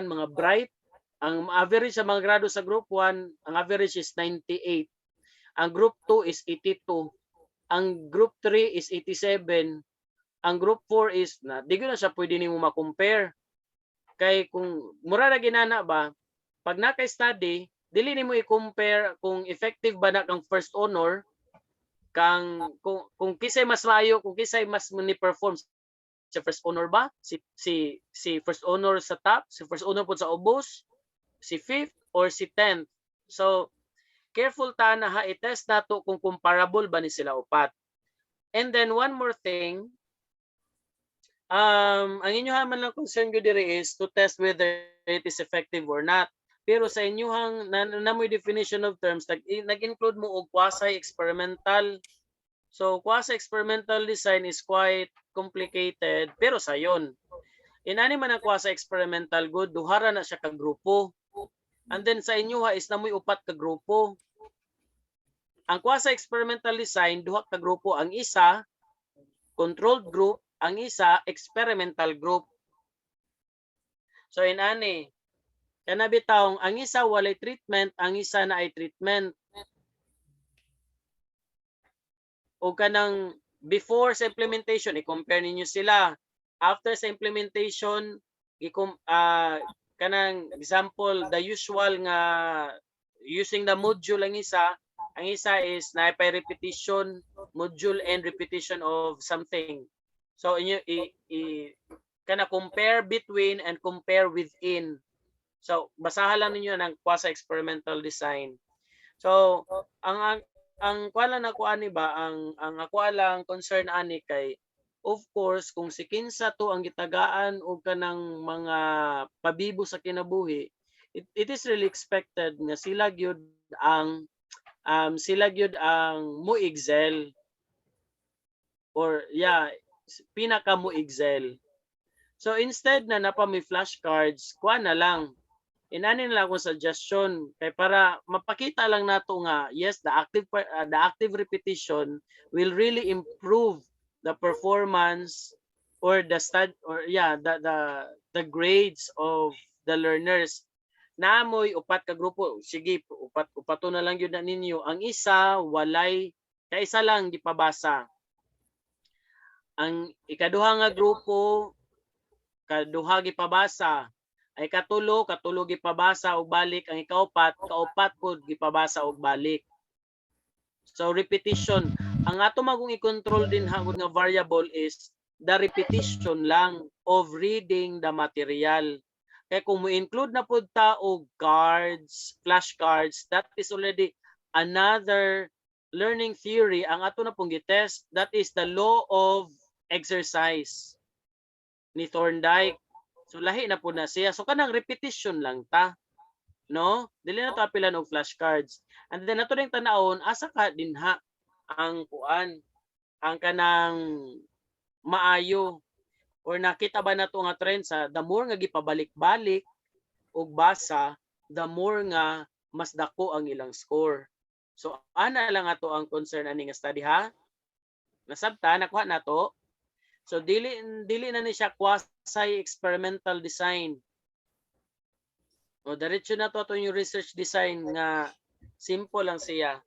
mga bright, ang average sa mga grado sa group 1, ang average is 98. Ang group 2 is 82. Ang group 3 is 87. Ang group 4 is di ko na siya pwede nimo ma-compare. Kay kung mura na ginana ba, pag naka-study, dili nimo i-compare kung effective ba na kang first honor, kung kisay mas layo, kung kisay mas ni-perform si first honor ba? Si first honor sa top, si first honor po sa ubos, si fifth or si 10th. So careful ta na i-test nato kung comparable ba ni sila upat. And then one more thing, ang inyohan man lang concern ko diri is to test whether it is effective or not. Pero sa inyohang namoy definition of terms, nag-include mo og quasi-experimental. So quasi-experimental design is quite complicated, pero sayon. Inani man ang quasi-experimental good, duhara na siya ka grupo. And then sa inyoha is namoy upat ka grupo. Ang quasi-experimental design, duha ka grupo. Ang isa, controlled group. Ang isa, experimental group. So inani, kana bitawng ang isa walay treatment, ang isa na ay treatment. O kanang before sa implementation, i-compare ninyo sila. After sa implementation, kanang example, the usual nga using the module ang isa is na repetition, module and repetition of something. So inyo kana compare between and compare within. So basahan lang ninyo ng quasi-experimental design. So ang kuala na ko ani ba ang ako lang concern ani kay of course, kung si kinsa to ang gitagaan o kanang mga pabibo sa kinabuhi, it is really expected nga sila gyud ang mo excel, or pinaka mo excel. So instead na napa may flashcards, kuha na lang. Inani na lang akong suggestion kay para mapakita lang nato nga yes, the active repetition will really improve the performance or the grades of the learners. Naamoy upat ka grupo, sige upato na lang yun na ninyo. Ang isa walay, kaisa lang gipabasa. Ang ikaduha nga grupo kaduha gipabasa. Ay katulo gipabasa og balik. Ang ikaupat pud gipabasa og balik. So repetition. Ang ato magong i-control din hangod nga variable is the repetition lang of reading the material. Kaya kung mo include na pud ta og cards, flashcards, that is already another learning theory ang ato na pong gitest. That is the law of exercise ni Thorndike. So lahi na po na siya. So kanang repetition lang ta. No? Dili na ta pilan og flashcards. And then ato ding tanawon asa ka dinha ang kuan, ang kanang maayo, or nakita ba nato nga trend sa the more nga gipabalik-balik og basa, the more nga mas dako ang ilang score. So ana lang ato ang concern ani nga study ha. Nasabta nakuha nato. So dili na ni siya quasi experimental design. O diretso na to yung research design nga simple lang siya.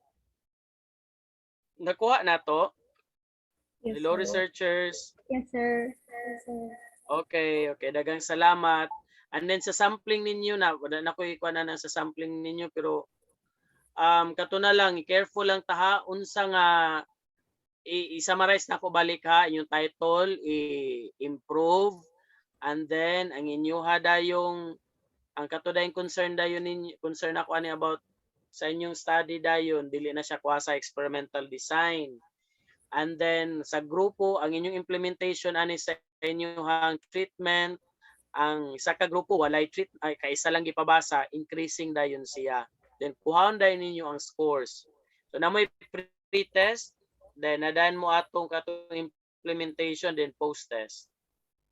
Nakuha na to? Yes, Hello sir. researchers. Yes, sir. Yes, sir. Okay, dagang salamat. And then sa sampling ninyo na ko ikuha na sa sampling ninyo, pero kato na lang, careful lang taha unsa nga i-summarize na ko balik ha, yung title, improve, and then ang inyo ha dayong ang kato dayong concern ako ani about sa inyong study dayon, dili na siya quasi experimental design. And then sa grupo ang inyong implementation ani sa inyong treatment, ang isa ka grupo walay kaisa lang gipabasa, increasing dayon siya. Then kuhaon dayon ninyo ang scores. So na may pre-test, then nadan mo atong katong implementation, then post-test.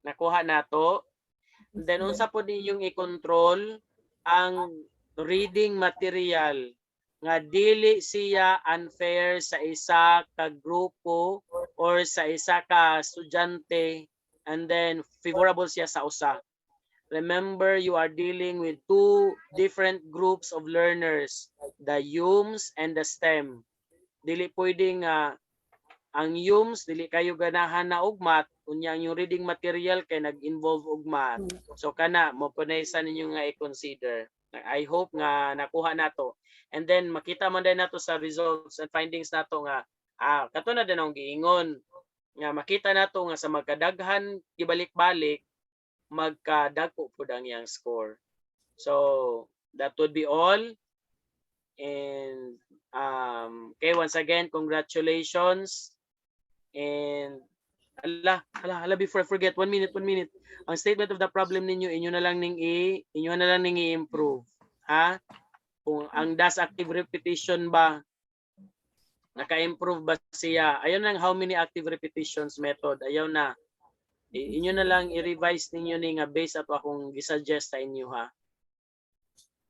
Nakuha nato. Then unsa po ninyong i-control ang reading material nga dili siya unfair sa isa ka grupo or sa isa ka estudyante, and then favorable siya sa usa. Remember, you are dealing with two different groups of learners, the UMS and the STEM. Dili pwedeng ang UMS dili kayo ganahan na og math, unya yung reading material kay nag-involve og math. So kana mo punaysa ninyo nga i-consider. I hope nga nakuha nato. And then makita man din nato sa results and findings nato nga kato na din ang giingon nga makita nato nga sa magkadaghan gibalik-balik magkadagko pud ang iyang score. So that would be all. And okay, once again, congratulations. And before I forget, 1 minute. Ang statement of the problem ninyo, inyo na lang ning i-improve. Ha? Kung ang DAS active repetition ba, naka-improve ba siya? Ayaw na how many active repetitions method. Ayaw na. Inyo na lang i-revise ninyo ni nga based ato akong gisuggest sa inyo ha.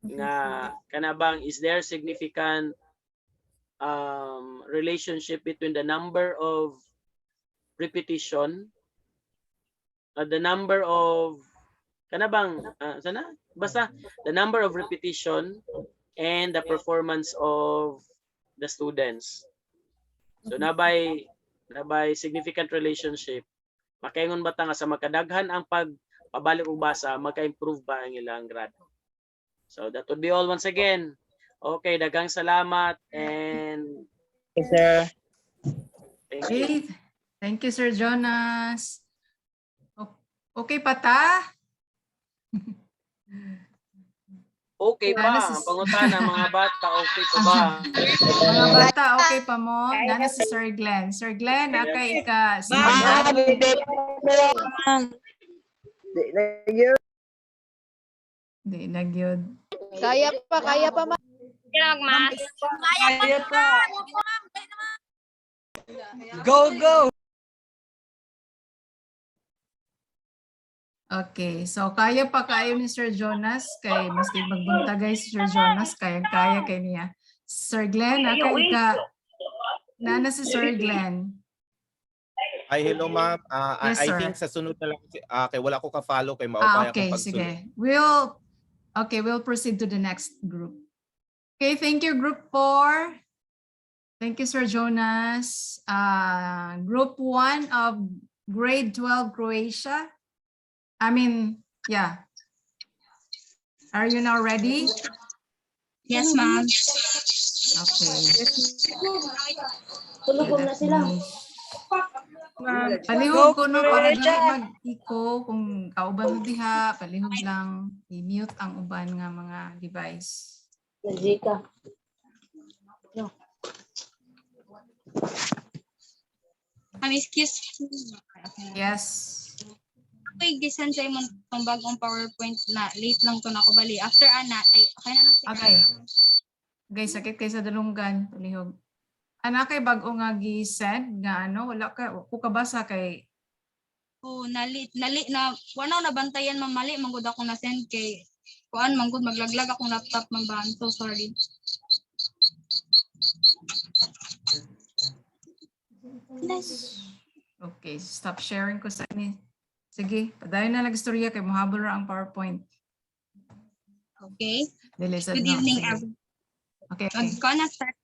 Nga kanabang is there significant relationship between the number of repetition, the number of the number of repetition and the performance of the students. So nabay significant relationship. Makaingon ba ta nga sa makadaghan ang pagpabalik og basa, maka-improve ba ang ilang grado? So that would be all once again. Okay, daghang salamat and yes, sir. Thank you. Thank you, Sir Jonas. Okay, Pata? Okay pa. Nana si, Pangutana, mga bata, okay pa ba? mga bata, okay pa mo? Nana si Sir Glenn. Sir Glenn, akay ika sinugdan. Di nagyod. Kaya pa, ma. Mas. Kaya pa. Go, go. Okay, so kaya pa kayo ni Sir Jonas kay maski magbuntagay si Sir Jonas kaya kay niya. Sir Glenn, akay ika nana si Sir Glenn. Ay, hello ma'am. Yes, I sir. think sa sunod na lang, kay wala ko ka-follow, kay maupaya Okay, akong pagsunod. sige. We'll proceed to the next group. Okay, thank you, Group 4. Thank you, Sir Jonas. Group 1 of Grade 12 Croatia. Yeah. Are you now ready? Yes, ma'am. Okay. Tulog na sila. Palihog ko no para dili mag-echo kung kauban mo diha, palihog lang i-mute ang uban nga mga device. Jika. Excuse me. Yes. Okay, gisan sa imong tong bagong PowerPoint na late lang to nako bali. After ana ay okay na lang siya. Okay. Guys, sakit kay sa dalunggan, palihog. Ana kay bag-o nga gi-send nga wala ka ko kabasa kay nali na wala na bantayan mamali manggod ako na send kay kuan manggod maglaglag akong laptop man ba. So sorry. Okay, stop sharing ko sa ini. Sige, padayon na lang istorya kay mohabol ra ang PowerPoint. Okay. Good evening everyone. Okay. I'm gonna start.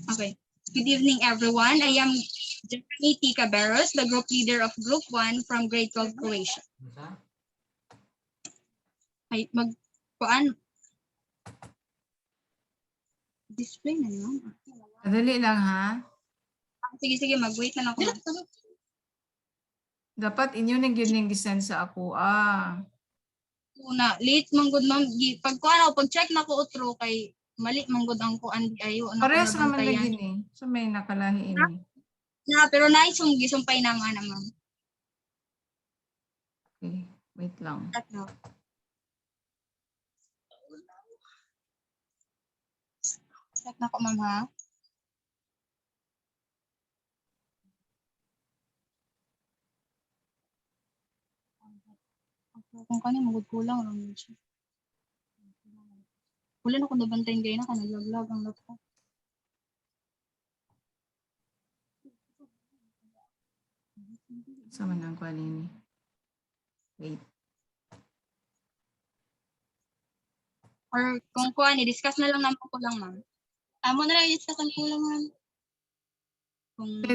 Okay. Good evening, everyone. I am Jeremy T. Caberos, the group leader of Group 1 from Grade 12 Croatia. Ay, magkuan. Display na naman. Madali lang ha. Sige, mag-wait na ako. Dapat inyo nang yun yung gisend sa ako. Una, late manggod ma'am. Pagkuan ako, pag-check na ko utro kay mali manggod ang kuan di ayo. Parehas naman na gini. So may nakalahi ini. Pero naisumpay na nga na ma'am. Okay, wait lang. Check na ko ma'am ha. Kung kanya magkulang lang yun siya. Wala na kung nabantayin kayo na ka naglaglag ang laptop. Sama ng kuan ini. Wait. Or kung kuan, i-discuss na lang naman ko lang ma'am. Amo na lang i-discuss ang kulang ma'am.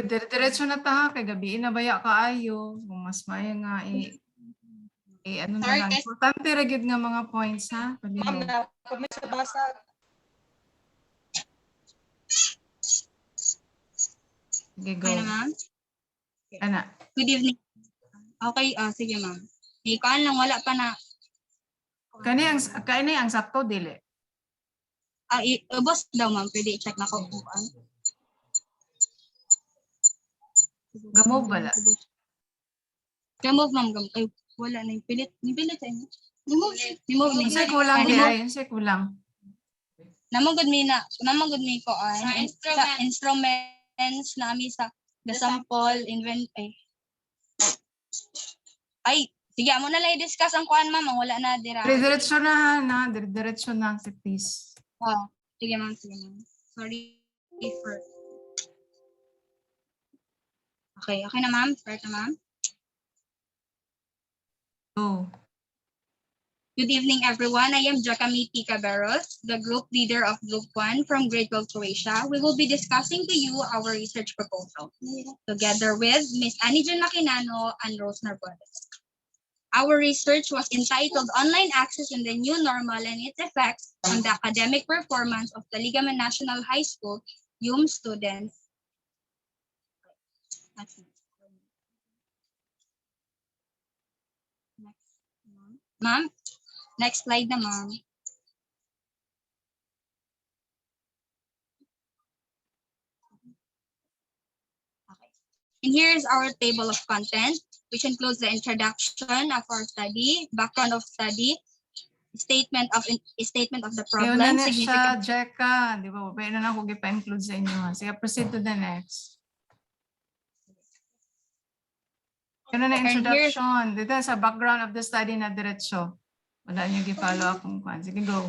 Diretso na ta kay gabi na baya kaayo. Kung mas maya nga ano na lang. Importante ra gyud nga mga points ha. Ma'am, na kami sa basag. Sige, go. Okay na ma'am? Ana. Good evening. Okay, sige ma'am. Ikuan lang, wala pa na. Kani ang sakto dili. Boss daw ma'am, pwede i-check na ko kung ano. Gamove bala. Gamove ma'am, ay wala na yung pilit. Nipilit sa inyo. Nimove ni. Unsay kulang ay, unsay kulang. Namagod mi ko sa instruments na ami sa the sample invent ay sige amo na lang i-discuss ang kuan ma'am, wala na dira. Diretso na si please. Sige ma'am. Sorry for. Okay na ma'am, start na ma'am. Go. Good evening, everyone. I am Jacami T. Caberos, the group leader of Group 1 from Grade 12 Croatia. We will be discussing to you our research proposal, together with Ms. Anijan Maquinano and Rose Narvaez. Our research was entitled Online Access in the New Normal and its Effects on the Academic Performance of Taligaman National High School, YUM students. Ma'am, next slide na ma'am. And here is our table of content, which includes the introduction of our study, background of study, statement of the Ayaw problem, na siya, significant. Jeka. Di ba? Pwede na ako gipa-include sa inyo. Sige, proceed to the next. Ano na And here's- introduction? Dito sa background of the study na diretso. Wala niyo gi-follow akong kwan. Sige, go.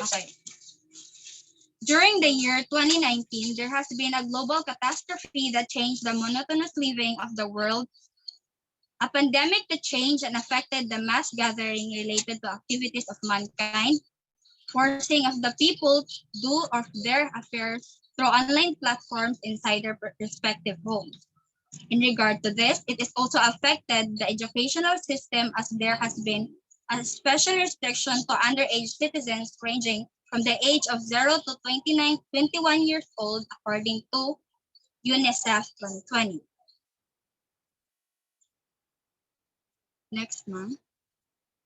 Okay. During the year 2019, there has been a global catastrophe that changed the monotonous living of the world. A pandemic that changed and affected the mass gathering related to activities of mankind, forcing of the people to do of their affairs through online platforms inside their respective homes. In regard to this, it is also affected the educational system as there has been a special restriction to underage citizens ranging from the age of 0 to 21 years old, according to UNICEF 2020. Next, ma'am.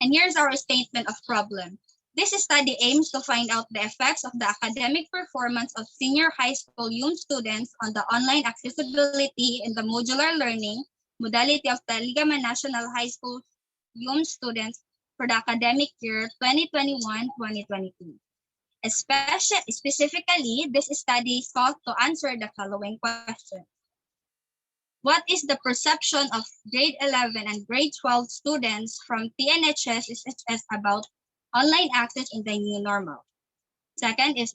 And here's our statement of problem. This study aims to find out the effects of the academic performance of senior high school UM students on the online accessibility in the modular learning modality of Taligaman National High School UM students for the academic year 2021-2022. Specifically, this study sought to answer the following question. What is the perception of grade 11 and grade 12 students from TNHS SHS about online access in the new normal? Second is,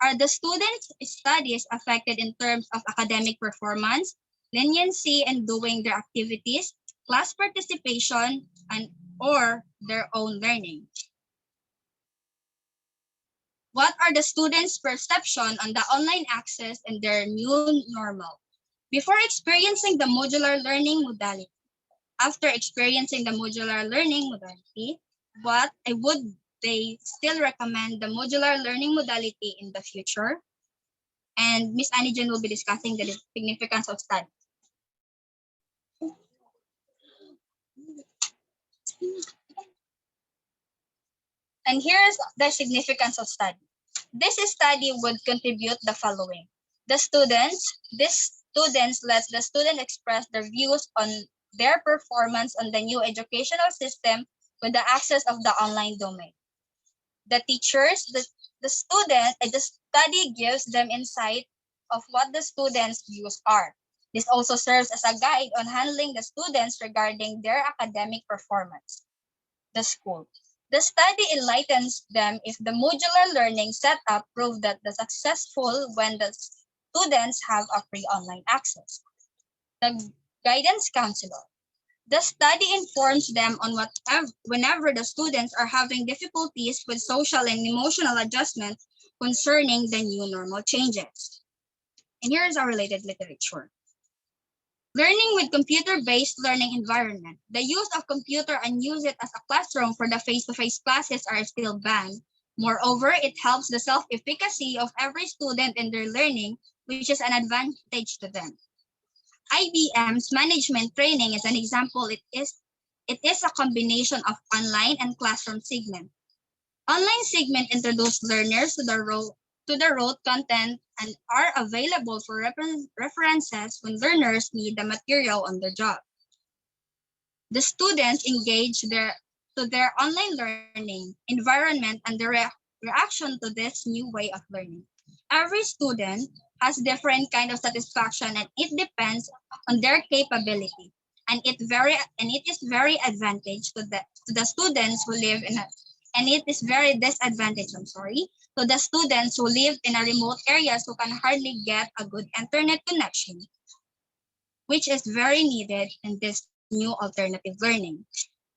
are the students' studies affected in terms of academic performance, leniency in doing their activities, class participation, and or their own learning? What are the students' perception on the online access and their new normal? Before experiencing the modular learning modality, after experiencing the modular learning modality, would they still recommend the modular learning modality in the future? And Ms. Anijan will be discussing the significance of study. And here's the significance of study. This study would contribute the following. These students let the student express their views on their performance on the new educational system with the access of the online domain. The teachers, the study gives them insight of what the students' views are. This also serves as a guide on handling the students regarding their academic performance. The school. The study enlightens them if the modular learning setup proved that the successful when the students have a free online access. The guidance counselor. The study informs them on whenever the students are having difficulties with social and emotional adjustments concerning the new normal changes. And here is our related literature. Learning with computer-based learning environment. The use of computer and use it as a classroom for the face-to-face classes are still banned. Moreover, it helps the self-efficacy of every student in their learning, which is an advantage to them. IBM's management training is an example. It is a combination of online and classroom segment. Online segment introduce learners to the rote content and are available for references when learners need the material on the job. The students engage to their online learning environment and the reaction to this new way of learning. Every student has different kind of satisfaction and it depends on their capability. And it is very advantage to the students who live in and it is very disadvantage, to the students who live in a remote areas who can hardly get a good internet connection, which is very needed in this new alternative learning.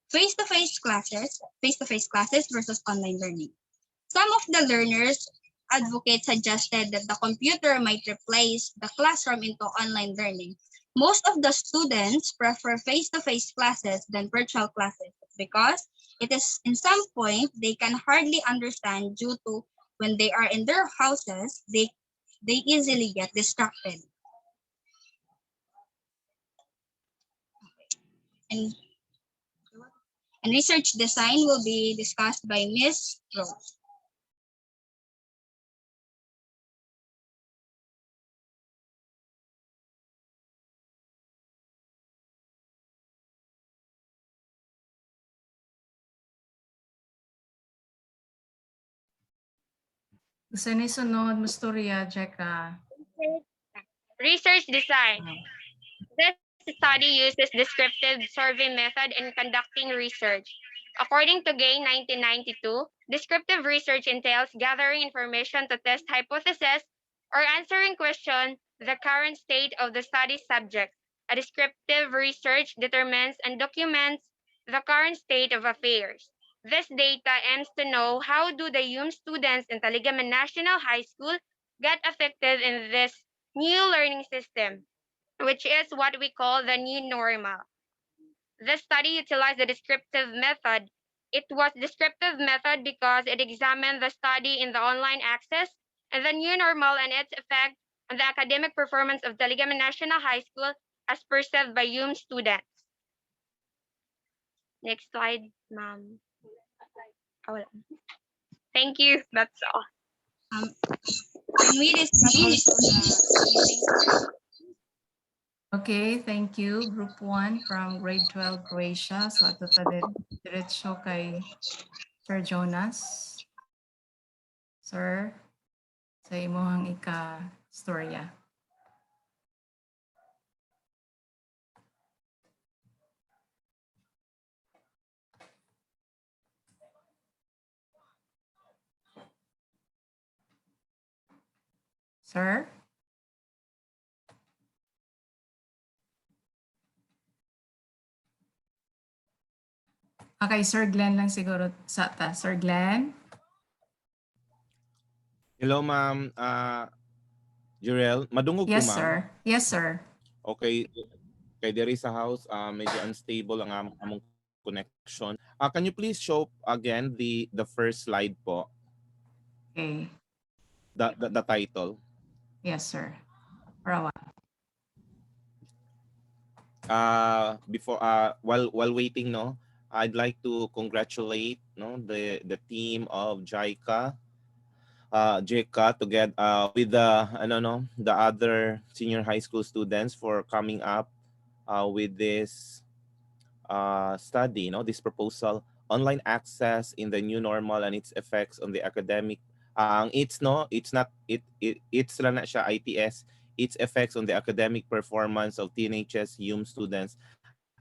Face-to-face classes versus online learning. Some of the learners advocates suggested that the computer might replace the classroom into online learning. Most of the students prefer face-to-face classes than virtual classes because it is in some point they can hardly understand due to when they are in their houses, they easily get distracted. and research design will be discussed by Ms. Rose. Gusto ni sunod mo storya, Jeka. Research design. This study uses descriptive survey method in conducting research. According to Gay 1992, descriptive research entails gathering information to test hypotheses or answering questions the current state of the study subject. A descriptive research determines and documents the current state of affairs. This data aims to know how do the UM students in Taligaman National High School get affected in this new learning system, which is what we call the new normal. This study utilized the descriptive method. It was descriptive method because it examined the study in the online access and the new normal and its effect on the academic performance of Taligaman National High School as perceived by UM students. Next slide, ma'am. Oh, wala. Thank you. That's all. Can we discuss also the Okay, thank you. Group 1 from grade 12 Croatia. So ato ta diretso kay Sir Jonas. Sir, sa imong ika-storya. Sir? Okay, Sir Glenn lang siguro sa ta. Sir Glenn? Hello, ma'am. Jurel, madungog ko, Yes, ma'am. sir. Yes, sir. Okay. Kay diri sa house, medyo unstable ang among connection. Can you please show again the first slide po? Okay. The title. Yes, sir. For a while. Before while waiting, no, I'd like to congratulate the team of JICA together with the other senior high school students for coming up with this study, this proposal, online access in the new normal and its effects on the academic. It's lang na siya ITS, its effects on the academic performance of teenagers, UM students.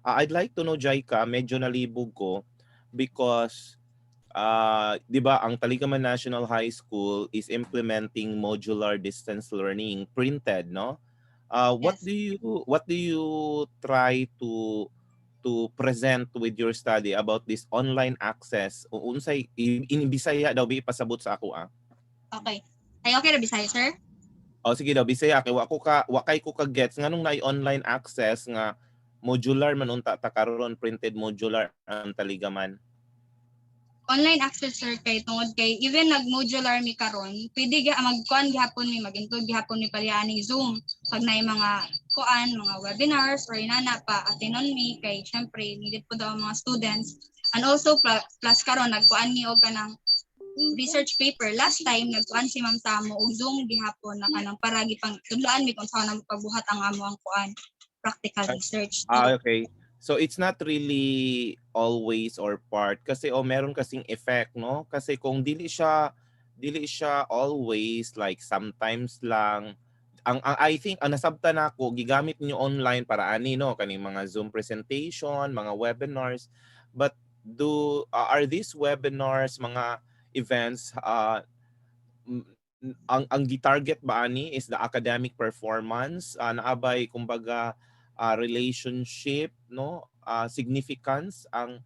I'd like to know, JICA, medyo nalibog ko because di ba ang Taligaman National High School is implementing modular distance learning printed, no? What do you try to present with your study about this online access? Unsay in Bisaya daw ipasabot sa ako Okay. Ay okay ra Bisaya, sir? Sige daw Bisaya kay wa kay ko ka gets nganong nay online access nga modular man unta ta karon printed modular ang Taligaman. Online access, sir, kay tungod kay even nag-modular mi karon, pwede magkuan gihapon mi mag-include gihapon mi palihani Zoom pag naay mga mga webinars or inana pa attenon mi kay syempre needed po daw ang mga students, and also plus karon nagkuan mi og kanang research paper. Last time nagkuan si Ma'am Samo og Zoom gihapon na kanang para gipang tudlaan mi kung saan na pagbuhat ang amo ang kuan practical research. Okay. So it's not really always or part kasi meron kasing effect, no? Kasi kung dili siya always, like sometimes lang I think ang nasabtan nako gigamit niyo online para ani, no, kaning mga Zoom presentation, mga webinars, but are these webinars mga events ang gi-target ba ani is the academic performance, naabay kumbaga relationship, no, significance ang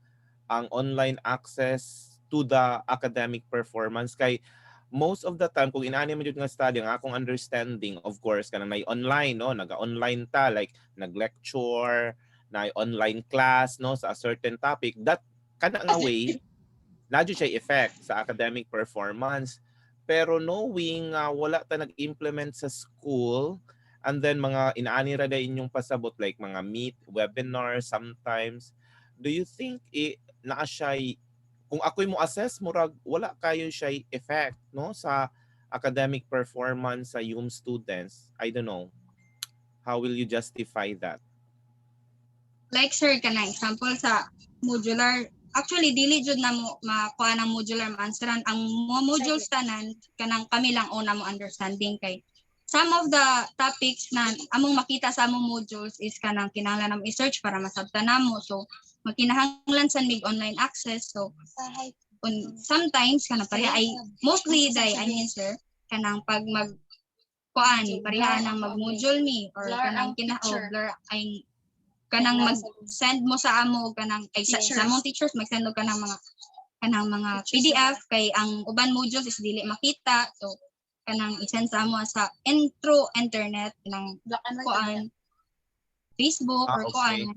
online access to the academic performance kay most of the time kung inaani man jud nga study ang akong understanding, of course kanang may online, no, naga-online ta like nag-lecture, na online class, no, sa a certain topic, that kana nga way nadyo siya effect sa academic performance. Pero knowing wala ta nag-implement sa school, And then mga inaani ra day inyong pasabot like mga meet, webinars sometimes. Do you think naa siya, kung ako'y mo assess murag wala kayo siya effect no sa academic performance sa yung students? I don't know. How will you justify that? Like sir, kana example sa modular, actually dili jud na mo makuha ng modular answeran ang mga modules tanan kanang kami lang una mo understanding kay some of the topics na among makita sa among modules is kanang kinahanglan namo i-search para masabtan namo. So magkinahanglan sa mig online access. So sometimes kanang pareha ay mostly day I mean sir kanang pag mag kuan pareha nang mag module ni or kanang blur ay kanang mag-send mo sa amo kanang ay sa among teachers mag-send og kanang mga PDF kay ang uban modules is dili makita. So kanang i-send sa amo sa through internet ng kuan Facebook or kuan.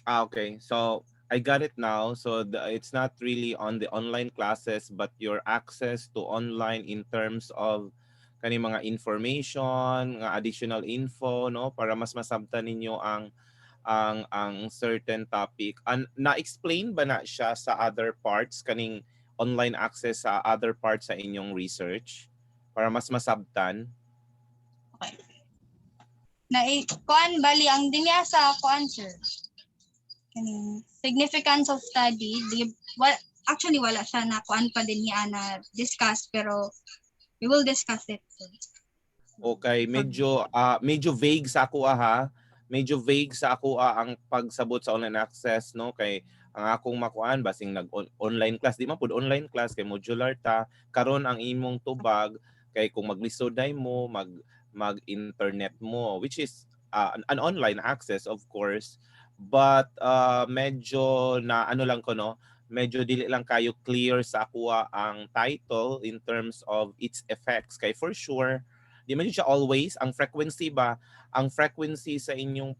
Okay. So I got it now. So it's not really on the online classes but your access to online in terms of kani mga information, nga additional info no para mas masabtan ninyo ang certain topic. Na-explain ba na siya sa other parts kaning online access sa other parts sa inyong research para mas masabtan? Okay. Kuan bali ang dinya sa kuan sir. Kaning significance of study, actually wala siya na kuan pa din niya na discuss pero we will discuss it. Okay, medyo vague sa ako ha. Medyo vague sa ako ang pagsabot sa online access no kay ang akong makuan basing nag-online class di man pud online class kay modular ta karon ang imong tubag kay kung maglisod-ay mo mag-internet mo which is an online access of course but medyo na ano lang ko no medyo dili lang kayo clear sa ako ang title in terms of its effects kay for sure di man siya always ang frequency sa inyong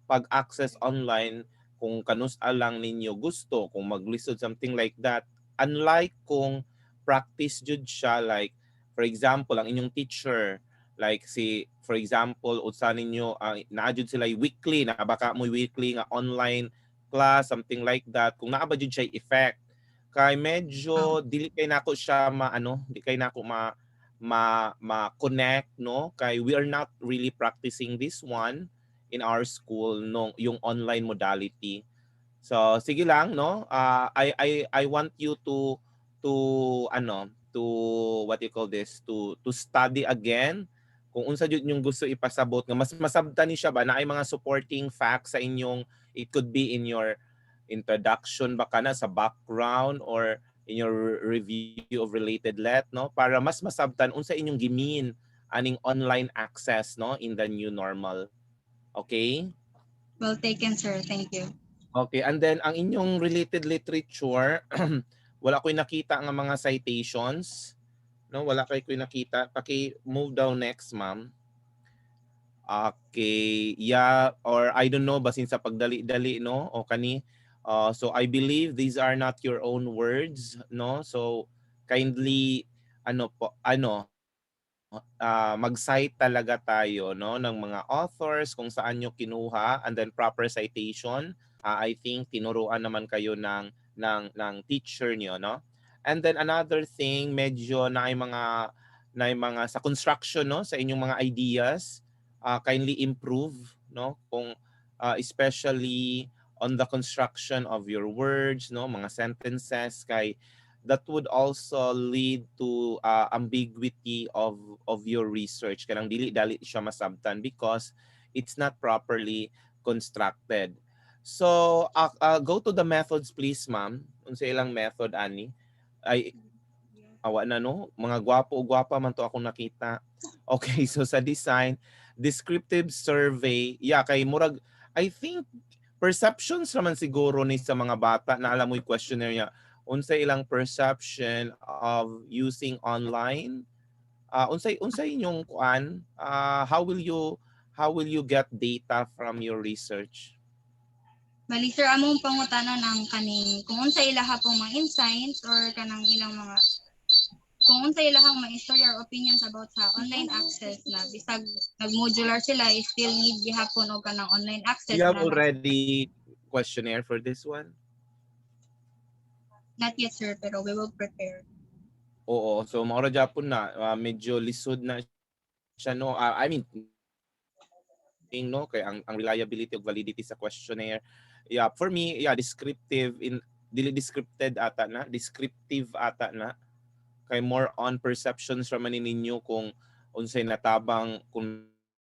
pag-access online kung kanusa lang ninyo gusto kung maglisod something like that unlike kung practice jud siya like for example ang inyong teacher like for example unsa ninyo naa jud sila weekly na baka mo weekly nga online class something like that kung naa ba jud siya effect kay medyo dili kay nako siya di kay nako ma-connect no kay we are not really practicing this one in our school no yung online modality. So sige lang no I want you to what you call this to study again kung unsa jud yung gusto ipasabot nga mas masabtan ni siya ba na ay mga supporting facts sa inyong it could be in your introduction baka na sa background or in your review of related let no para mas masabtan unsa inyong gimin aning online access no in the new normal. Okay? Well taken sir, thank you. Okay, and then ang inyong related literature wala ko'y nakita nga mga citations no wala ko'y nakita paki-move down next ma'am. Okay, yeah or I don't know basin sa pagdali-dali no o kani so I believe these are not your own words no so kindly mag-cite talaga tayo no ng mga authors kung saan nyo kinuha and then proper citation. I think tinuruan naman kayo ng teacher nyo no. And then another thing medyo na mga sa construction no sa inyong mga ideas kindly improve no kung especially on the construction of your words no mga sentences kay that would also lead to ambiguity of your research kanang dili-dali siya masabtan because it's not properly constructed. So go to the methods please ma'am. Unsa ilang method ani? Ay awa na no mga gwapa man to akong nakita. Okay, so sa design descriptive survey kay murag I think perceptions naman siguro ni sa mga bata na alam mo yung questionnaire niya unsa ilang perception of using online unsay inyong kuan how will you get data from your research? Bali sir among pangutanon ang kaning kung unsa ilaha pong mga insights or kanang ilang mga kung unsa ilahang ma-story or opinions about sa online access na bisag nag-modular sila, still need gihapon og kanang online access You have na already questionnaire for this one? not yet sir, pero we will prepare. Oo, so maura Japon na medyo lisod na siya no. I mean no kay ang reliability of validity sa questionnaire. Yeah, for me, yeah, descriptive in dili descripted ata na, descriptive ata na kay more on perceptions ra man ninyo kung unsay natabang, kung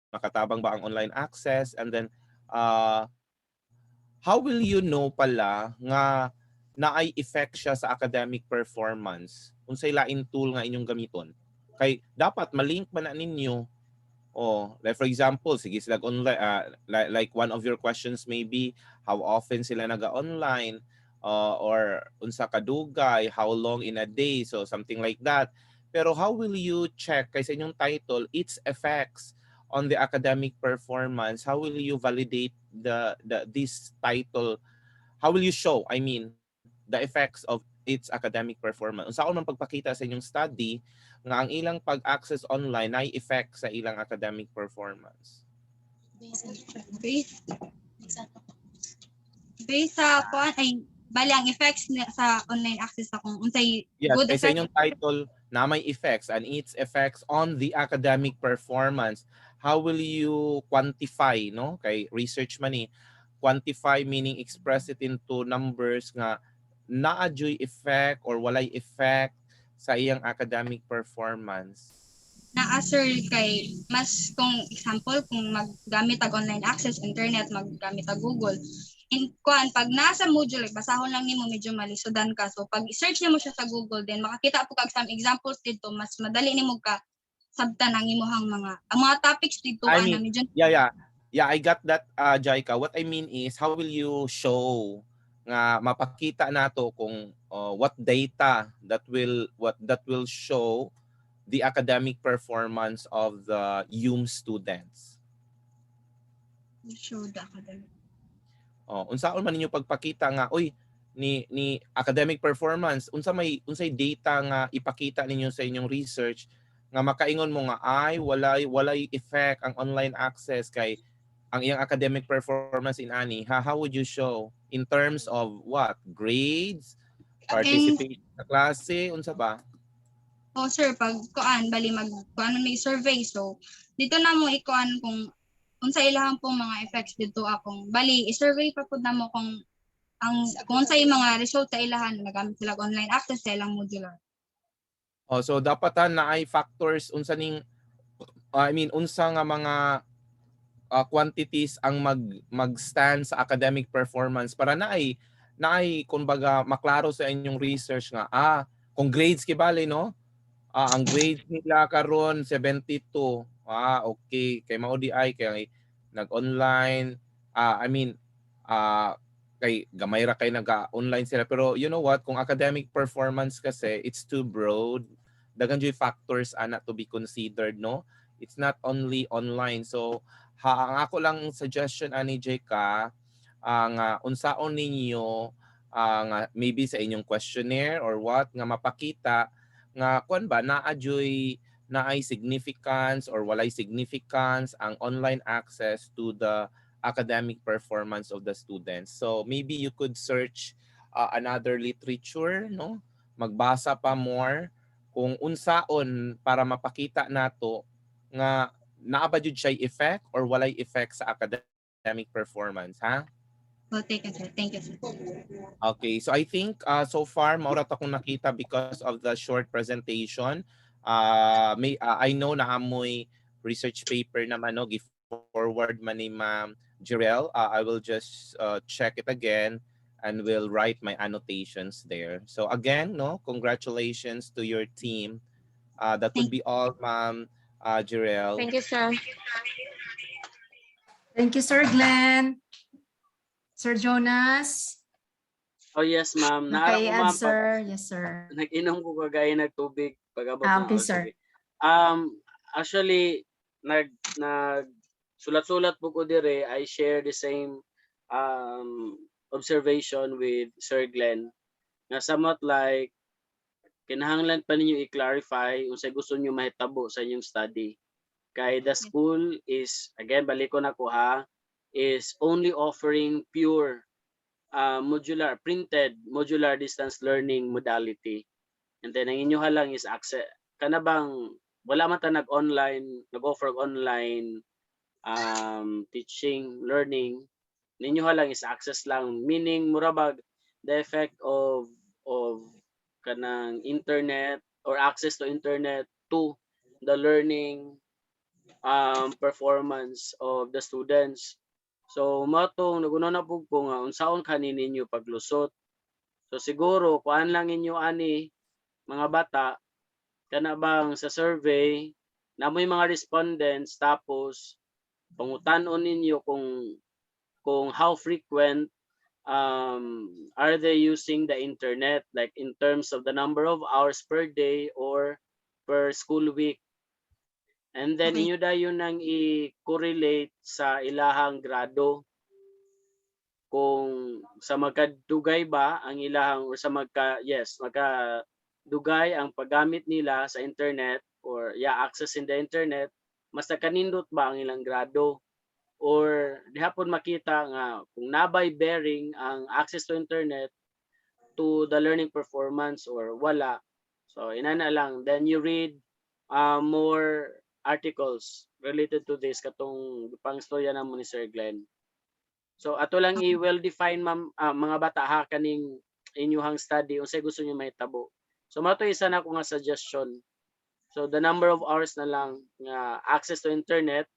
nakatabang ba ang online access, and then how will you know pala nga naay effect siya sa academic performance? Unsay lain tool nga inyong gamiton? Kay dapat malink man na ninyo. Oh, like for example, sige sila online, like one of your questions may be how often sila naga-online, or unsa kadugay, how long in a day, so something like that. Pero how will you check kay sa inyong title its effects on the academic performance? How will you validate this title? How will you show, I mean, the effects of its academic performance? Unsa man pagpakita sa inyong study nga ang ilang pag-access online ay effect sa ilang academic performance? Based sa kuan ay bali ang effects sa online access sa kung unsay Yes, good kay sa effect. inyong title na may effects and its effects on the academic performance. How will you quantify, no? Kay research man ni, quantify meaning express it into numbers nga naa-joy effect or walay effect sa iyang academic performance. Naa sir kay mas kung example kung maggamit ag online access internet maggamit ag Google in kuan pag nasa module basahon lang nimo medyo malisudan ka, so pag search nimo siya sa Google then makakita po kag some examples dito mas madali nimo ka sabtan ang imuhang ang mga topics dito I ana mean, medyo yeah, I got that, Jaika. What I mean is, how will you show nga mapakita nato kung what data that will show the academic performance of the UM students? show the academic. Unsaon man ninyo pagpakita nga ni academic performance, unsay data nga ipakita ninyo sa inyong research nga makaingon mo nga ay walay effect ang online access kay ang iyang academic performance in ani. How would you show in terms of what? Grades, participation sa klase, unsa ba? Oh sir, pag kuan bali kuan may survey, so dito na mo ikuan kung unsa ilahang pong mga effects dito akong bali i-survey pa pud namo kung unsa yung mga result sa ilahan nagamit sila online access sa ilang modular. So dapat na ay factors unsa ning unsa nga mga quantities ang mag-stand sa academic performance para naay kumbaga maklaro sa inyong research nga kung grades kibali no, ang grades nila karon 72, okay kay mao di ay kay nag-online, kay gamay ra kay naga-online sila, pero you know what, kung academic performance kasi it's too broad, daghan jud factors ana to be considered, no? It's not only online. So ang ako lang suggestion ani Jeka nga unsaon ninyo nga maybe sa inyong questionnaire or what nga mapakita nga kuan ba naay significance or walay significance ang online access to the academic performance of the students. So maybe you could search another literature, no? Magbasa pa more kung unsaon para mapakita nato nga naa ba jud siya effect or walay effect sa academic performance, ha? So thank you sir. Okay, so I think so far maura ta kong nakita because of the short presentation. I know na amoy research paper naman no, forward man ni Ma'am Jirel. I will just check it again and will write my annotations there. So again, no, congratulations to your team. That would be all, Ma'am Jirel. Thank you, sir. Thank you, Sir Glenn. Sir Jonas? Oh yes, ma'am. Naka-answer. Yes, sir. Nag-inom ko kagaya nagtubig pag abot Okay, sir. Actually sulat-sulat po ko dire. I share the same observation with Sir Glenn. Na somewhat like kinahanglan pa ninyo i-clarify unsay gusto niyo mahitabo sa inyong study. Kay the school is, again, balik ko na ko ha, is only offering pure modular, printed modular distance learning modality. And then ang inyo lang is access, kana bang, wala man ta nag-online, nag-offer online teaching, learning, ninyo lang is access lang, meaning murabag the effect of kanang internet or access to internet to the learning performance of the students. So matong naguno na pug ko nga unsaon kanin ninyo paglusot. So siguro kuan lang inyo ani mga bata kana bang sa survey namoy mga respondents tapos pangutan-on ninyo kung how frequent are they using the internet, like in terms of the number of hours per day or per school week. And then inyo dayon nang i-correlate sa ilahang grado kung sa magkadugay ba ang ilahang or sa magkadugay ang paggamit nila sa internet or access in the internet, mas nakanindot ba ang ilang grado, or dihapon makita nga kung nabay bearing ang access to internet to the learning performance or wala. So inana lang, then you read more articles related to this katong pangstorya na mo ni Sir Glenn. So ato lang i-well define mga bata ha kaning inyuhang study unsay gusto niyo mahitabo. So mato isa na ko nga suggestion. So the number of hours na lang nga access to internet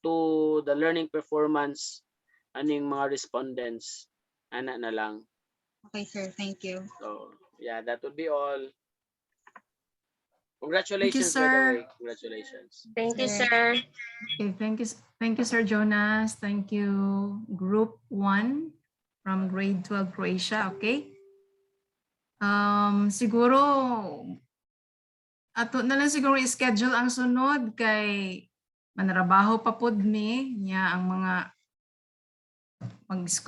to the learning performance aning mga respondents, ana na lang. Okay, sir. Thank you. So yeah, that would be all. Congratulations, sir. by the way. Congratulations. Thank you, sir. Okay, thank you, Sir Jonas. Thank you, Group 1 from Grade 12 Croatia. Okay. Siguro ato na lang siguro i-schedule ang sunod kay manarabaho pa pud mi niya ang mga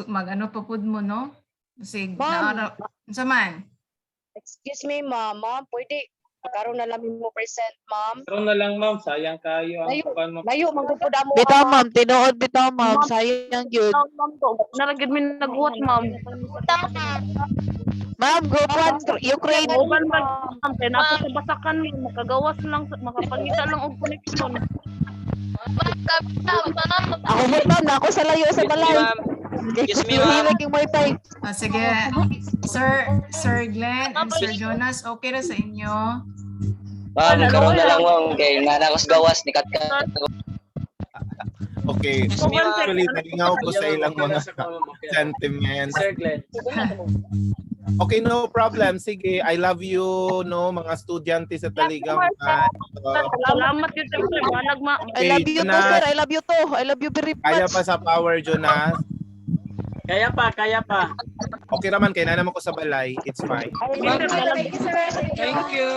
mag ano pa pud mo, no? Kasi naara unsa man. Excuse me, ma'am. Ma'am, pwede karon na lang mo present, ma'am. Karon na lang, ma'am. Sayang kayo ang kuan mo. Layo magpupud mo. Bitaw, ma'am. Tinuod bitaw, ma'am. Sayang yun. Naragid mi nagbuhat, ma'am. Ma'am, group 1, Ukraine. Uban ba, ma'am. Kaya napo sa basakan, makagawas lang, makapangita lang og connection. Ako bitaw na ako sa layo sa balay. Excuse me, ma'am. Yung wifi. Sige. Sir Glenn and Sir Jonas, okay na sa inyo? Ma'am, karoon na lang, ma'am. Kaya nanakos gawas ni Katkat. Okay. Actually, nalingaw ko sa ilang mga sentiments. Sir Glenn. Okay, no problem. Sige, I love you, no, mga estudyante sa Taligaman. Salamat yun, sir. I love you too, sir. I love you too. I love you very much. Kaya pa sa power, Jonas. Kaya pa. Okay naman, kaya na naman ko sa balay. It's fine. Thank you.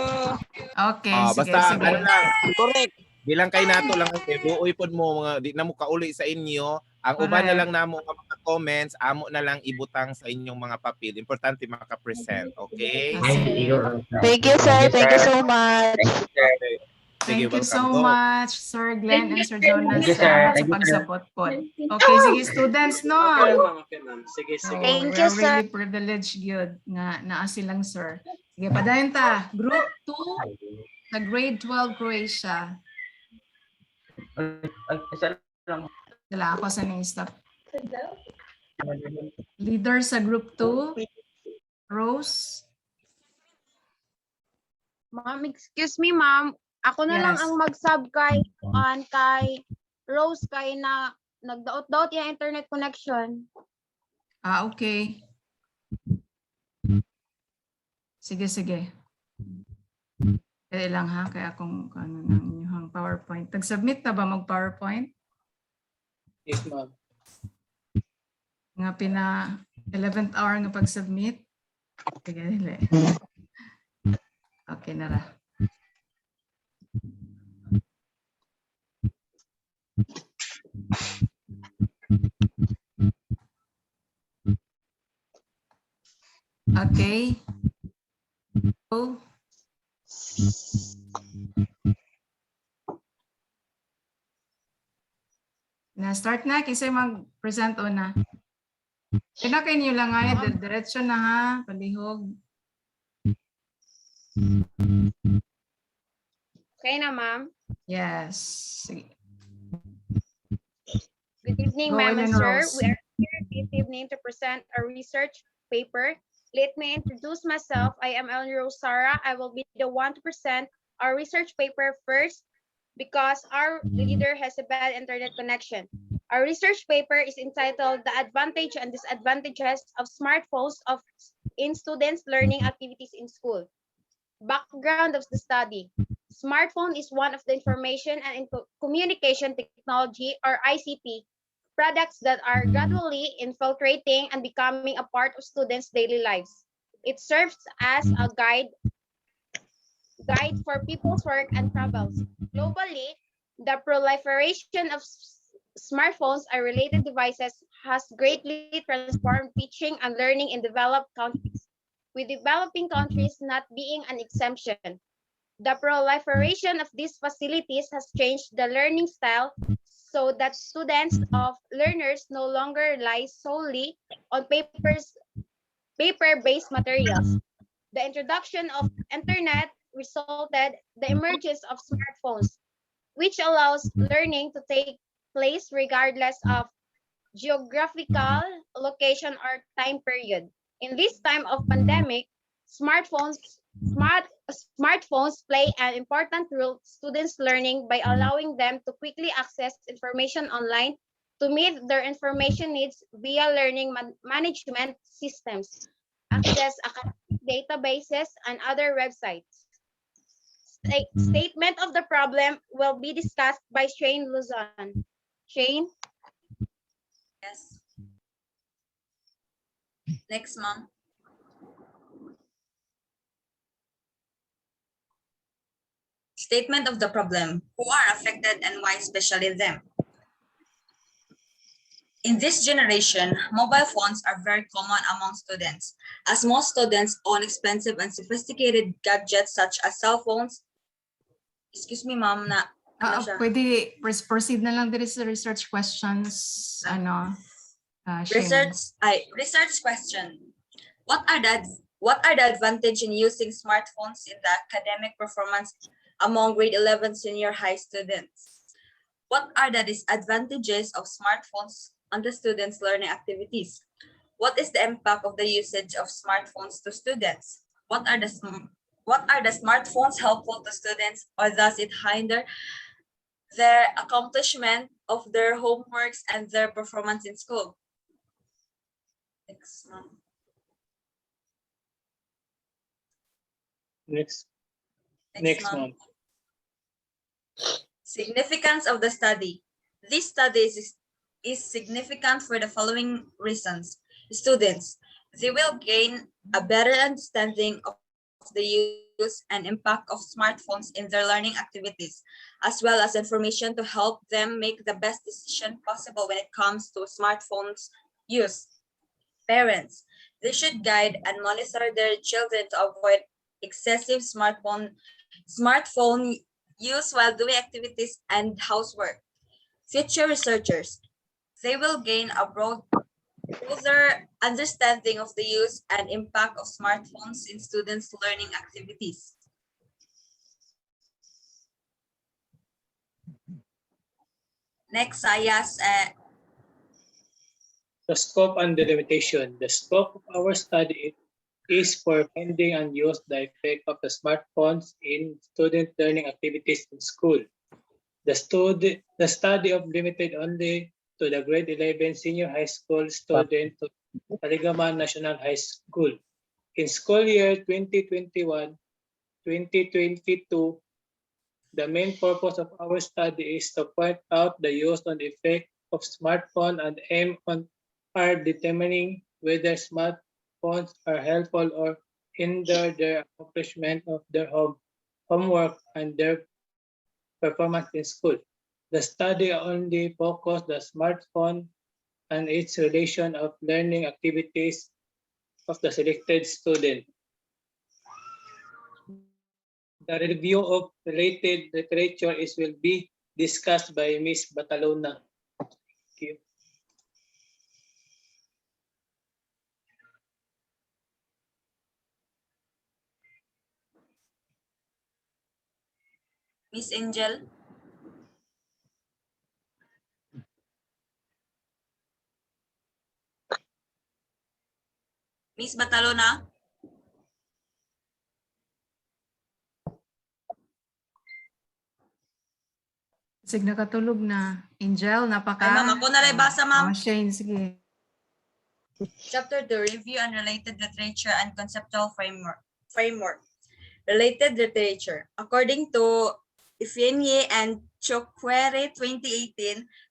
Okay, sige. Basta, ano lang. Correct. Bilang kay nato lang kasi buoy pod mo mga di na mo kauli sa inyo. Ang uban na lang namo nga mga comments, amo na lang ibutang sa inyong mga papel. Importante maka-present, okay? Thank you, sir. Thank you so much. Thank you so much, Sir Glenn and Sir Jonas, Thank you, sir. sa pagsapot po. Okay, sige, students, no? Okay, ma'am. Sige. Thank you, sir. Really privileged yun nga naa silang, sir. Sige, padayon ta. Group 2 sa Grade 12 Croatia. Dala ako sa name stop. Leader sa Group 2, Rose. Ma'am, excuse me, ma'am. Ako na lang ang mag-sub kay Rose kay na nagdaot-daot yung internet connection. Okay. Sige. Kaya lang ha, kaya kung ano ng inyong PowerPoint. Nag-submit na ba mag-PowerPoint? Yes, ma'am. Nga 11th hour nga pag-submit. Sige, dili. Okay na ra. Okay. Oh. Na-start na, kasi mag-present una. Pinakain nyo lang nga, diretso na ha, palihog. Okay na, ma'am. Yes. Sige. Good evening, Go ma'am and Ellen sir. Rose. We are here this evening to present a research paper. Let me introduce myself. I am Ellen Rose Sara. I will be the one to present our research paper first because our leader has a bad internet connection. Our research paper is entitled The Advantage and Disadvantages of Smartphones in Students' Learning Activities in School. Background of the study. Smartphone is one of the information and communication technology, or ICT, products that are gradually infiltrating and becoming a part of students' daily lives. It serves as a guide for people's work and travels. Globally, the proliferation of smartphones and related devices has greatly transformed teaching and learning in developed countries, with developing countries not being an exemption. The proliferation of these facilities has changed the learning style so that students of learners no longer rely solely on paper-based materials. The introduction of internet resulted the emergence of smartphones, which allows learning to take place regardless of geographical location or time period. In this time of pandemic, smartphones play an important role in students' learning by allowing them to quickly access information online to meet their information needs via learning management systems, access academic databases, and other websites. Statement of the problem will be discussed by Shane Luzon. Shane? Yes. Next, ma'am. Statement of the problem. Who are affected and why especially them? In this generation, mobile phones are very common among students, as most students own expensive and sophisticated gadgets such as cell phones. Excuse me, ma'am, na ano siya? Pwede proceed na lang dito sa research questions. Shane. Research question. What are the advantage in using smartphones in the academic performance among grade 11 senior high students? What are the disadvantages of smartphones on the students' learning activities? What is the impact of the usage of smartphones to students? What are the smartphones helpful to students, or does it hinder their accomplishment of their homeworks and their performance in school? Next. Next month. Significance of the study. This study is significant for the following reasons. Students, they will gain a better understanding of the use and impact of smartphones in their learning activities, as well as information to help them make the best decision possible when it comes to smartphones use. Parents, they should guide and monitor their children to avoid excessive smartphone use while doing activities and housework. Future researchers, they will gain a broader understanding of the use and impact of smartphones in students' learning activities. Next, Sayas. The scope and the limitation. The scope of our study is for finding and use the effect of the smartphones in student learning activities in school. The study of limited only to the grade 11 senior high school student to Taligaman National High School. In school year 2021-2022, the main purpose of our study is to point out the use and effect of smartphone and aim on are determining whether smartphones are helpful or hinder their accomplishment of their homework and their performance in school. The study only focused the smartphone and its relation of learning activities of the selected student. The review of related literature will be discussed by Ms. Batalona. Thank you. Miss Angel. Miss Batalona. Sige, nakatulog na. Angel, napaka... Ay, ma'am, ako na lang basa, ma'am. Shane, sige. Chapter 2, Review and Related Literature and Conceptual Framework. Related literature. According to Ifenye and Chokwere 2018,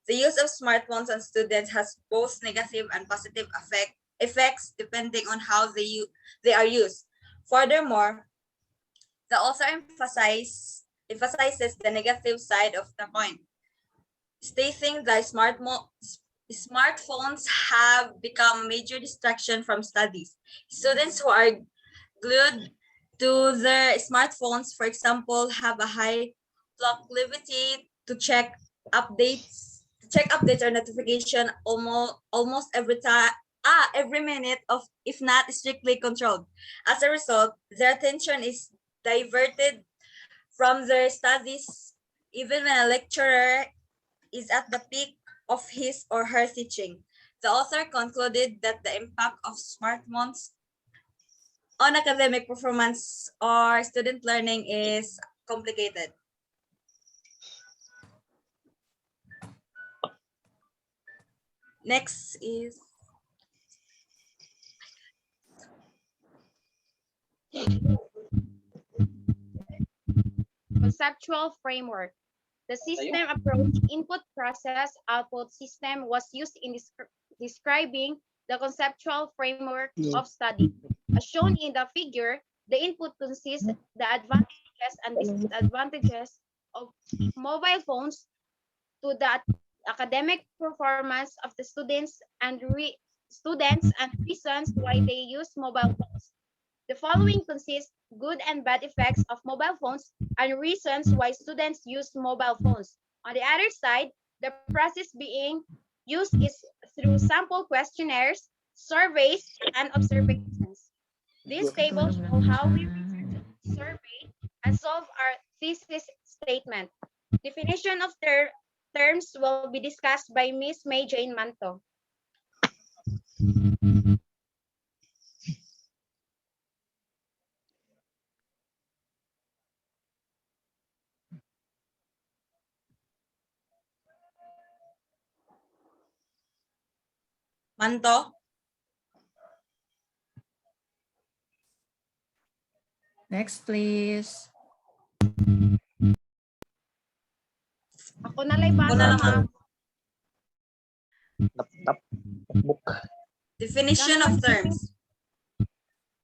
the use of smartphones on students has both negative and positive effects depending on how they are used. Furthermore, the author emphasizes the negative side of the coin, stating that smartphones have become a major distraction from studies. Students who are glued to their smartphones, for example, have a high proclivity to check updates or notification almost every minute if not strictly controlled. As a result, their attention is diverted from their studies even when a lecturer is at the peak of his or her teaching. The author concluded that the impact of smartphones on academic performance or student learning is complicated. Next is Conceptual framework. The system approach input process output system was used in describing the conceptual framework of study. As shown in the figure, the input consists the advantages and disadvantages of mobile phones to the academic performance of the students and reasons why they use mobile phones. The following consists good and bad effects of mobile phones and reasons why students use mobile phones. On the other side, the process being used is through sample questionnaires, surveys, and observations. These tables show how we survey and solve our thesis statement. Definition of terms will be discussed by Ms. May Jane Manto. Manto. Next, please. Ako na lang basa, ma'am. Definition of terms.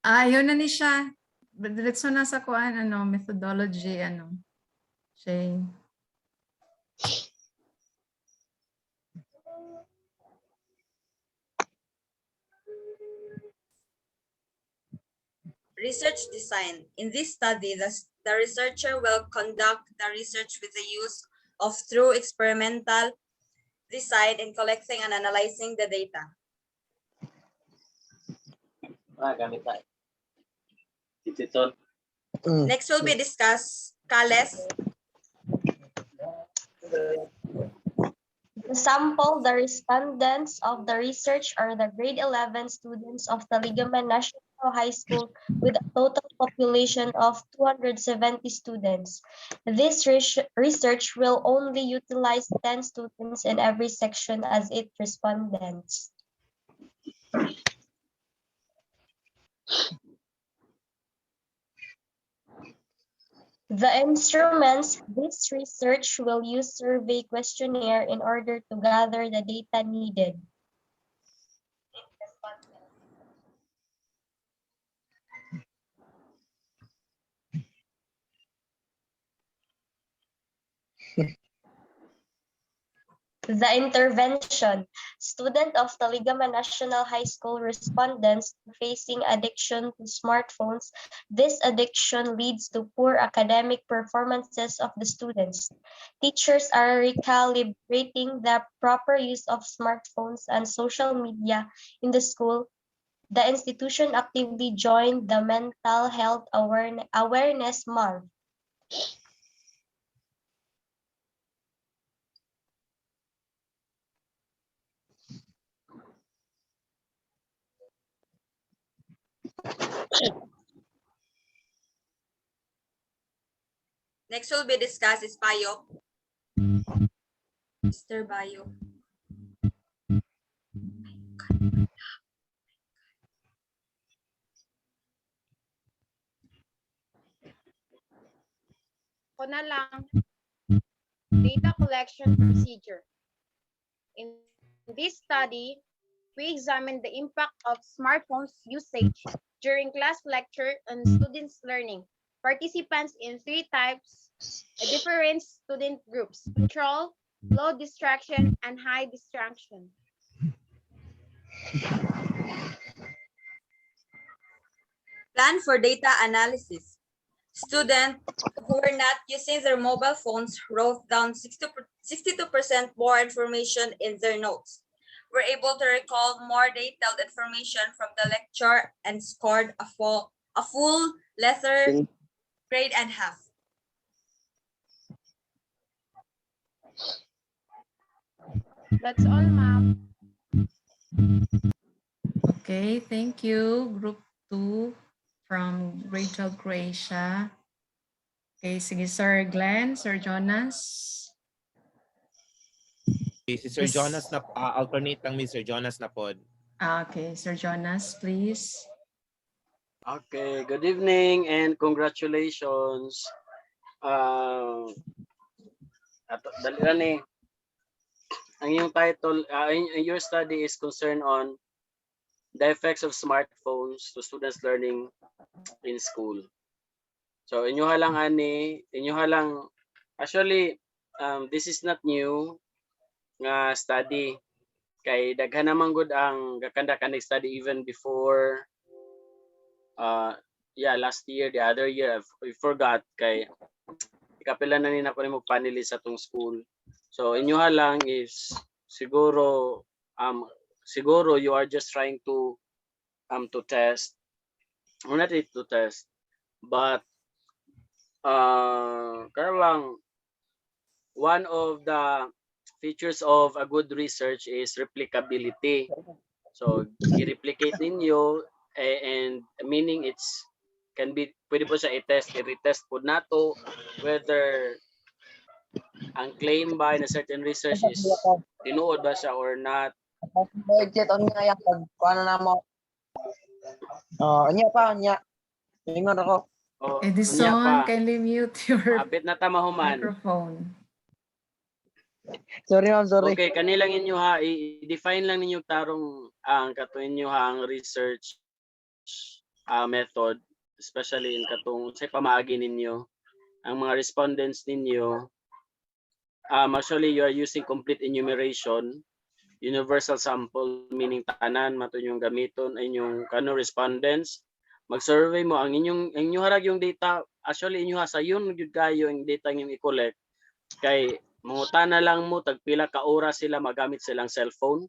Yun na ni siya. Diretso na sa kuan, methodology, Shane. Research design. In this study, the researcher will conduct the research with the use of through experimental design in collecting and analyzing the data. Next will be discussed CALES. To sample the respondents of the research are the grade 11 students of the Ligaman National High School with a total population of 270 students. This research will only utilize 10 students in every section as its respondents. The instruments this research will use survey questionnaire in order to gather the data needed. The intervention. Student of Taligaman National High School respondents facing addiction to smartphones. This addiction leads to poor academic performances of the students. Teachers are recalibrating the proper use of smartphones and social media in the school. The institution actively joined the Mental Health Awareness Month. Next will be discussed is Bayo. Mr. Bayo. Ako na lang. Data collection procedure. In this study, we examined the impact of smartphones usage during class lecture on students' learning. Participants in 3 types, different student groups: control, low distraction, and high distraction. Plan for data analysis. Students who were not using their mobile phones wrote down 62% more information in their notes, were able to recall more detailed information from the lecture, and scored a full letter grade and half. That's all, ma'am. Okay, thank you. Group 2 from Grade 12 Croatia. Okay, sige, Sir Glenn, Sir Jonas. Okay, si Sir Jonas na alternate lang mi Sir Jonas na pod. Okay, Sir Jonas, please. Okay, good evening and congratulations. Dali ni. Ang iyong title, your study is concerned on the effects of smartphones to students learning in school. So inyuha lang actually this is not new nga study, kay daghan naman gud ang gakandak study even before last year, the other year I forgot, kay ikapila na ni nako nimo panelist sa tong school. So inyuha lang is siguro you are just trying to test, or not to test, but lang, one of the features of a good research is replicability. So i-replicate ninyo, and meaning it's can be pwede po siya i-retest po nato whether ang claim by na certain research is tinuod ba siya or not. Budget on nga yan pag kuano na mo. Anya. Ingon ako. Edison, kindly mute your Apit na tamahuman. microphone. Sorry ma'am, sorry. Okay, kanilang inyo ha, i-define lang ninyo tarong ang katuin nyo ang research method, especially in katong sa pamaagi ninyo ang mga respondents ninyo. Actually, you are using complete enumeration, universal sample, meaning tanan mato yung gamiton ay inyong respondents. Mag-survey mo ang inyong harag yung data. Actually, inyo sa yun gyud kayo yung data yung i-collect, kay mangutana lang mo tagpila ka oras sila magamit silang cellphone,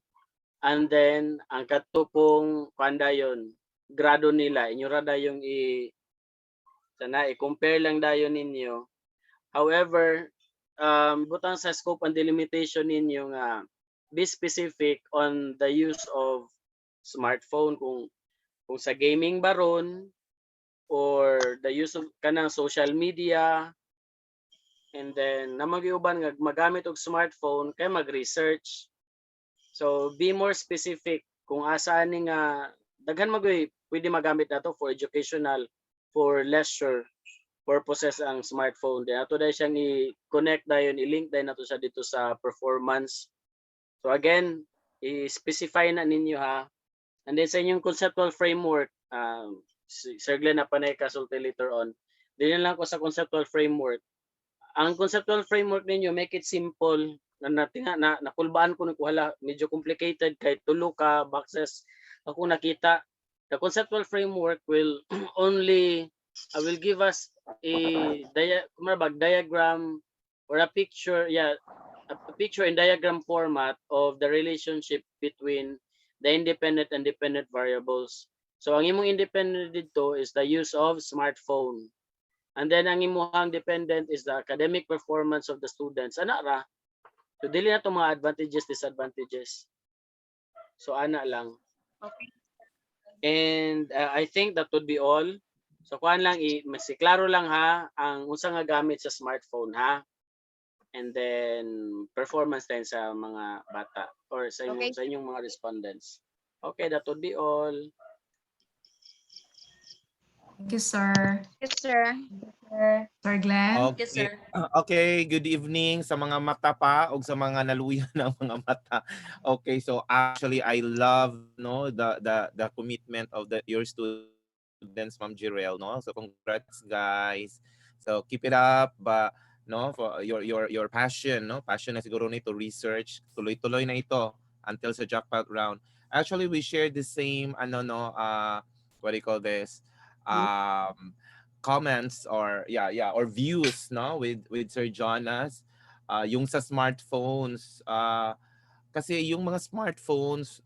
and then ang katupong kandayon grado nila inyo ra yung i-compare lang dayon ninyo. However, butang sa scope and delimitation ninyo nga be specific on the use of smartphone, kung sa gaming baron or the use of kanang social media, and then na magiuban nga magamit og smartphone kay mag-research. So be more specific kung asaan ni nga daghan pwede magamit nato for educational, for leisure purposes ang smartphone. Then ato dai siyang i-connect dayon, i-link dayon nato siya dito sa performance. So again, i-specify na ninyo ha. And then sa inyong conceptual framework, Sir Glenn na panay kasulti later on. Din lang ko sa conceptual framework. Ang conceptual framework ninyo, make it simple nakulbaan ko ni kuhala medyo complicated kay tulo ka boxes ako nakita. The conceptual framework will only will give us a diagram or a picture, a picture in diagram format of the relationship between the independent and dependent variables. So ang imong independent dito is the use of smartphone. And then ang imong dependent is the academic performance of the students. Ana ra. So dili na to mga advantages, disadvantages. So ana lang. Okay. And I think that would be all. So kuan lang mas klaro lang ha ang unsa nga gamit sa smartphone ha. And then performance din sa mga bata or sa inyong, sa inyong mga respondents. Okay, that would be all. Thank you, sir. Yes, sir. Sir Glenn. Okay. Yes, sir. Okay, good evening sa mga mata pa o sa mga naluyan ng mga mata. Okay, so actually I love the commitment of your students, Ma'am Jirel, no? So congrats guys. So keep it up for your passion, no? Passion na siguro nito research. Tuloy-tuloy na ito until sa jackpot round. Actually we share the same what do you call this? Comments or views with Sir Jonas yung sa smartphones kasi yung mga smartphones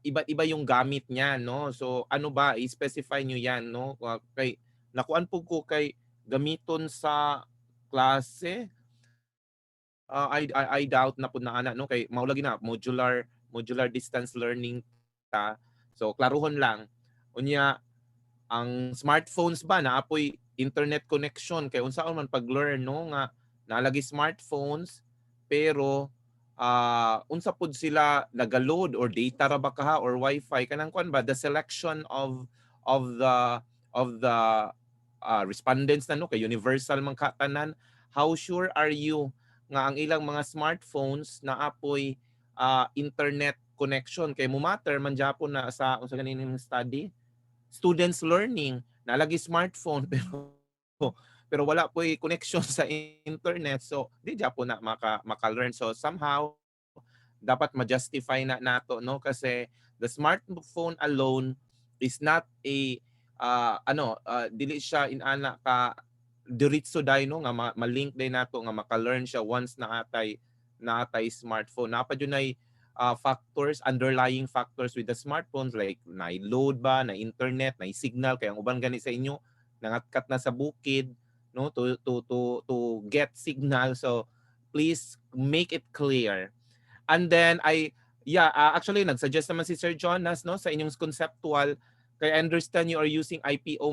iba't iba yung gamit niya, no? So ano ba i-specify niyo yan, no? Kay nakuan po ko kay gamiton sa klase I doubt na pud na ana, no? Kay mao lagi na modular distance learning ta. So klaruhon lang unya ang smartphones ba naapoy internet connection kay unsaon man pag-learn, no, nga nalagi smartphones pero unsa pud sila nagaload or data ra ba kaha or wifi kanang kuan ba the selection of the respondents na, no, kay universal man katanan. How sure are you nga ang ilang mga smartphones naapoy internet connection kay mo matter man gyapon na sa unsa ganing study students learning nalagi smartphone pero wala po connection sa internet, so di gyapon na maka-learn. So somehow dapat ma-justify na nato, no, kasi the smartphone alone is not a dili siya inana ka diretso day, no, nga ma-link day nato nga maka-learn siya once na atay smartphone. Napad yun ay factors, underlying factors with the smartphones like na-load ba, na internet, na signal kaya ang uban gani sa inyo nangatkat na sa bukid, no, to get signal. So please make it clear. And then actually nagsuggest naman si Sir Jonas, no, sa inyong conceptual kay I understand you are using IPO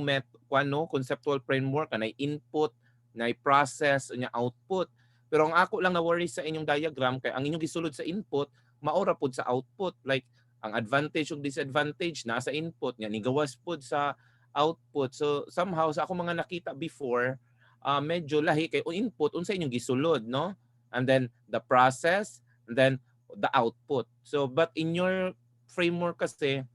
conceptual framework na input, na process, na output. Pero ang ako lang na worry sa inyong diagram kay ang inyong gisulod sa input maura pud sa output, like ang advantage ug disadvantage nasa input nga nigawas pud sa output. So somehow sa ako mga nakita before medyo lahi kay input unsa inyong gisulod, no, and then the process and then the output. So but in your framework kasi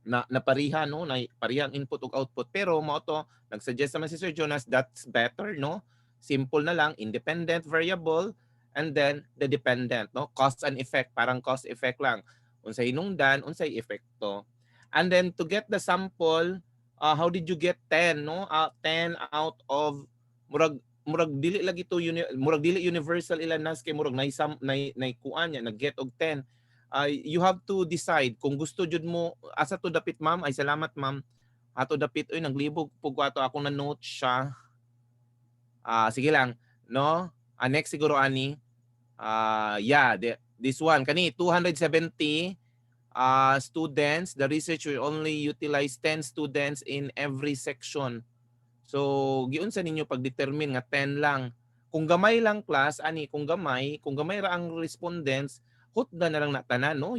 na pariha, no, na parihang input ug output, pero mao to nagsuggest naman si Sir Jonas that's better, no, simple na lang independent variable and then the dependent, no, cause and effect, parang cause effect lang unsay hinungdan unsay epekto. And then to get the sample, how did you get 10, no, 10 out of murag dili lagi to murag dili universal ilanas kay murag nay kuan nya nag-get og 10. You have to decide kung gusto jud mo asa to dapit, ma'am. Ay salamat, ma'am. Ato dapit naglibog pug ato akong na note siya. Sige lang, no. Next siguro ani this one kani 270 students. The research will only utilize 10 students in every section. So giunsa ninyo pag-determine nga 10 lang. Kung gamay lang class ani, kung gamay ra ang respondents, hutda na lang na tanan, no.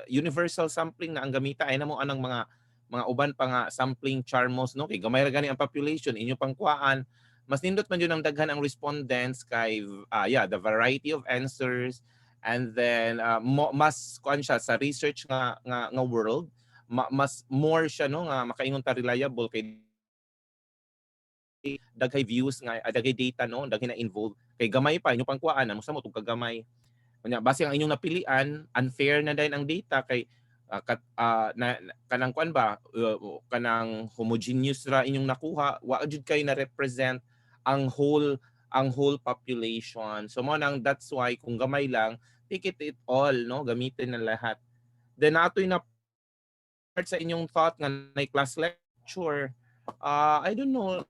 Universal sampling na ang gamita ay namo anang mga uban pa nga sampling charmos, no, kay gamay ra gani ang population inyo pang kuhaan. Mas nindot man yun ang daghan ang respondents kay the variety of answers, and then mas kuan siya sa research nga world, mas more siya, no, nga makaingon ta reliable kay daghay views nga daghay data no daghay na involved kay gamay pa inyo pangkuan mo sa mo tug kagamay unya base ang inyong napilian unfair na din ang data kay kanang kuan ba kanang homogeneous ra inyong nakuha wa jud kay na represent ang whole population so mo nang that's why kung gamay lang take it all no gamitin na lahat then atoy na part sa inyong thought nga na class lecture I don't know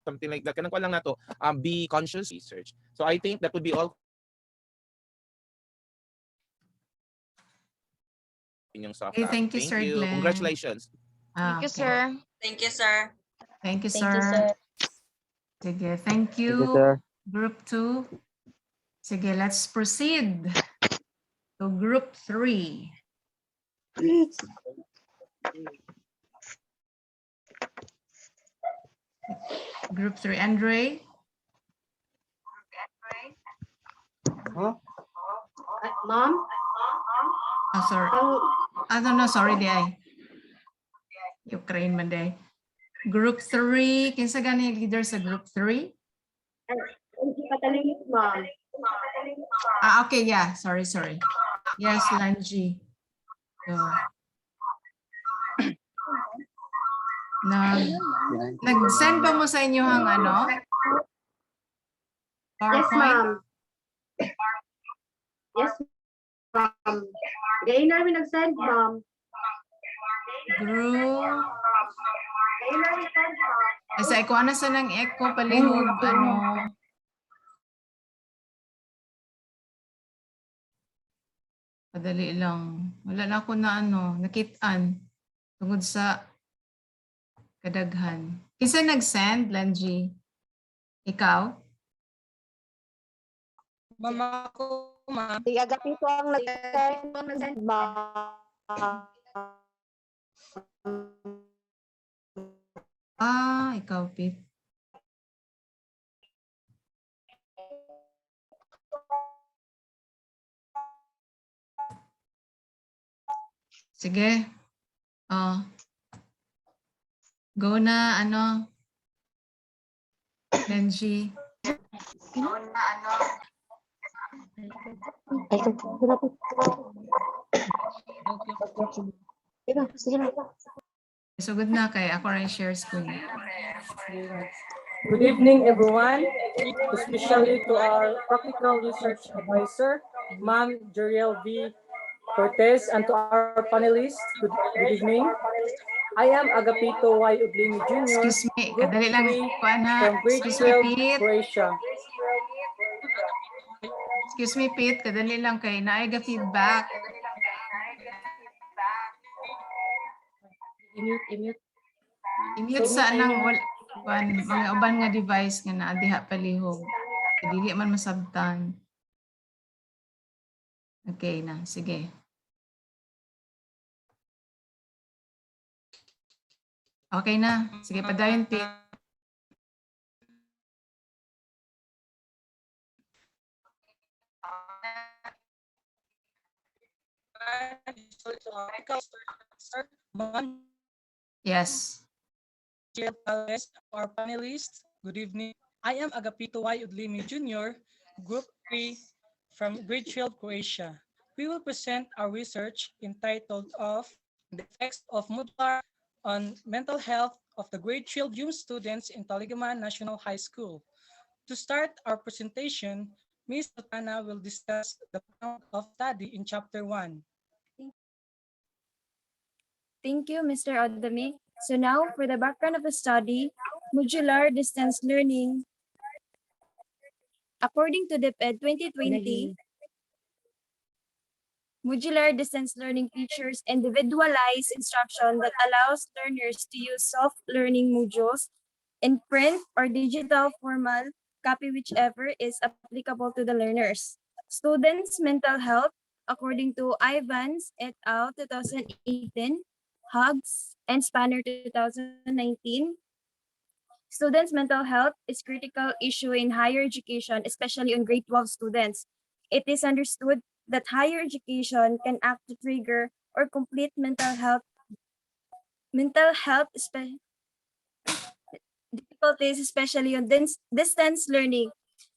something like that kanang kuan lang nato be conscious research so I think that would be all inyong soft Okay, thank you, Sir Glenn. Congratulations. Thank you, Okay. sir. Thank you, sir. Thank you, Thank you, sir. sir. Sige, thank you. Thank you, sir. Group 2. Sige, let's proceed to Group 3. Group 3, Andre. Huh? Ma'am? Oh, sorry. I don't know, sorry, di ay. Ukraine man day. Group 3, kinsa gani leader sa Group 3? Ma'am. Okay, yeah. Sorry. Yes, Lanji. So, nag-send ba mo sa inyo ang ano? Yes, PowerPoint? ma'am. Yes, ma'am. Ngayon namin nag-send, ma'am. Group. Kasi ikaw na sa nang echo palihog, ano. Padali lang. Wala na ako na ano, nakitaan. Tungod sa kadaghan. Kinsa nag-send, Lanji? Ikaw? Mama ko, ma'am. Si Agapito ang nag-send, ma'am. Ikaw, Pete. Sige. Go na, ano. Benji. Go na, ano. So good na kay ako rin share screen. Good evening, everyone, especially to our practical research advisor, Ma'am Jeriel V. Cortez, and to our panelists. Good evening. I am Agapito Y. Ublimi Jr. Excuse me, kadali lang kuan ha. From grade Excuse me, 12, Pete. Croatia. Excuse me, Pete, kadali lang kay naiga feedback. I-mute sa nang mga uban nga device nga naa diha palihog. Dili man masabtan. Okay na, sige. Okay na. Sige, padayon, Pete. Yes. Our panelists, good evening. I am Agapito Y. Udlimi Jr., Group 3 from grade 12, Croatia. We will present our research entitled of the effects of modular on mental health of the grade 12 YUM students in Taligaman National High School. To start our presentation, Ms. Totana will discuss the background of study in Chapter 1. Thank you, Mr. Odami. So now, for the background of the study, modular distance learning. According to DepEd 2020, modular distance learning features individualized instruction that allows learners to use self-learning modules in print or digital formal copy, whichever is applicable to the learners. Students' mental health, according to Ivans et al. 2018, Hugs and Spanner 2019, students' mental health is a critical issue in higher education, especially on grade 12 students. It is understood that higher education can act to trigger or complete difficulties, especially on distance learning.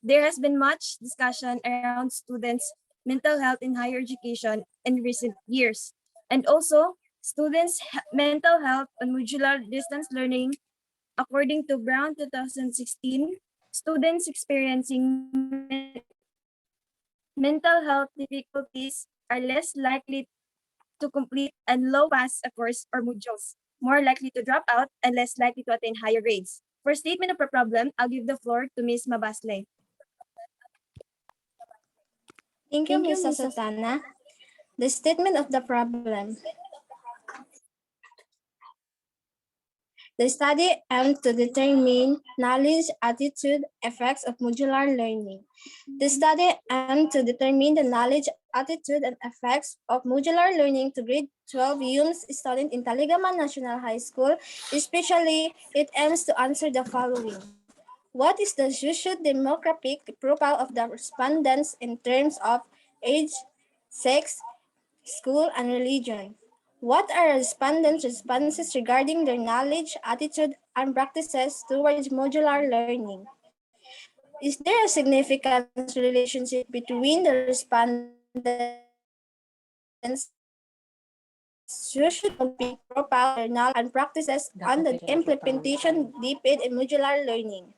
There has been much discussion around students' mental health in higher education in recent years. And also, students' mental health on modular distance learning, according to Brown 2016, students experiencing mental health difficulties are less likely to complete and low pass a course or modules, more likely to drop out, and less likely to attain higher grades. For statement of the problem, I'll give the floor to Ms. Mabasle. Thank you, Ms. Sasatana. The statement of the problem. The study aimed to determine knowledge, attitude, effects of modular learning. The study aimed to determine the knowledge, attitude, and effects of modular learning to grade 12 UMS students in Taligaman National High School. Especially, it aims to answer the following. What is the socio-demographic profile of the respondents in terms of age, sex, school, and religion? What are respondents' responses regarding their knowledge, attitude, and practices towards modular learning? Is there a significant relationship between the respondents' socio-demographic profile, their knowledge, and practices on the implementation DepEd in modular learning?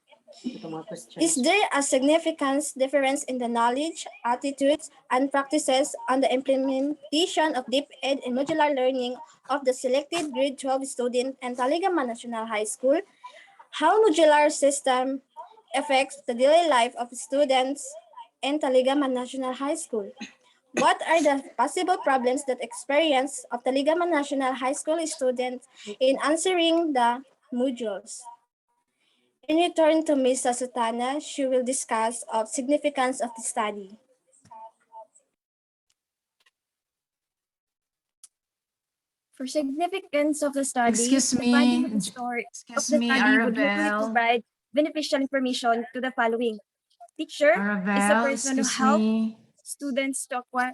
Is there a significant difference in the knowledge, attitudes, and practices on the implementation of DepEd in modular learning of the selected grade 12 student in Taligaman National High School? How modular system affects the daily life of students in Taligaman National High School? What are the possible problems that experience of Taligaman National High School students in answering the modules? In return to Ms. Sasutana, she will discuss of significance of the study. For significance of the study, Excuse the me, finding of the story of excuse the me, study would usually Arabelle. provide beneficial information to the following. Teacher is a Arabelle, person who excuse helps me. students to acquire.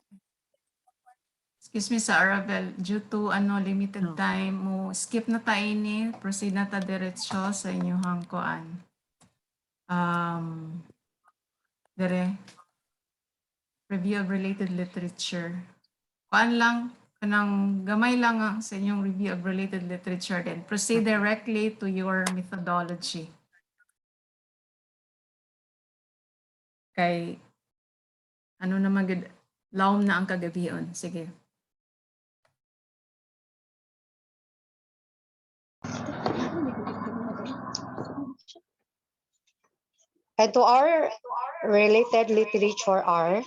Excuse me sa Arabelle, due to limited time mo, skip na tayo ni, proceed na ta diretso sa inyong kuan. Dire, review of related literature. Kuan lang, kanang gamay lang sa inyong review of related literature, then proceed directly to your methodology. Kay, ano naman, lawom na ang kagabion. Sige. And to our related literature are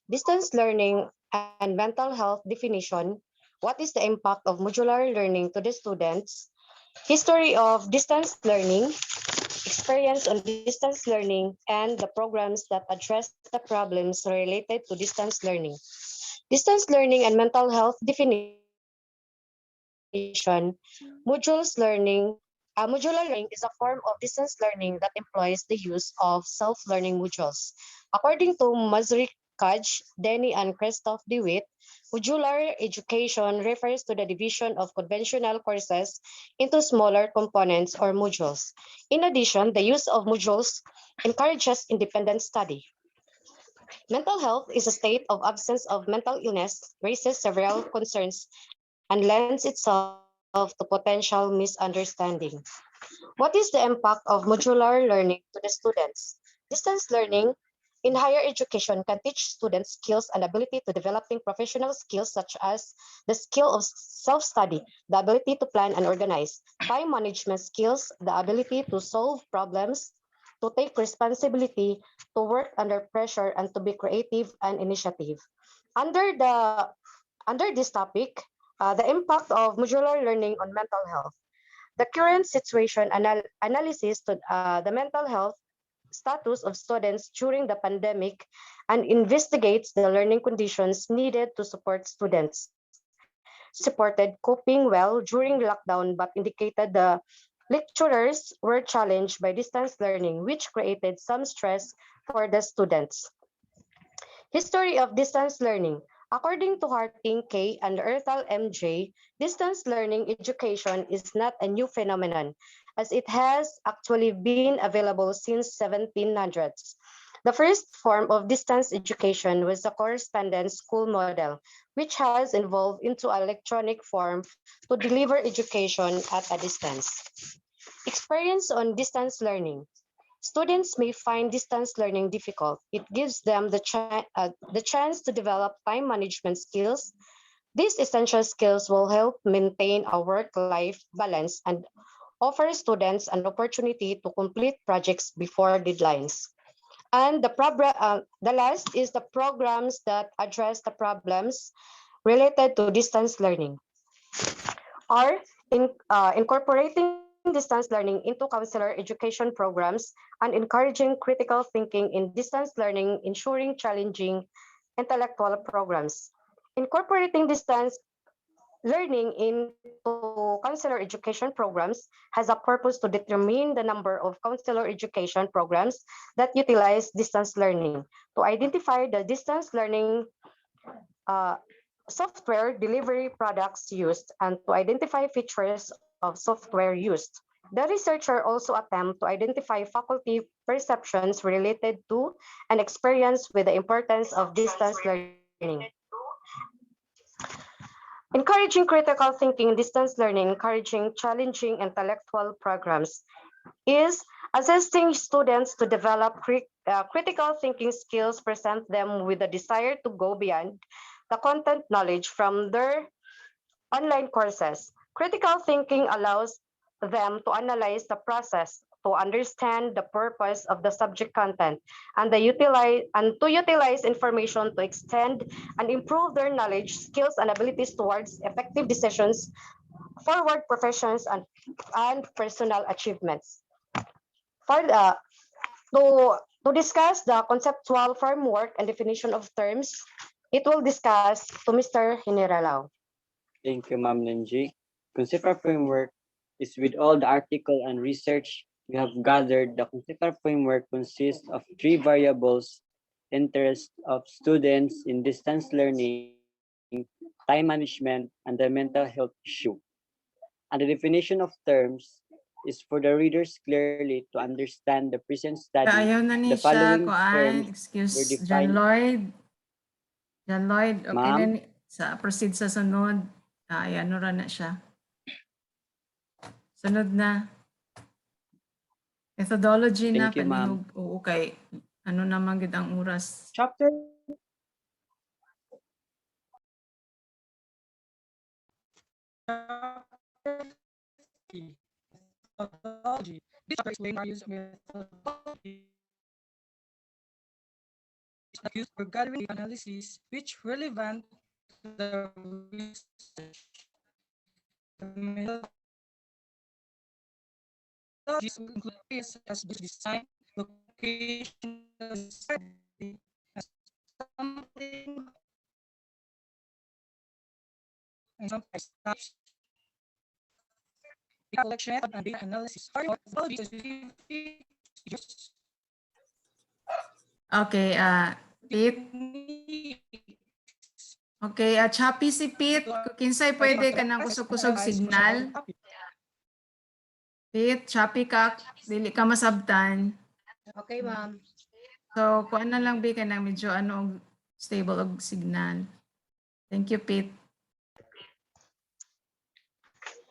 distance learning and mental health definition, what is the impact of modular learning to the students, history of distance learning, experience on distance learning, and the programs that address the problems related to distance learning. Distance learning and mental health definition, modular learning is a form of distance learning that employs the use of self-learning modules. According to Mazurikaj, Denny, and Christoph DeWitt, modular education refers to the division of conventional courses into smaller components or modules. In addition, the use of modules encourages independent study. Mental health is a state of absence of mental illness, raises several concerns, and lends itself to potential misunderstanding. What is the impact of modular learning to the students? Distance learning in higher education can teach students skills and ability to developing professional skills such as the skill of self-study, the ability to plan and organize, time management skills, the ability to solve problems, to take responsibility, to work under pressure, and to be creative and initiative. Under this topic, the impact of modular learning on mental health. The current situation analysis to the mental health status of students during the pandemic and investigates the learning conditions needed to support students. Supported coping well during lockdown, but indicated the lecturers were challenged by distance learning, which created some stress for the students. History of distance learning. According to Harting K. and Erthal M.J., distance learning education is not a new phenomenon, as it has actually been available since 1700s. The first form of distance education was the correspondence school model, which has evolved into an electronic form to deliver education at a distance. Experience on distance learning. Students may find distance learning difficult. It gives them the chance to develop time management skills. These essential skills will help maintain a work-life balance and offer students an opportunity to complete projects before deadlines. And the last is the programs that address the problems related to distance learning, or incorporating distance learning into counselor education programs and encouraging critical thinking in distance learning, ensuring challenging intellectual programs. Incorporating distance learning into counselor education programs has a purpose to determine the number of counselor education programs that utilize distance learning, to identify the distance learning software delivery products used, and to identify features of software used. The researcher also attempt to identify faculty perceptions related to and experience with the importance of distance learning. Encouraging critical thinking, distance learning, encouraging challenging intellectual programs is assisting students to develop critical thinking skills, present them with a desire to go beyond the content knowledge from their online courses. Critical thinking allows them to analyze the process, to understand the purpose of the subject content, and to utilize information to extend and improve their knowledge, skills, and abilities towards effective decisions, forward professions, and personal achievements. To discuss the conceptual framework and definition of terms, it will discuss to Mr. Generalao. Thank you, Ma'am Nenji. Conceptual framework is with all the article and research we have gathered. The conceptual framework consists of three variables: interest of students in distance learning, time management, and the mental health issue. And the definition of terms is for the readers clearly to understand the present study. Ayaw na ni The siya, following kuan. terms Excuse, were John defined. Lloyd. John Lloyd, okay Ma'am? na sa proceed sa sunod. Ay, ano ra na siya. Sunod na. Methodology na. Thank you, ma'am. Oo, kay ano naman gid ang oras. Chapter methodology. This chapter explains our use of methodology used for gathering analysis which relevant to the research. The methodologies will include areas such as design, locational study, sampling, and some types. Data collection and data analysis. Okay, Pete. Okay, choppy si Pete. Kinsay pwede ka ng kusog-kusog signal. Pete, choppy ka. Dili ka masabtan. Okay, ma'am. So, kuan na lang ka ng medyo stable og signal. Thank you, Pete.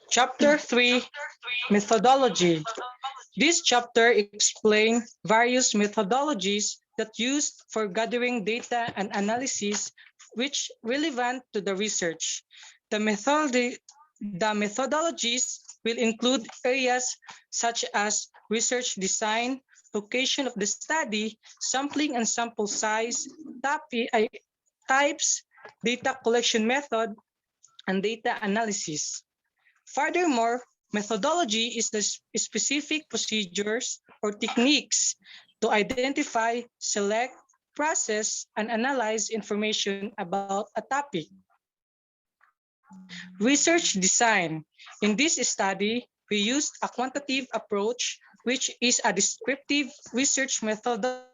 Chapter 3, Methodology. This chapter explains various methodologies that used for gathering data and analysis which relevant to the research. The methodologies will include areas such as research design, location of the study, sampling and sample size, types, data collection method, and data analysis. Furthermore, methodology is the specific procedures or techniques to identify, select, process, and analyze information about a topic. Research design. In this study, we used a quantitative approach, which is a descriptive research methodology.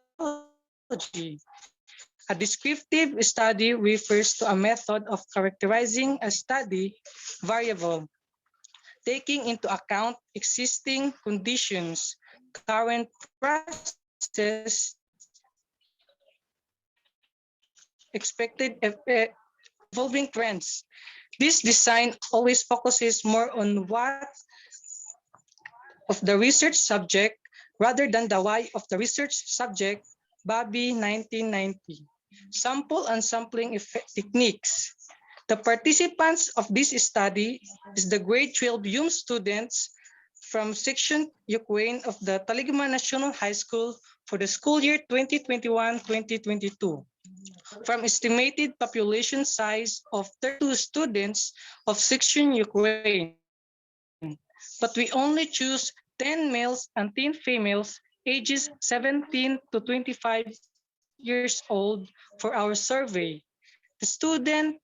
A descriptive study refers to a method of characterizing a study variable, taking into account existing conditions, current process, expected evolving trends. This design always focuses more on what of the research subject rather than the why of the research subject. Bobby, 1990. Sample and sampling techniques. The participants of this study is the grade 12 YUM students from section Ukraine of the Taligma National High School for the school year 2021-2022. From estimated population size of 32 students of section Ukraine, but we only choose 10 males and 10 females ages 17 to 25 years old for our survey. The students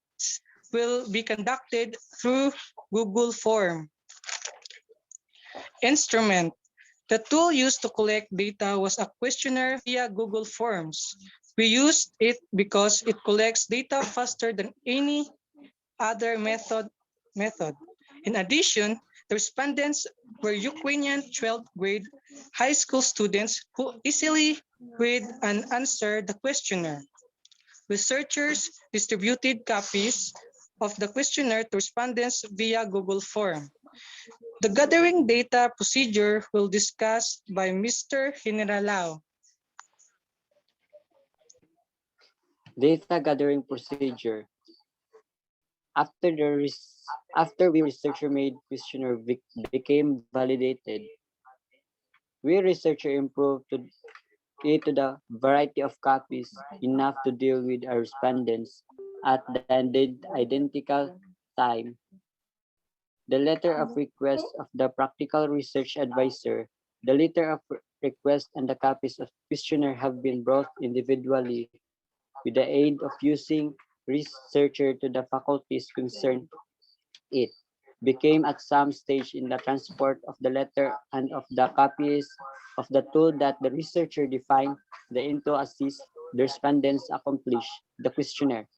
will be conducted through Google Form. Instrument. The tool used to collect data was a questionnaire via Google Forms. We used it because it collects data faster than any other method. In addition, the respondents were Ukrainian 12th grade high school students who easily read and answer the questionnaire. Researchers distributed copies of the questionnaire to respondents via Google Form. The gathering data procedure will be discussed by Mr. Generalao. Data gathering procedure. After we researcher made questionnaire became validated, we researcher improved to the variety of copies enough to deal with our respondents at the identical time. The letter of request of the practical research advisor, the letter of request and the copies of questionnaire have been brought individually with the aid of using researcher to the faculties concerned. It became at some stage in the transport of the letter and of the copies of the tool that the researcher defined the into assist the respondents accomplish the questionnaire.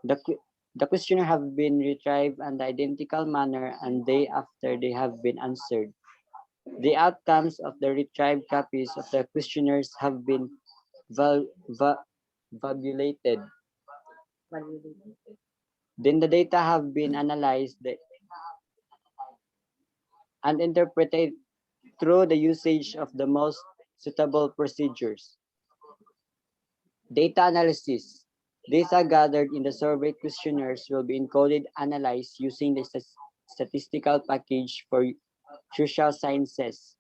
The questionnaire have been retrieved in the identical manner and day after they have been answered. The outcomes of the retrieved copies of the questionnaires have been tabulated. Then the data have been analyzed and interpreted through the usage of the most suitable procedures. Data analysis. Data gathered in the survey questionnaires will be encoded, analyzed using the statistical package for social sciences.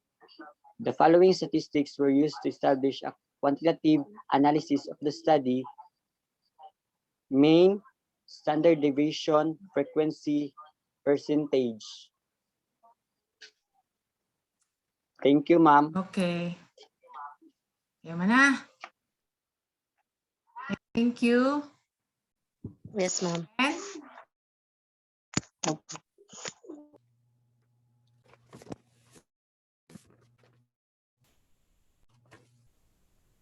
The following statistics were used to establish a quantitative analysis of the study: mean, standard deviation, frequency, percentage. Thank you, ma'am. Okay. Yaman na. Thank you. Yes, ma'am.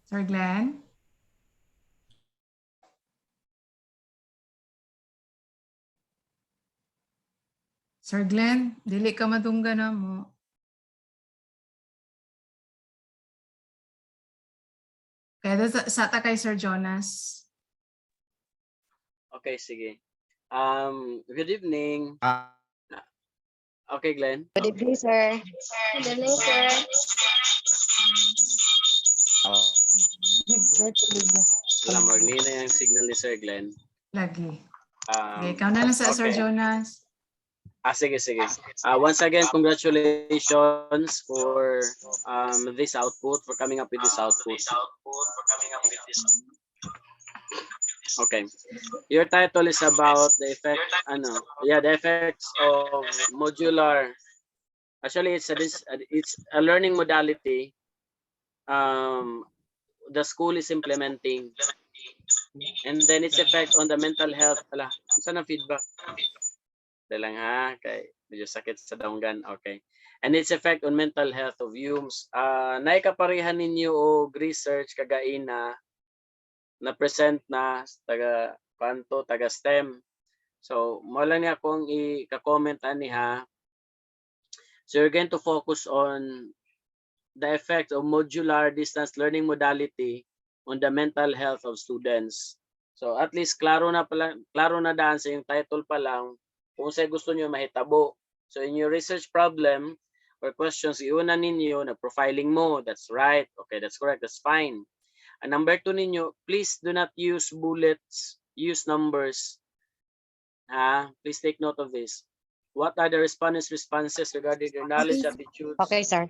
Sir Glenn? Sir Glenn, dili ka madungga na mo. Kaya sa ta kay Sir Jonas. Okay, sige. Good evening. Okay, Glenn. Good evening, sir. Good evening, sir. Wala, magnina yung signal ni Sir Glenn. Lagi. Okay, ikaw na lang sa Sir Jonas. Sige. Once again, congratulations for this output, for coming up with this output. Okay. Your title is about the effect, the effects of modular. Actually, it's a learning modality. The school is implementing, and then its effect on the mental health. Ala, saan ang feedback? Lang ha, kay medyo sakit sa daunggan. Okay. And its effect on mental health of YUMs. Naikaparehan ninyo og research kagaina na present na taga kanto taga STEM. So mo lang ni akong i-comment ani ha. So you're going to focus on the effect of modular distance learning modality on the mental health of students. So at least klaro na daan sa yung title pa lang kung sa gusto niyo mahitabo. So in your research problem or questions, iuna ninyo na profiling mo. That's right. Okay, that's correct. That's fine. And number 2 ninyo, please do not use bullets, use numbers. Please take note of this. What are the respondents' responses regarding their knowledge attitudes? Okay, sir.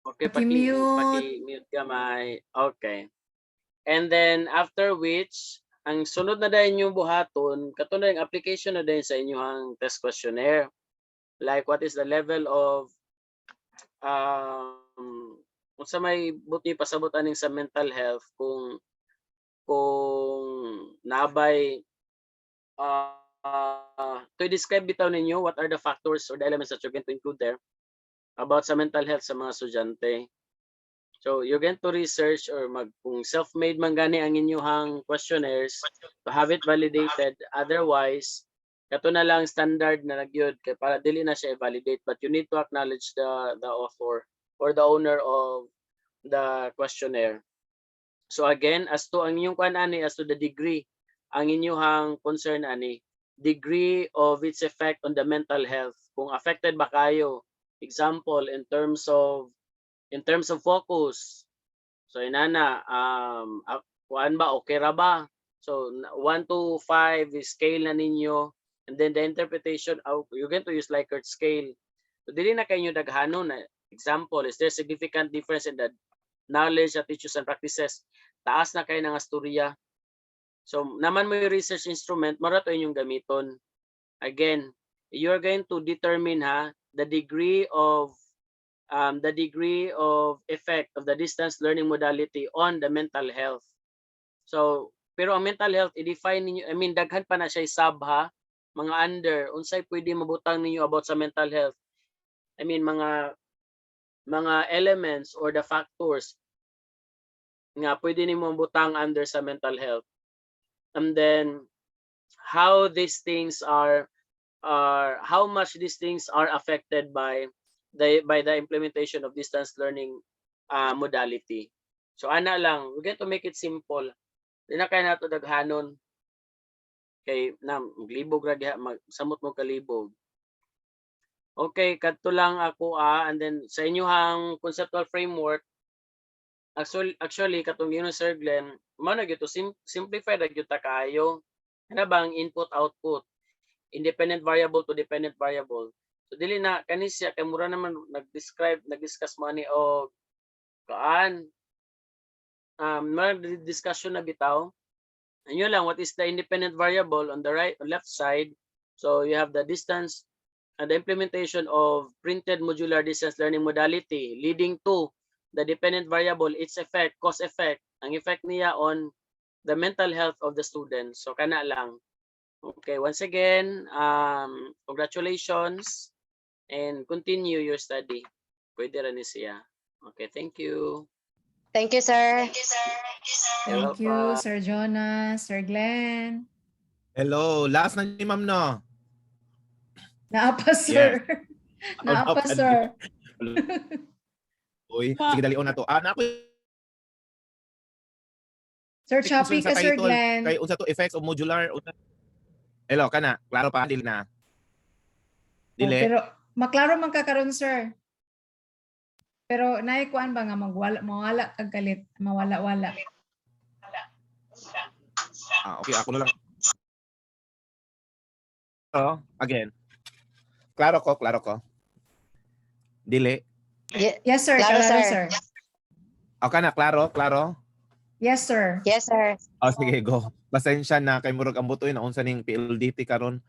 Okay, Paki-mute. paki-mute gamay. Okay. And then after which, ang sunod na dahil yung buhaton, katulad ng application na dahil sa inyong test questionnaire. Like what is the level of kung sa may buti pasabot aning sa mental health, kung nabay to describe bitaw ninyo what are the factors or the elements that you're going to include there about sa mental health sa mga estudyante. So you're going to research or kung self-made man gani ang inyong questionnaires to have it validated. Otherwise, kato na lang standard na nagyod kay para dili na siya i-validate, but you need to acknowledge the author or the owner of the questionnaire. So again, as to ang inyong kuan ani, as to the degree, ang inyong concern ani, degree of its effect on the mental health. Kung affected ba kayo, example in terms of focus. So inana kuan ba okay ra ba? So 1 to 5 is scale na ninyo, and then the interpretation you're going to use Likert scale. So dili na kayo daghanon na example, is there significant difference in the knowledge, attitudes, and practices? Taas na kayo ng asturya. So naman mo yung research instrument, mara to inyong gamiton. Again, you're going to determine the degree of effect of the distance learning modality on the mental health. So pero ang mental health i-define ninyo, I mean daghan pa na siya sub mga under unsay pwede mabutang ninyo about sa mental health. I mean mga elements or the factors nga pwede nimo butang under sa mental health. And then how these things are how much these things are affected by the implementation of distance learning modality. So ana lang, we're going to make it simple. Di na kaya nato daghanon kay na maglibog ra diha, samot mo kalibog. Okay, kadto lang ako and then sa inyong conceptual framework, actually katong yun Sir Glenn, mao na gyud to simplify ra gyud ta kaayo. Ano bang input output, independent variable to dependent variable. So dili na kani siya kay mura naman nag-discuss mo ani og kaan discussion na bitaw. Anyo lang, what is the independent variable on the right or left side? So you have the distance and the implementation of printed modular distance learning modality leading to the dependent variable, its effect, cause effect, ang effect niya on the mental health of the students. So kana lang. Okay, once again, congratulations and continue your study. Pwede rin siya. Okay, thank you. Thank you, sir. Thank you, Sir Jonas, Sir Glenn. Hello, last na ni ma'am no. Naapa, sir. Naapa, sir. Uy, sige dalion na to. Na ako Sir Choppy ka, Sir Glenn. Kay unsa to effects of modular. Hello, kana. Klaro pa dili na. Dili. Pero maklaro man ka karon, sir. Pero naikuan ba nga mawala kag galit, mawala-wala. Okay, ako na lang. Again. Klaro ko. Dili. Yes, sir. Klaro, sir. Okay na, klaro. Yes, sir. Yes, sir. Sige, go. Pasensya na kay murag ang butoy na unsa ning PLDT karon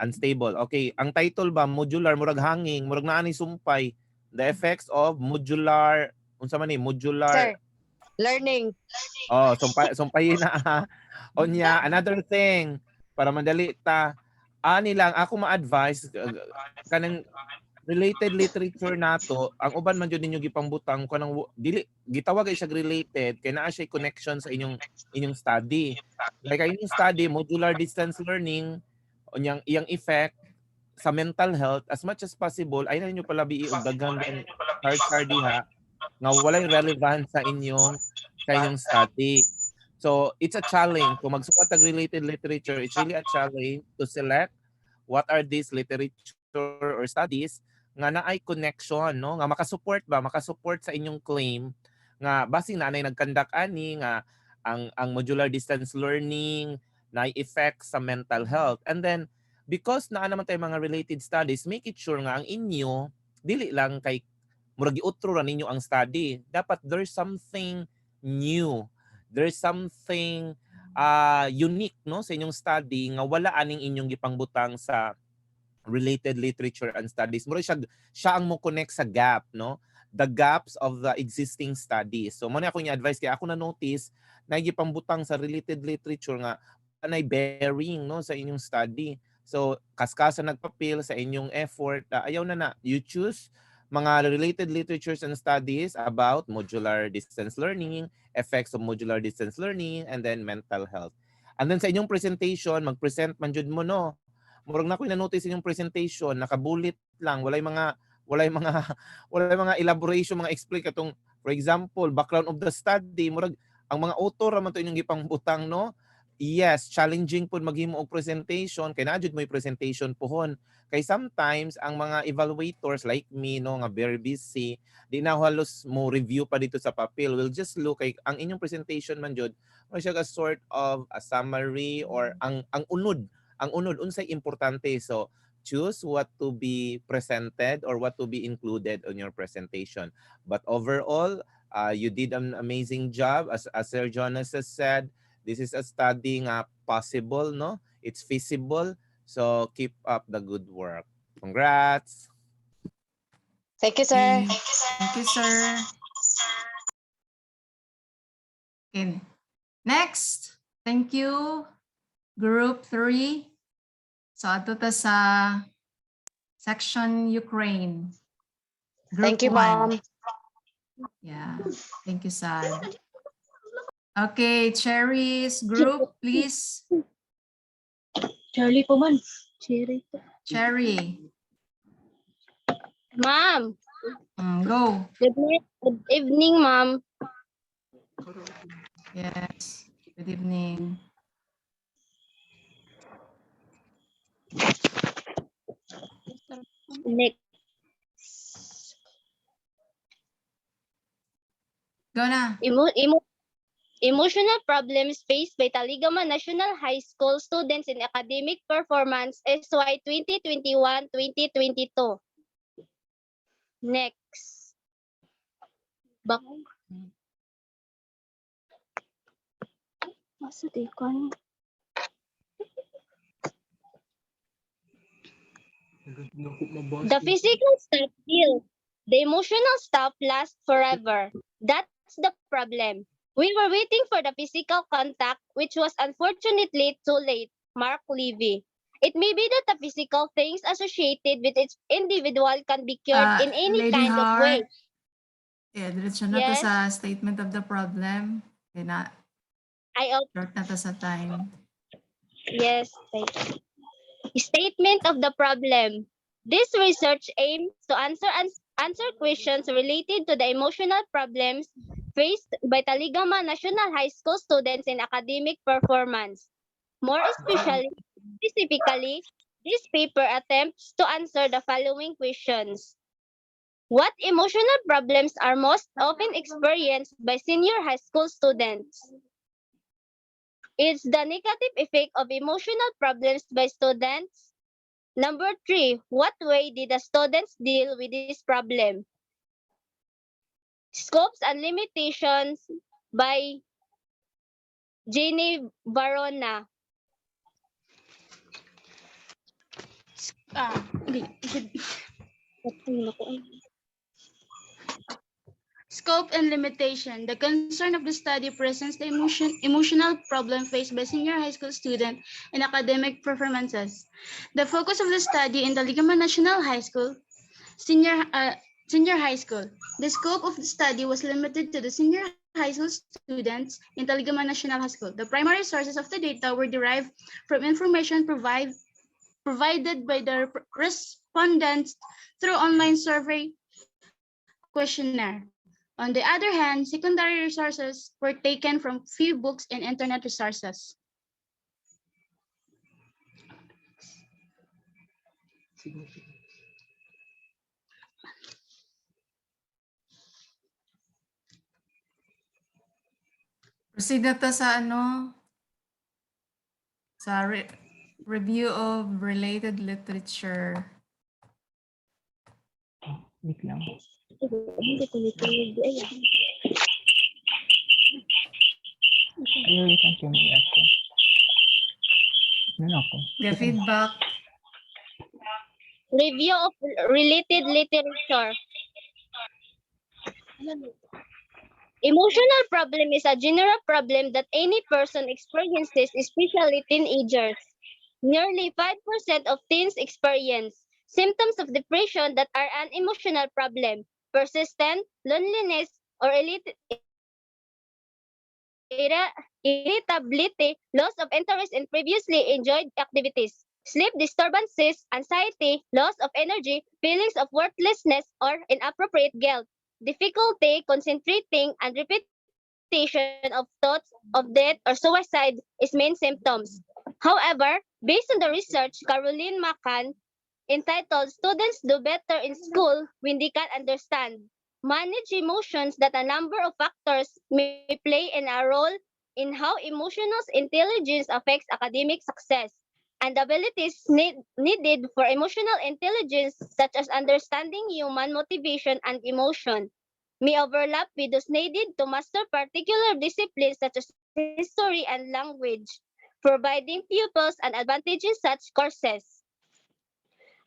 unstable. Okay, ang title ba modular murag hanging, murag naa ni sumpay. The effects of modular, unsa man ni modular Sir, learning. Sumpay na. Onya, another thing para madali ta. Ani lang ako ma-advise kanang related literature nato, ang uban man jud ninyo gipangbutang kanang dili gitawag ay siya related kay naa siya connection sa inyong study. Like inyong study modular distance learning unyang iyang effect sa mental health as much as possible ay na ninyo palabi og daghang hard diha nga walay relevant sa inyong study. So it's a challenge kung magsulat og related literature. It's really a challenge to select what are these literature or studies nga naay connection, no, nga makasupport sa inyong claim nga basing na anay nagkandak ani nga ang modular distance learning na effect sa mental health. And then because naa naman tayo mga related studies, make it sure nga ang inyo dili lang kay murag giutro ra ninyo ang study, dapat there's something new, there's something unique, no, sa inyong study nga wala aning inyong gipangbutang sa related literature and studies. Mura siya ang mo connect sa gap, no? The gaps of the existing studies. So mo na ako advice kay ako na notice na gipangbutang sa related literature nga anay bearing, no, sa inyong study. So kaskasa nagpapil sa inyong effort, ayaw na you choose mga related literatures and studies about modular distance learning, effects of modular distance learning, and then mental health. And then sa inyong presentation, mag-present man jud mo, no. Murag na ko na-notice inyong presentation, nakabulit lang, walay mga elaboration, mga explain katong for example, background of the study, murag ang mga author man to inyong gipangbutang, no. Yes, challenging po maghimo og presentation kay na jud mo presentation pohon. Kay sometimes ang mga evaluators like me, no, nga very busy, di na halos mo review pa dito sa papel. We'll just look kay ang inyong presentation man jud mo siya ka sort of a summary or ang unod unsay importante. So choose what to be presented or what to be included on your presentation. But overall, you did an amazing job. As Sir Jonas has said, this is a study nga possible, no? It's feasible. So keep up the good work. Congrats. Thank you, sir. Thank you, sir. Okay. Next. Thank you, Group 3. So ato ta sa section Ukraine. Group Thank you, 1. ma'am. Yeah. Thank you, Sad. Okay, Cherry's group, please. Charlie po man. Cherry. Cherry. Ma'am. Go. Good evening, ma'am. Yes. Good evening. Next. Go na. Emotional problems faced by Taligaman National High School students in academic performance SY 2021-2022. Next. The physical stuff heals. The emotional stuff lasts forever. That's the problem. We were waiting for the physical contact, which was unfortunately too late. Mark Levy. It may be that the physical things associated with its individual can be cured in any Lady kind of way. Hart. Yeah, diretso na to Yes. sa statement of the problem. Kaya na, short na to sa time. Yes. Statement of the problem. This research aims to answer questions related to the emotional problems faced by Taligaman National High School students in academic performance. More specifically, this paper attempts to answer the following questions. What emotional problems are most often experienced by senior high school students? Is the negative effect of emotional problems by students? Number 3, what way did the students deal with this problem? Scopes and limitations by Jenny Barona. Scope and limitation. The concern of the study presents the emotional problem faced by senior high school students in academic performances. The focus of the study in Taligaman National High School senior high school. The scope of the study was limited to the senior high school students in Taligaman National High School. The primary sources of the data were derived from information provided by the respondents through online survey questionnaire. On the other hand, secondary resources were taken from few books and internet resources. Proceed na to sa sa review of related literature. Wait lang. Ayun, wait lang yung ako. Ano ako? The feedback. Review of related literature. Emotional problem is a general problem that any person experiences, especially teenagers. Nearly 5% of teens experience symptoms of depression that are an emotional problem, persistent loneliness, or irritability, loss of interest in previously enjoyed activities, sleep disturbances, anxiety, loss of energy, feelings of worthlessness or inappropriate guilt, difficulty concentrating, and repetition of thoughts of death or suicide is main symptoms. However, based on the research, Caroline Macan entitled Students Do Better in School When They Can Understand, manage emotions that a number of factors may play in a role in how emotional intelligence affects academic success, and abilities needed for emotional intelligence, such as understanding human motivation and emotion, may overlap with those needed to master particular disciplines such as history and language, providing pupils an advantage in such courses.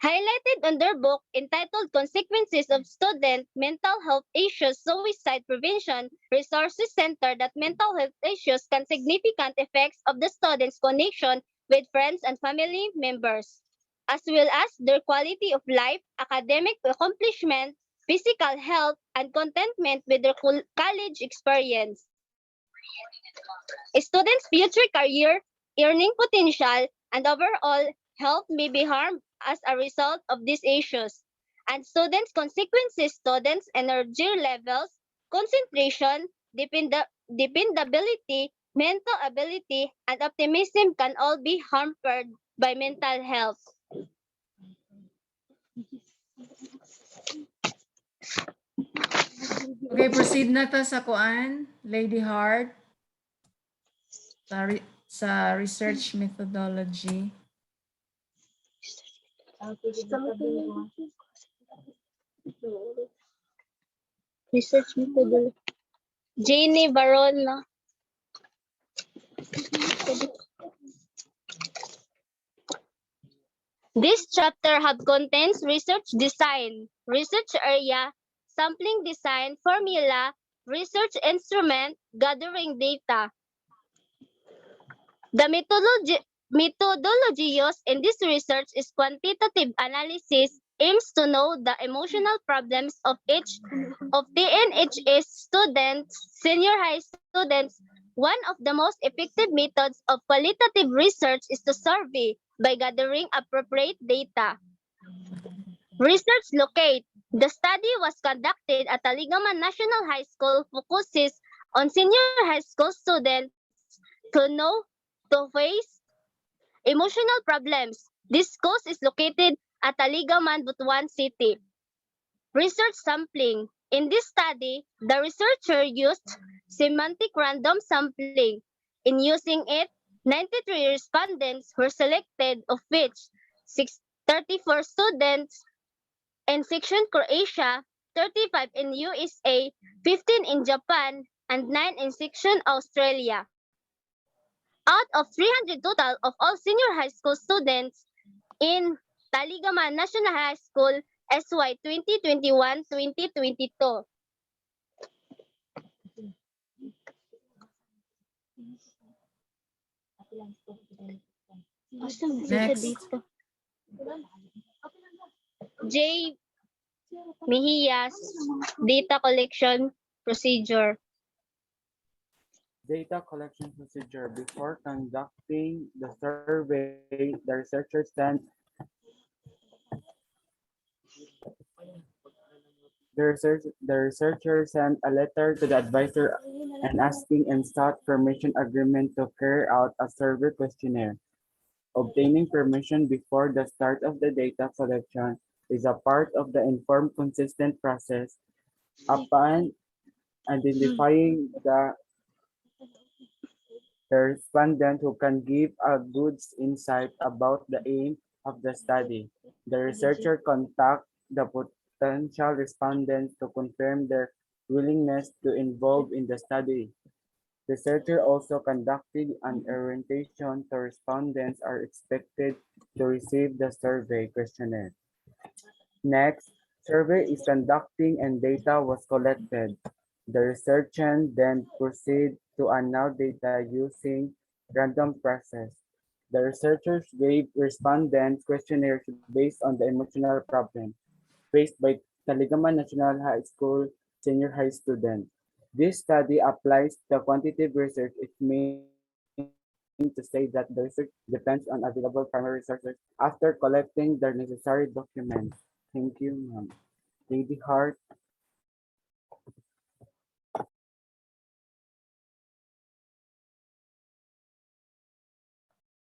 Highlighted on their book entitled Consequences of Student Mental Health Issues, Suicide Prevention Resources Center, that mental health issues can significant effects of the students' connection with friends and family members, as well as their quality of life, academic accomplishment, physical health, and contentment with their college experience. A student's future career, earning potential, and overall health may be harmed as a result of these issues, and students' consequences, students' energy levels, concentration, dependability, mental ability, and optimism can all be hampered by mental health. Okay, proceed na to sa kuan, Lady Hart. Sa research methodology. Research methodology. Janie Baron, no? This chapter have contains research design, research area, sampling design, formula, research instrument, gathering data. The methodology used in this research is quantitative analysis, aims to know the emotional problems of each of TNHS students, senior high students. One of the most effective methods of qualitative research is to survey by gathering appropriate data. Research locate. The study was conducted at Taligaman National High School, focuses on senior high school students to know to face emotional problems. This course is located at Taligaman, Butuan City. Research sampling. In this study, the researcher used semantic random sampling. In using it, 93 respondents were selected, of which 34 students in section Croatia, 35 in USA, 15 in Japan, and 9 in section Australia. Out of 300 total of all senior high school students in Taligaman National High School SY 2021-2022. Next. Mejia's data collection procedure. Data collection procedure. Before conducting the survey, the researcher sent a letter to the advisor and asking and sought permission agreement to carry out a survey questionnaire. Obtaining permission before the start of the data collection is a part of the informed consistent process. Upon identifying the respondent who can give a good insight about the aim of the study, the researcher contact the potential respondents to confirm their willingness to involve in the study. Researcher also conducted an orientation to respondents are expected to receive the survey questionnaire. Next, survey is conducting and data was collected. The researcher then proceed to analyze data using random process. The researchers gave respondents questionnaires based on the emotional problem faced by Taligaman National High School senior high students. This study applies the quantitative research. It means to say that the research depends on available primary resources after collecting the necessary documents. Thank you, ma'am. Lady Hart.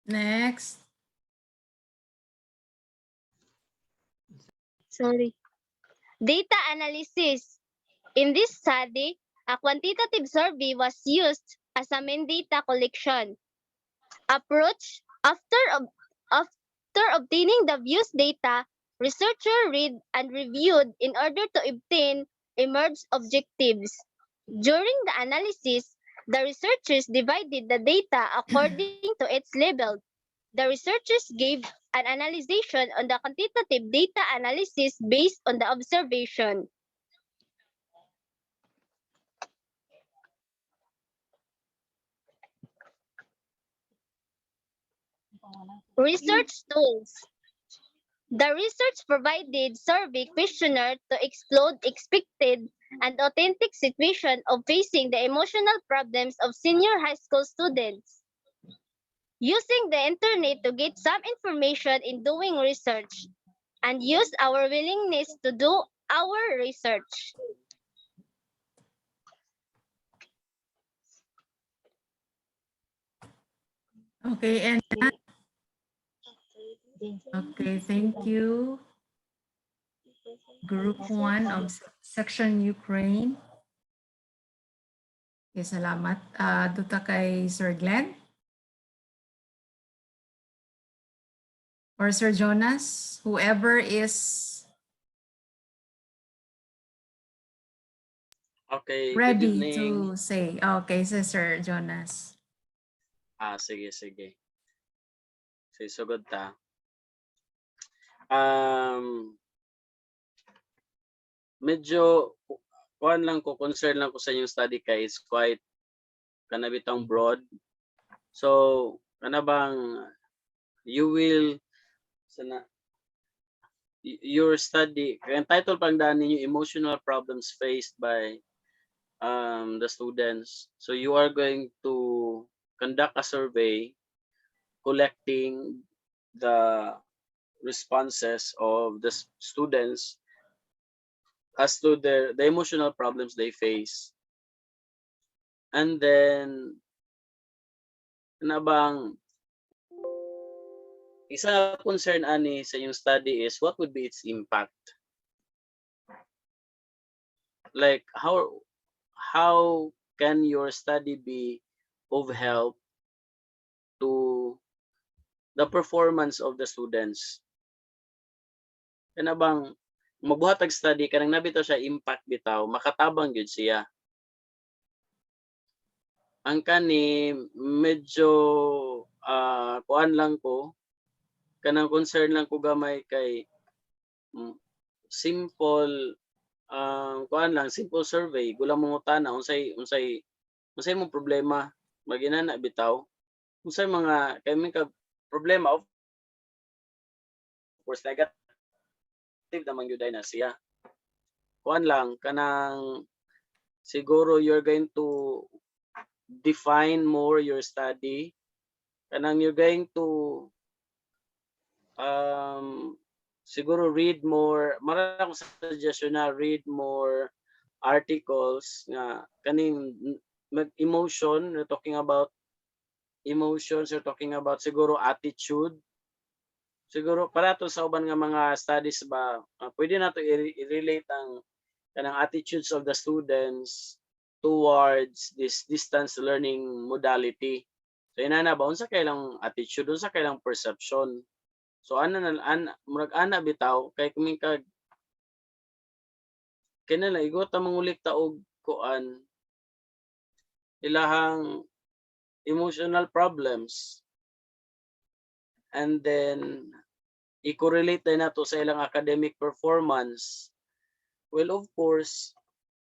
Next. Sorry. Data analysis. In this study, a quantitative survey was used as a main data collection approach. After obtaining the views data, researcher read and reviewed in order to obtain emerged objectives. During the analysis, the researchers divided the data according to its label. The researchers gave an analysis on the quantitative data analysis based on the observation. Research tools. The research provided survey questionnaire to explore expected and authentic situation of facing the emotional problems of senior high school students. Using the internet to get some information in doing research and use our willingness to do our research. Okay, and okay, thank you. Group 1 of Section Ukraine. Okay, salamat. Duta kay Sir Glenn. Or Sir Jonas, whoever is Okay, good ready evening. to say. Okay, so Sir Jonas. Sige. Sige, sugod ta. Medyo concern lang ko sa inyong study kay is quite kanabitang broad. So, kanabang you will your study, ang title pang daan ninyo, emotional problems faced by the students. So you are going to conduct a survey collecting the responses of the students as to the emotional problems they face. And then, kanabang isa concern ani sa yung study is what would be its impact? Like how can your study be of help to the performance of the students? Kanabang magbuhat og study kanang nabitaw siya impact bitaw, makatabang gyud siya. Ang kani medyo kuan lang ko, kanang concern lang ko gamay kay simple kuan lang, simple survey, gulang mangutana unsay mong problema, maginana bitaw. Unsay mga kay ka problema, of course negative naman gyud na siya. kuan lang kanang siguro you're going to define more your study, kanang you're going to siguro read more, marang suggestion na read more articles nga kaning emotion, we're talking about emotions, we're talking about siguro attitude. Siguro para to sa uban nga mga studies ba, pwede nato i-relate ang kanang attitudes of the students towards this distance learning modality. So inana ba unsa kay lang attitude, unsa kay lang perception. So murag ana bitaw kay kuming kag kinala igo ta mangulik ta og kuan ilahang emotional problems, and then i-correlate na to sa ilang academic performance. Well, of course,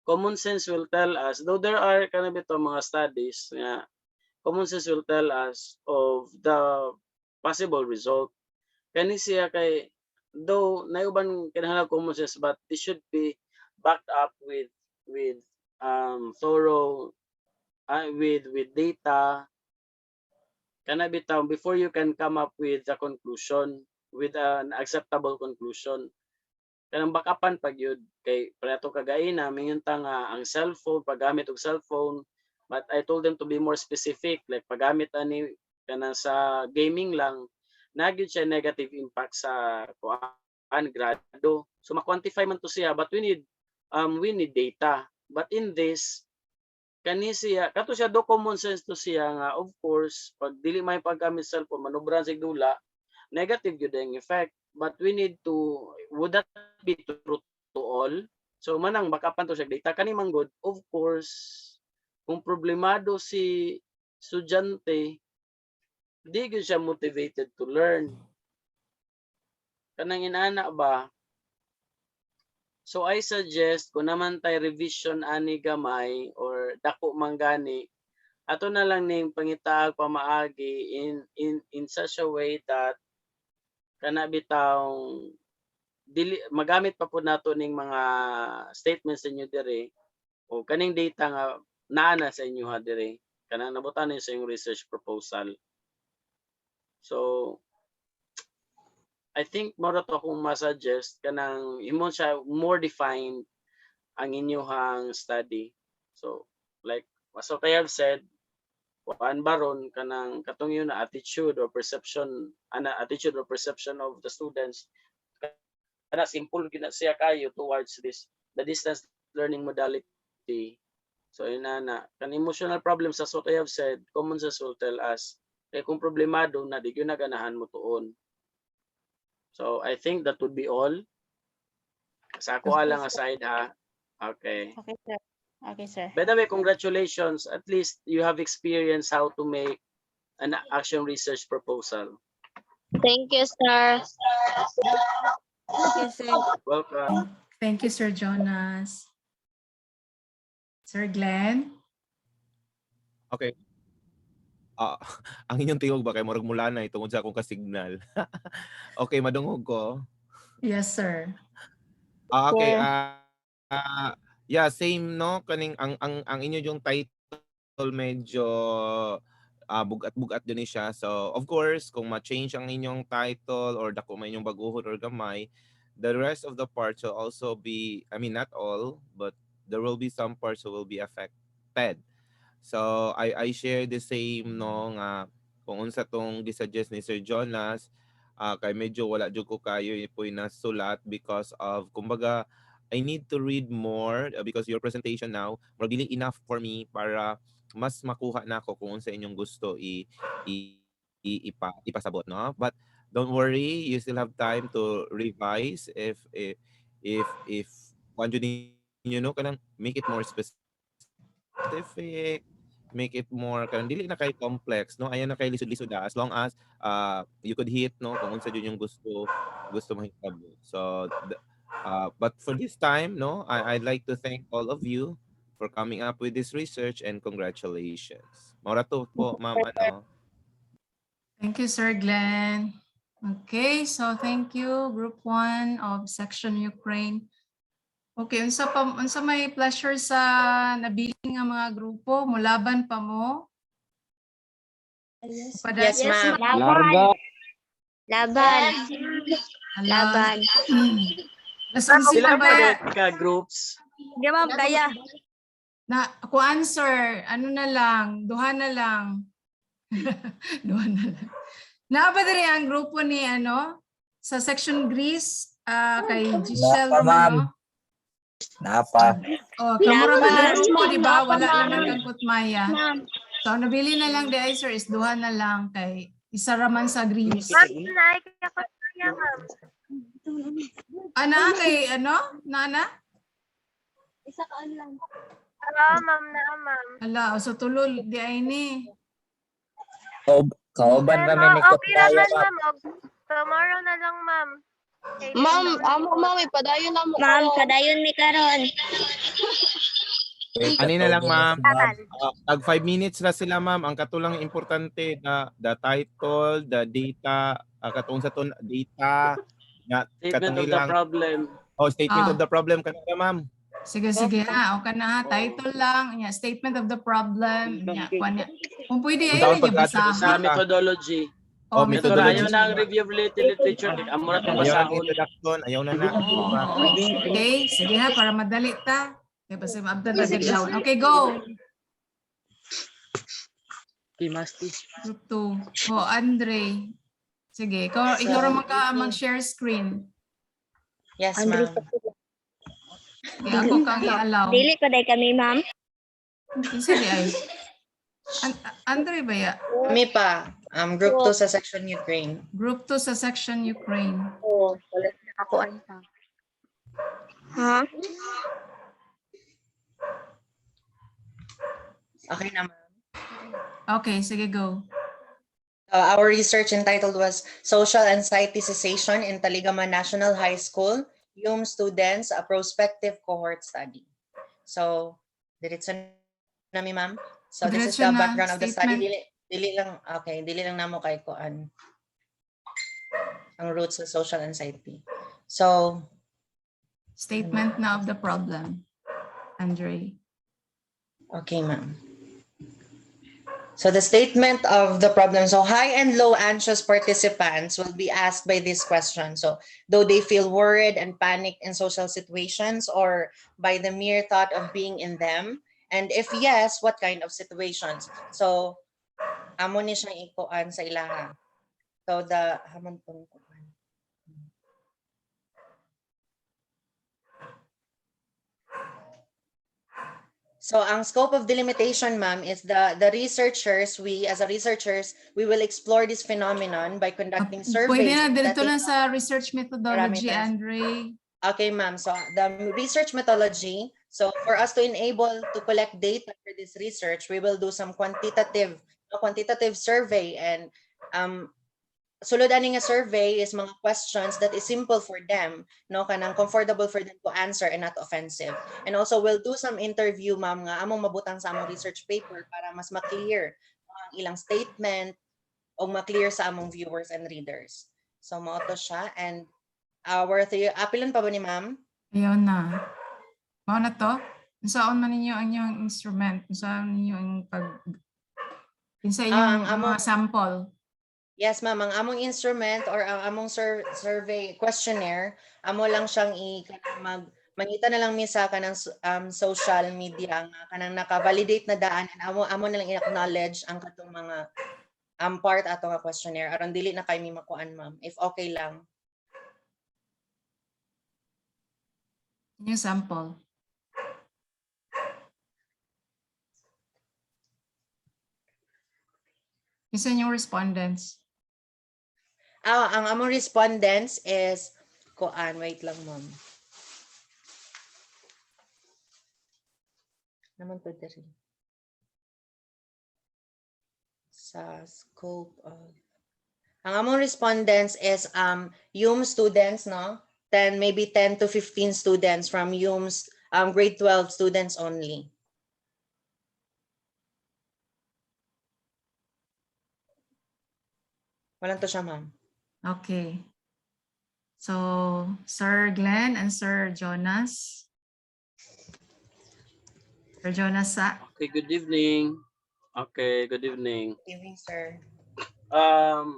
common sense will tell us, though there are kind of ito mga studies, common sense will tell us of the possible result. Kani siya kay, though naiuban kinahanglan common sense, but this should be backed up with thorough with data. Kana bitaw before you can come up with a conclusion, with an acceptable conclusion. Kanang backupan pag yun kay preto kagay na mingon ta nga ang cellphone, paggamit og cellphone, but I told them to be more specific, like paggamit ani kana sa gaming lang, nagyud siya negative impact sa kuan grado. So ma-quantify man to siya, but we need data. But in this kani siya kato siya do common sense to siya nga, of course pag dili may paggamit cellphone manubran sig dula, negative gyud ang effect, but we need to, would that be true to all? So manang bakapan to siya data kani manggod, of course kung problemado si estudyante, di gyud siya motivated to learn. Kanang inana ba? So I suggest kung naman tay revision ani gamay or dako manggani, ato na lang ning pangitaag pamaagi in such a way that kana bitaw dili magamit pa pud nato ning mga statements ninyo dire o kaning data nga naa sa inyo ha dire kanang nabutan sa inyong research proposal. So I think more to akong masuggest kanang imong siya more defined ang inyong study. So like as I have said, kuan baron kanang katong yun na attitude or perception of the students, kana simple gina siya kayo towards the distance learning modality. So inana kan emotional problems as what I have said, common sense will tell us kay kung problemado na di gyud na ganahan mo tuon. So I think that would be all. Sa ako lang aside ha. Okay. Okay, sir. Okay, sir. By the way, congratulations. At least you have experienced how to make an action research proposal. Thank you, sir. Okay, sir. Welcome. Thank you, Sir Jonas. Sir Glenn? Okay. Ang inyong tingog ba kay murag mula na tungod sa akong ka-signal. Okay, madungog ko. Yes, sir. Okay, yeah, same no kaning ang inyo yung title medyo bugat-bugat din siya. So, of course, kung ma-change ang inyong title or dako man inyong baguhon or gamay, the rest of the parts will also be, I mean not all, but there will be some parts who will be affected. So I share the same no nga kung unsa tong gisuggest ni Sir Jonas, kay medyo wala jud ko kayo ipoy nasulat because of kumbaga I need to read more because your presentation now more really enough for me para mas makuha na ako kung unsa inyong gusto ipasabot no. But don't worry, you still have time to revise if one you know kanang make it more specific, make it more kanang dili na kay complex no, ayan na kay lisod-lisod as long as you could hit no kung unsa jud yung gusto mahitabo. So but for this time no, I'd like to thank all of you for coming up with this research and congratulations. Maura to po ma'am ano. Thank you, Sir Glenn. Okay, so thank you, Group 1 of Section Ukraine. Okay, unsa may pleasure sa nabili nga mga grupo, mulaban pa mo? Yes, ma'am. Larga. Laban. Laban. Sila Unsa pa ba? ka groups. Hindi ma'am, kaya. Na ako answer, ano na lang, duha na lang. Duha na lang. Naaba diri ang grupo ni ano sa section Greece kay Giselle Napa, ma'am. Romano. Napa. Oh, kamura man ang grupo, Ma'am, di ba? napa, Wala ma'am. naman kang kutmaya. Ma'am. So nabili na lang di ay sir is duha na lang kay isa raman sa Greece. Naik ako kaya, ma'am. Ana kay ano? Nana? Isa ka lang. Ma'am, ma'am. Ala, so tulol di ay ni. Kauban kami ni Kutaya, ma'am. Tomorrow na lang, ma'am. Ma'am, ma'am, ipadayon na mo. Ma'am, padayon mi karon. Ani na lang, ma'am. Tag 5 minutes na sila, ma'am. Ang katulang importante na the title, the data, katong sa ton data, nga Statement of the problem. Oh, statement of the problem kanila, ma'am. Sige ha, o ka na title lang, nya statement of the problem, nya kuan niya. Kung pwede ay Taon niya Sa basahan. methodology. Oh, methodology. Ayaw na ang review of literature. Amo na itong Ayaw na basahon. introduction, ayaw na na. Okay, sige ha, para madali ta. Okay, basta maabdan ta down. Okay, go. Okay, Masti. Group 2. Oh, Andre. Sige, ikaw raman ka mag-share screen. Yes, ma'am. Okay, ako kang i-allow. Dili ko dai kami, ma'am. Sige ay. Andre ba ya? Kami pa. Group 2 sa section Ukraine. Group 2 sa section Ukraine. Oo, wala na ako anta. Ha? Okay na, ma'am. Okay, sige, go. Our research entitled was Social Anxietization in Taligaman National High School, YUM Students, a Prospective Cohort Study. So, diretso na mi, ma'am. So, this is the background of the study. Dili lang namo kay kuan ang roots of social anxiety. So, statement na of the problem, Andre. Okay, ma'am. So the statement of the problem. So high and low anxious participants will be asked by this question. So though they feel worried and panicked in social situations or by the mere thought of being in them. And if yes, what kind of situations? So amo ni siyang ikuan sa ilaha. So the hamon pong kuan. So ang scope of delimitation, ma'am, is the researchers, we as a researchers, we will explore this phenomenon by conducting surveys. Pwede na, dito na sa research methodology, Andre. Okay, ma'am. So the research methodology, so for us to enable to collect data for this research, we will do some quantitative survey, and sulod ani nga survey is mga questions that is simple for them, no, kanang comfortable for them to answer and not offensive. And also we'll do some interview, ma'am, nga among mabutang sa among research paper para mas ma-clear ang ilang statement o ma-clear sa among viewers and readers. So mao to siya, and our apilon pa ba ni ma'am? Ayun na. Mao na to. Saan man ninyo ang inyong instrument? Saan ninyo ang kinsa inyong mga sample? Yes, ma'am. Ang among instrument or ang among survey questionnaire, amo lang siyang mangita na lang misa kanang social media nga kanang naka-validate na daan, and amo na lang i-acknowledge ang katong mga part ato nga questionnaire aron dili na kay mi makuan, ma'am, if okay lang. Yung sample. Isa yung respondents. Ang among respondents is kuan, wait lang, ma'am. Naman to diri. Sa scope of ang among respondents is YUM students, no? Maybe 10 to 15 students from YUM's grade 12 students only. Walang to siya, ma'am. Okay. So, Sir Glenn and Sir Jonas, Sir Jonas Sa. Okay, good evening. Okay, good evening. Evening, sir.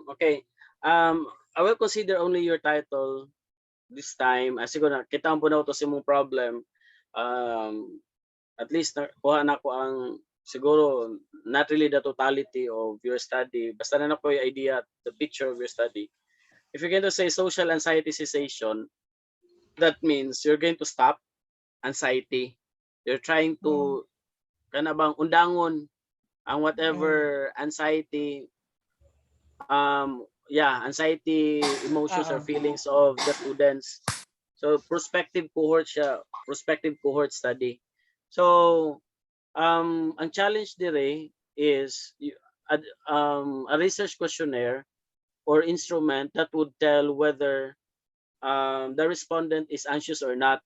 Okay. I will consider only your title this time. Siguro kita po na to sa mong problem. At least kuha na ko ang siguro not really the totality of your study. Basta na ko yung idea, the picture of your study. If you're going to say social anxiety cessation, that means you're going to stop anxiety. You're trying to kana bang undangon ang whatever anxiety anxiety emotions or feelings of the students. So prospective cohort siya, prospective cohort study. So ang challenge dire is a research questionnaire or instrument that would tell whether the respondent is anxious or not,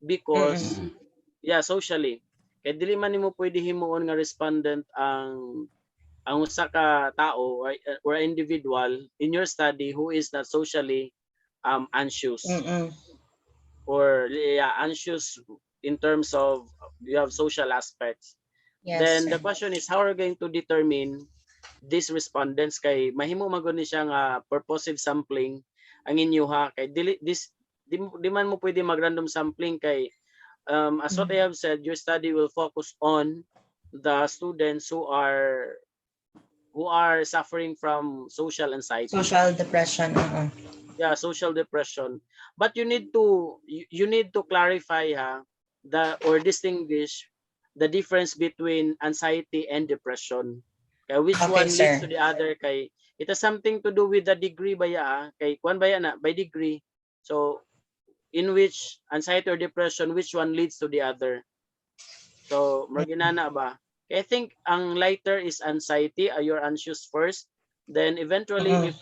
because socially kay dili man nimo pwede himuon nga respondent ang usa ka tao or individual in your study who is not socially anxious or anxious in terms of you have social aspects. Yes, Then sir. the question is how are we going to determine these respondents kay mahimo maguni siya nga purposive sampling ang inyo ha kay di man mo pwede mag-random sampling kay as what I have said, your study will focus on the students who are suffering from social anxiety. Social depression. Yeah, social depression. But you need to clarify or distinguish the difference between anxiety and depression. Kay which Okay, one sir. leads to the other kay it has something to do with the degree baya kay kwan baya na by degree. So in which anxiety or depression, which one leads to the other. So, maginana ba? I think ang lighter is anxiety. You're anxious first. Then eventually,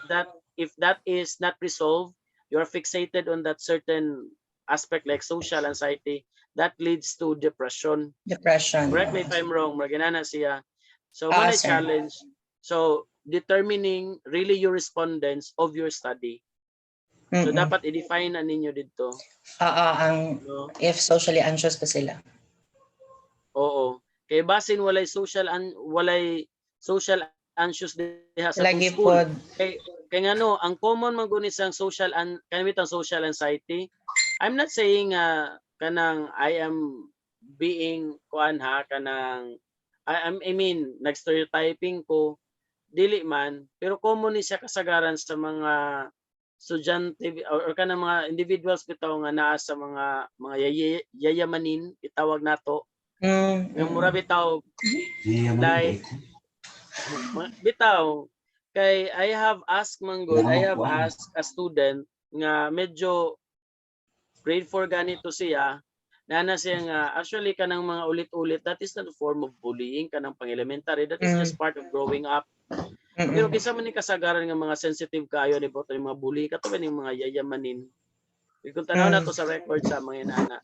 if that is not resolved, you're fixated on that certain aspect like social anxiety, that leads to depression. Depression. Correct me if I'm wrong. Maginana siya. So, Ah, one sir. challenge. So, determining really your respondents of your study. So dapat i-define na ninyo dito. If socially anxious pa sila. Oo. Kay basin walay social anxious diha sa Lagi school. pod. Kay ngano ang common man guni sang social social anxiety. I'm not saying kanang I am being kanang I mean nag-stereotyping ko dili man, pero common ni siya kasagaran sa mga estudyante or kanang mga individuals bitaw nga naa sa mga yayamanin itawag nato. Yung mura bitaw like bitaw kay I have asked a student nga medyo grade 4 ganito siya na siya nga actually kanang mga ulit-ulit, that is not a form of bullying, kanang pang-elementary, that is just part of growing up. Pero kinsa man ni kasagaran nga mga sensitive kaayo ni boto yung mga bully katulad ng mga yayamanin. Kung tanaw na to sa record sa mga inana.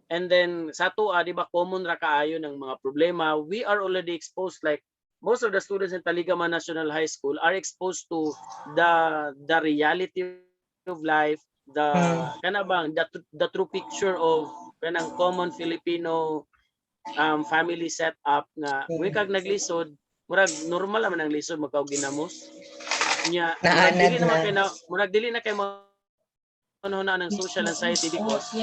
And then sa tuwa, di ba common ra kaayo ng mga problema. We are already exposed, like most of the students in Taligaman National High School are exposed to the reality of life, the true picture of kanang common Filipino family setup nga we kag naglisod murag normal naman ang lisod magkaw ginamos nya murag dili na kay na ng social anxiety because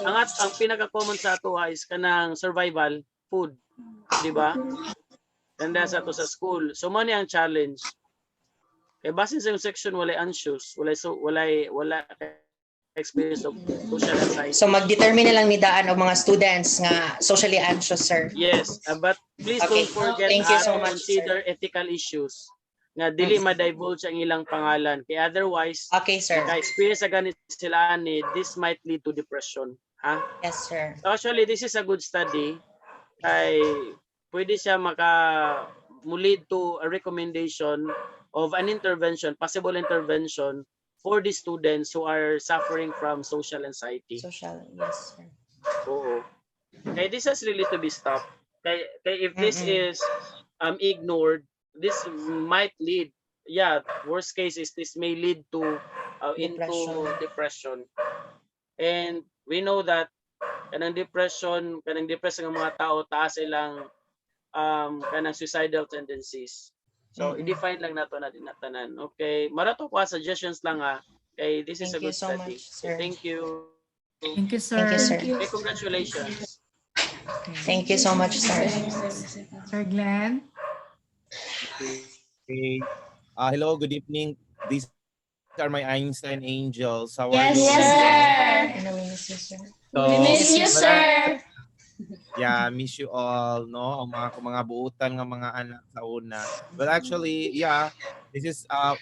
ang pinaka common sa ato is kanang survival food, di ba? Tanda sa ato sa school, so man ang challenge kay basin sa yung section walay anxious, wala experience of social anxiety. So mag-determine na lang ni daan og mga students nga socially anxious, sir. Yes, but please don't forget to consider ethical issues nga dili ma-divulge ang ilang pangalan kay otherwise ka-experience sa ganit sila ni this might lead to depression, ha? Yes, sir. So actually this is a good study kay pwede siya lead to a recommendation of an intervention, possible intervention for the students who are suffering from social anxiety. Yes, sir. Oo. Kaya this has really to be stopped. Kaya if this is ignored, this might lead, worst case is this may lead to into depression. And we know that kanang depressed nga mga tao taas ilang kanang suicidal tendencies. So i-define lang nato na dinatanan. Okay, marato ko suggestions lang Okay, this is a Thank you good so study. much, sir. Thank you. Thank you, sir. Thank you, sir. Okay, congratulations. Thank you so much, sir. Sir Glenn. Okay. Hello, good evening. These are my Einstein angels. How are Yes, you? sir. So, We miss you, sir. Yeah, miss you all, no? Ang mga buutan ng mga anak sa una. Well, actually, yeah, this is of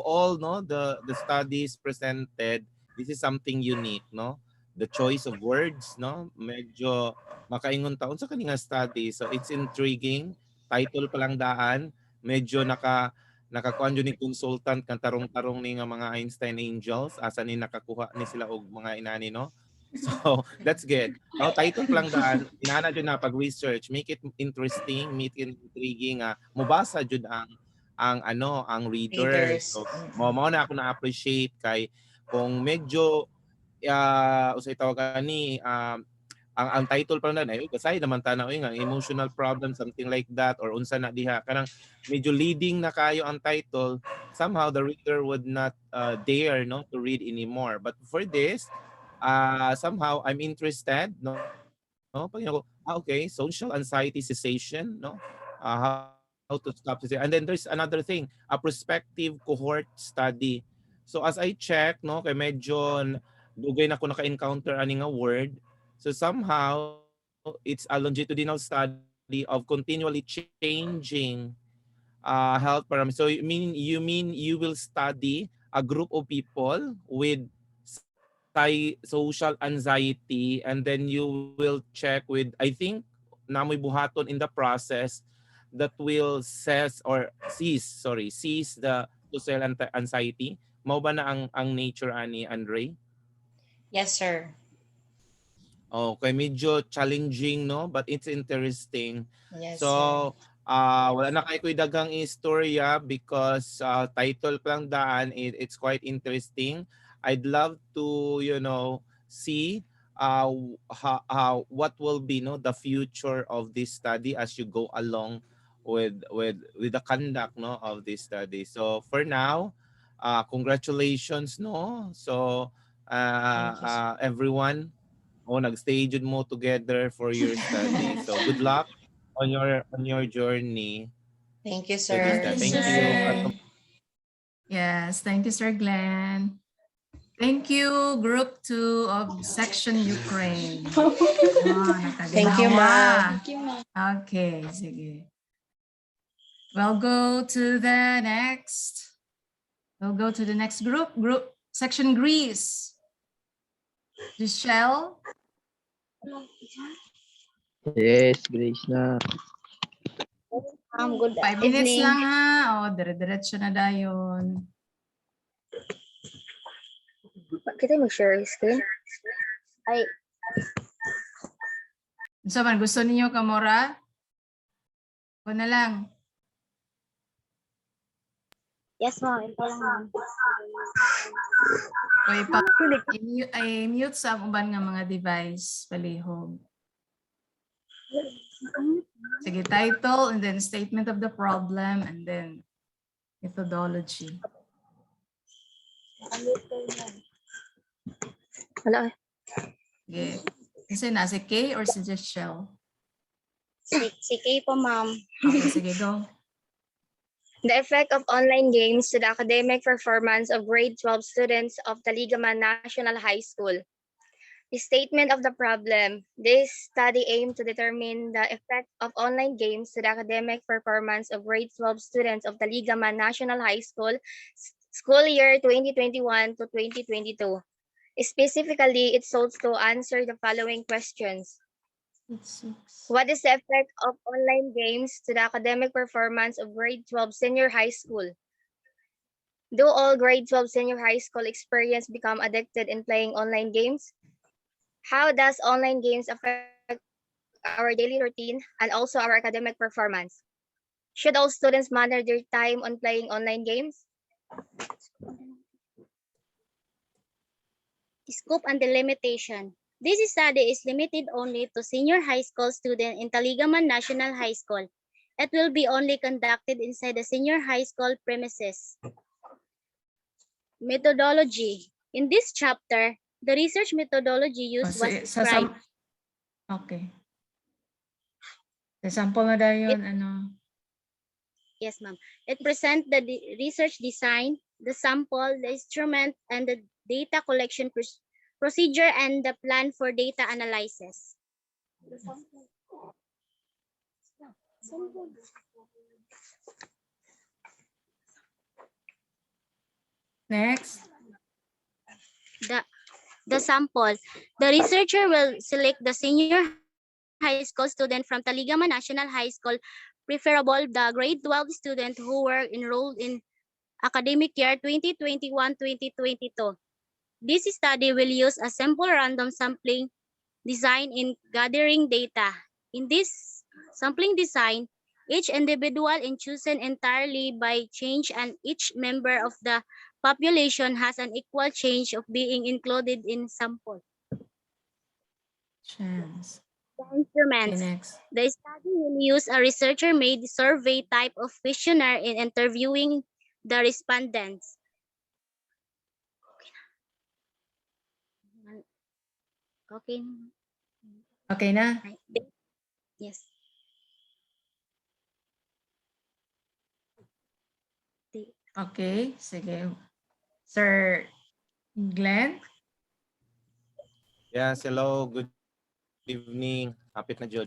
all, no, the studies presented, this is something unique, no? The choice of words, no? Medyo makaingon taon sa kaninga study. So it's intriguing. Title pa lang daan, medyo nakakuan yun ni consultant kan tarong-tarong ni nga mga Einstein angels asa ni nakakuha ni sila og mga inani, no? So that's good. Title pa lang daan, inana jud na pag research, make it interesting, make it intriguing, mubasa jud ang readers. So mao na ako na appreciate kay kung medyo usay tawagan ni ang title pa lang na kasi naman tanaw nga emotional problem, something like that, or unsa na diha kanang medyo leading na kayo ang title, somehow the reader would not dare, no, to read anymore. But for this, somehow I'm interested, no, pag ako, okay, social anxiety cessation, no, how to stop this. And then there's another thing, a prospective cohort study. So as I check, no, kay medyo dugay na ko naka-encounter ani nga word. So somehow it's a longitudinal study of continually changing health parameters. So you mean you will study a group of people with social anxiety, and then you will check with, I think namoy buhaton in the process that will cease the social anxiety. Mao ba na ang nature ani, Andre? Yes, sir. Okay, medyo challenging, no, but it's interesting. Yes, So sir. wala na kayo dagang istorya because title pa lang daan, it's quite interesting. I'd love to, see what will be, no, the future of this study as you go along with the conduct, no, of this study. So for now, congratulations, no. So everyone, nagstay jud mo together for your study. So good luck on your journey. Thank you, So sir. thank you. Yes, thank you, Sir Glenn. Thank you, Group 2 of Section Ukraine. Thank you, ma'am. Okay, sige. We'll go to the next. We'll go to the next group. Section Greece. Michelle. Yes, Grace na. Good 5 minutes evening. lang ha. Dire-diretso na dayon. Kita mag-share screen? Ay. So man, gusto niyo Kamora? O na lang. Yes, ma'am. Ito lang, ma'am. O i-mute sa uban nga mga device, palihog. Sige, title and then statement of the problem and then methodology. Wala. Sige. Kasi na, si K or si Jeshelle? Si Kay po, ma'am. Okay, sige, go. The effect of online games to the academic performance of grade 12 students of Taligaman National High School. The statement of the problem. This study aimed to determine the effect of online games to the academic performance of grade 12 students of Taligaman National High School, school year 2021 to 2022. Specifically, it sought to answer the following questions. What is the effect of online games to the academic performance of grade 12 senior high school? Do all grade 12 senior high school experience become addicted in playing online games? How does online games affect our daily routine and also our academic performance? Should all students manage their time on playing online games? Scope and delimitation. This study is limited only to senior high school students in Taligaman National High School. It will be only conducted inside the senior high school premises. Methodology. In this chapter, the research methodology used was described. Okay. The sample na daw yun, ano? Yes, ma'am. It presents the research design, the sample, the instrument, and the data collection procedure and the plan for data analysis. Next. The sample. The researcher will select the senior high school student from Taligaman National High School, preferable the grade 12 student who were enrolled in academic year 2021-2022. This study will use a simple random sampling design in gathering data. In this sampling design, each individual is chosen entirely by chance and each member of the population has an equal chance of being included in sample. Chance. The instruments. Okay, next. The study will use a researcher-made survey type of questionnaire in interviewing the respondents. Okay. Okay na? Yes. Okay, sige. Sir Glenn? Yes, hello, good evening. Hapit na jud.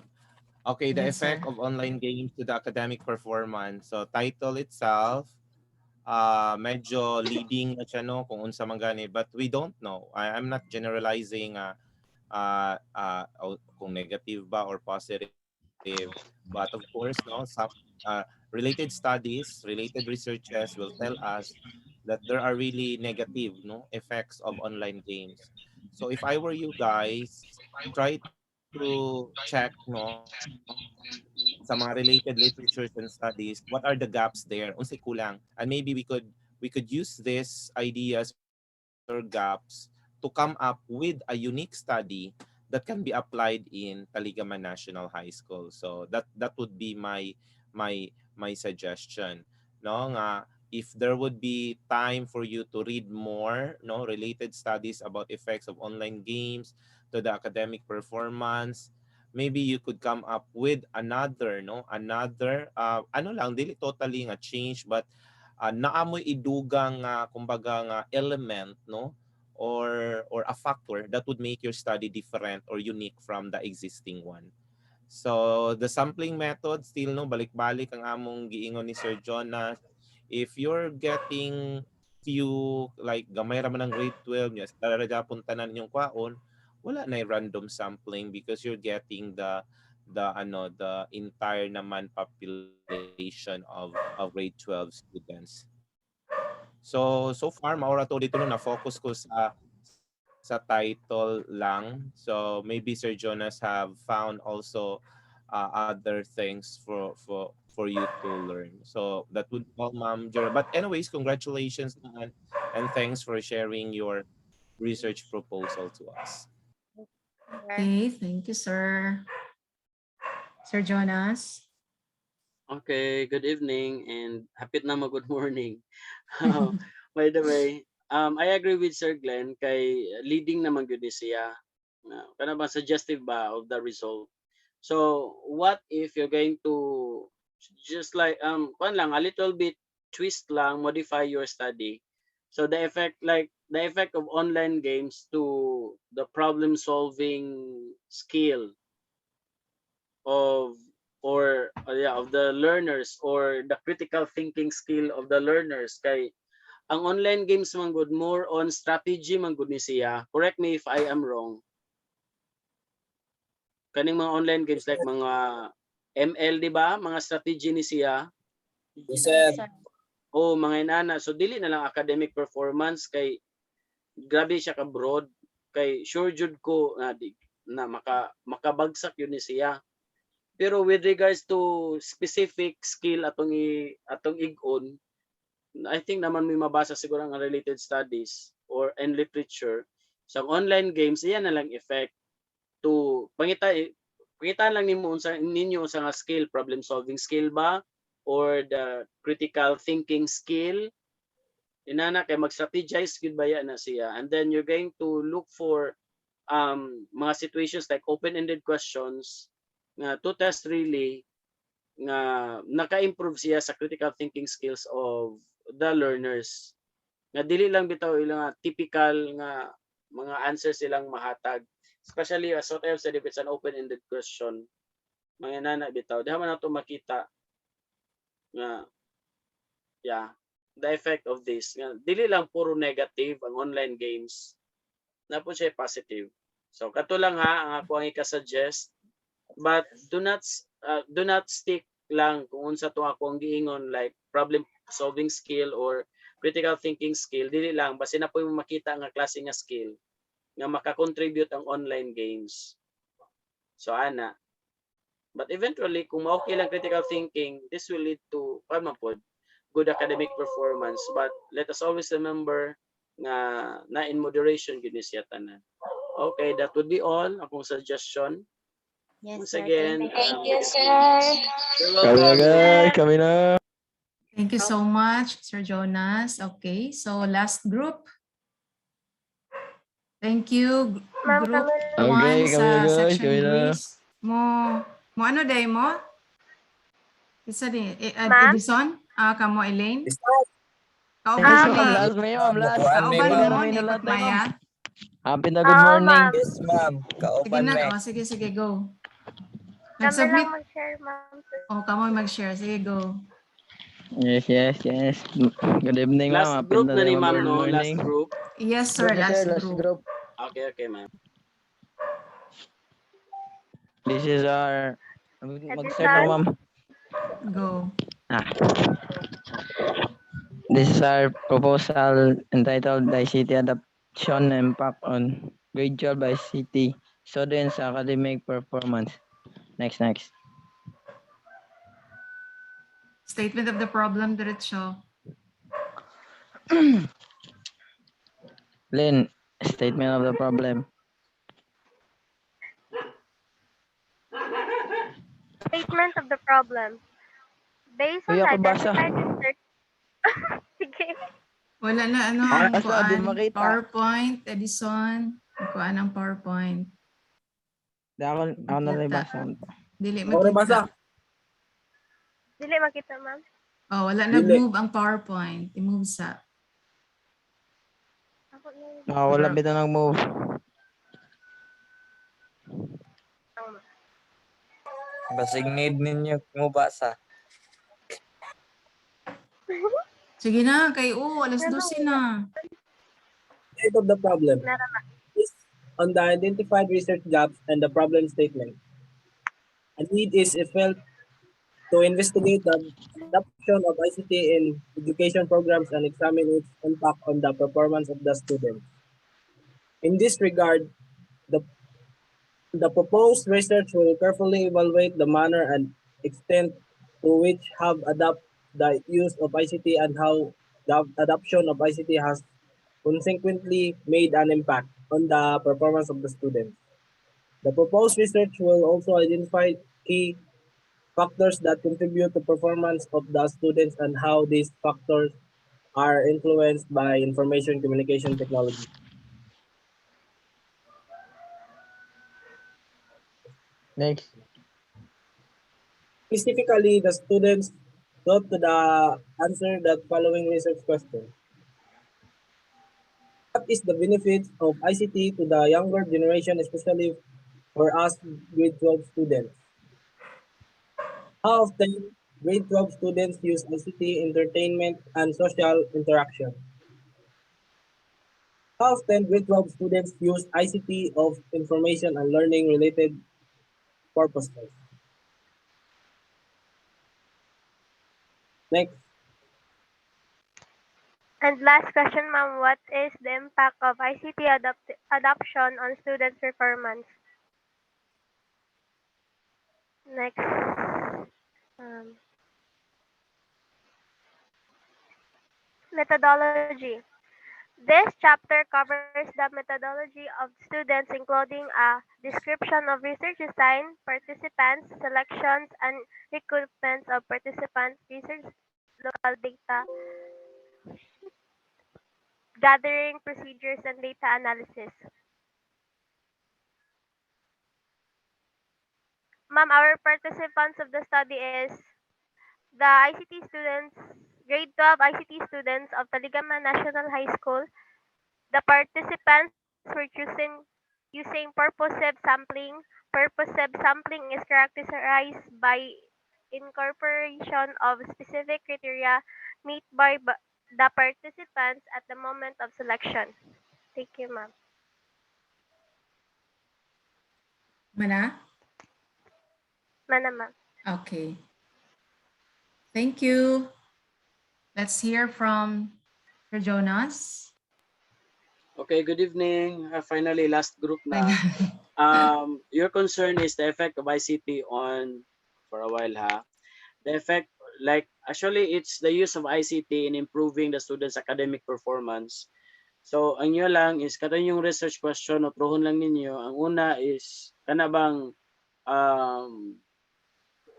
Okay, the Yes, effect sir. of online games to the academic performance. So title itself, medyo leading na siya no kung unsa man gani, but we don't know. I'm not generalizing kung negative ba or positive. But of course, no, some related studies, related researches will tell us that there are really negative no effects of online games. So if I were you guys, try to check no sa mga related literatures and studies, what are the gaps there? Unsay kulang? And maybe we could use these ideas or gaps to come up with a unique study that can be applied in Taligaman National High School. So that would be my suggestion. No nga if there would be time for you to read more no related studies about effects of online games to the academic performance, maybe you could come up with another ano lang dili totally nga change but naamoy idugang kumbaga nga element no or a factor that would make your study different or unique from the existing one. So the sampling method still no balik-balik ang among giingon ni Sir Jonas. If you're getting few like gamay ra man ang grade 12 niya dara gyapon tanan inyong kwaon, wala na random sampling because you're getting the entire naman population of grade 12 students. So far maura to dito no na focus ko sa title lang. So maybe Sir Jonas have found also other things for you to learn. So that would be all, Ma'am Jera. But anyways, congratulations naman and thanks for sharing your research proposal to us. Okay, thank you, sir. Sir Jonas? Okay, good evening and hapit na good morning. By the way, I agree with Sir Glenn kay leading naman gyud ni siya. Kana ba suggestive ba of the result. So, what if you're going to just like kuan lang a little bit twist lang modify your study. So the effect of online games to the problem solving skill of the learners or the critical thinking skill of the learners kay ang online games man good more on strategy man good ni siya. Correct me if I am wrong. Kaning mga online games like mga ML di ba? Mga strategy ni siya. Yes, sir. Oh, mga inana. So dili na lang academic performance kay grabe siya ka broad kay sure jud ko na makabagsak yun ni siya. Pero with regards to specific skill atong igon, I think naman may mabasa siguro ang related studies or in literature. So online games, iyan na lang effect. to pangitaan lang ninyo sa nga skill, problem solving skill ba or the critical thinking skill. Inana kay mag-strategize gud ba na siya, and then you're going to look for mga situations like open-ended questions nga to test really nga naka-improve siya sa critical thinking skills of the learners. Nga dili lang bitaw ilang typical nga mga answers silang mahatag, especially as what I have said, if it's an open-ended question, mga nana bitaw diha man nato makita nga the effect of this nga dili lang puro negative ang online games, na po siya positive. So kato lang ha ang ako ang ika-suggest, but do not stick lang kung unsa to ako ang giingon like problem solving skill or critical thinking skill. Dili lang basi na po mo makita nga klase nga skill nga maka-contribute ang online games. So ana, but eventually kung okay lang critical thinking, this will lead to good academic performance. But let us always remember na in moderation gid ni siya tanan. Okay, that would be all akong suggestion. Yes, Once sir. again, Thank you, sir. you're Kami na welcome. guys, kami na. Thank you so much, Sir Jonas. Okay, so last group. Thank you, group Okay, 1 kami na sa guys, section kami na. Greece. Mo ano day mo? Isa din, Ma'am? Edison? Kamo Elaine? Kauban Yes, mo ma'am, ni, last May, ma'am, last. kauban Good mo morning ni na lahat, ma'am. Maya? Happy na good morning. Yes, ma'am. Sige Kauban na, me. sige, go. Kami Nag-submit. lang mag-share, ma'am. Kamo mag-share. Sige, go. Yes. Good evening, Last ma'am. Happy group na na ni good ma'am, no? Last morning. group. Yes, sir, last group. Okay, ma'am. This is our... Mag-start na, ma'am. Go. This is our proposal entitled ICT Adoption Impact on Grade 12 ICT Students' Academic Performance. Next. Statement of the problem, diretso. Lynn, statement of the problem. Statement of the problem. Based on Uy, the ako basa. identified research. Sige. Wala na ano, Ah, ang asa, di kuan, makita. PowerPoint, Edison, ang kuan ang PowerPoint. Ako na Makita. nabasa. Dili Ako nabasa. makita. Dili makita, ma'am. Oh, wala Dili. nag-move ang PowerPoint. I-move sa. Wala bitaw nag-move. Basig need ninyo mubasa. Sige na, kay alas 12 na. State of the problem is on the identified research gaps and the problem statement. A need is felt to investigate the adoption of ICT in education programs and examine its impact on the performance of the students. In this regard, the proposed research will carefully evaluate the manner and extent to which have adopted the use of ICT and how the adoption of ICT has consequently made an impact on the performance of the students. The proposed research will also identify key factors that contribute to performance of the students and how these factors are influenced by information communication technology. Next. Specifically, the students sought to answer the following research question. What is the benefit of ICT to the younger generation, especially for us grade 12 students? How often grade 12 students use ICT entertainment and social interaction? How often grade 12 students use ICT of information and learning related purposes? Next. And last question, ma'am, what is the impact of ICT adoption on students' performance? Next. Methodology. This chapter covers the methodology of students, including a description of research design, participants, selections, and recruitment of participants, research local data, gathering procedures, and data analysis. Ma'am, our participants of the study is the ICT students, grade 12 ICT students of Taligaman National High School. The participants were chosen using purposive sampling. Purposive sampling is characterized by incorporation of specific criteria met by the participants at the moment of selection. Thank you, ma'am. Mana? Mana, ma'am. Okay. Thank you. Let's hear from Sir Jonas. Okay, good evening. Finally, last group na. Your concern is the effect of ICT on, for a while ha, the effect, like actually it's the use of ICT in improving the students' academic performance. So ang nyo lang is karon yung research question o truhon lang ninyo. Ang una is kana bang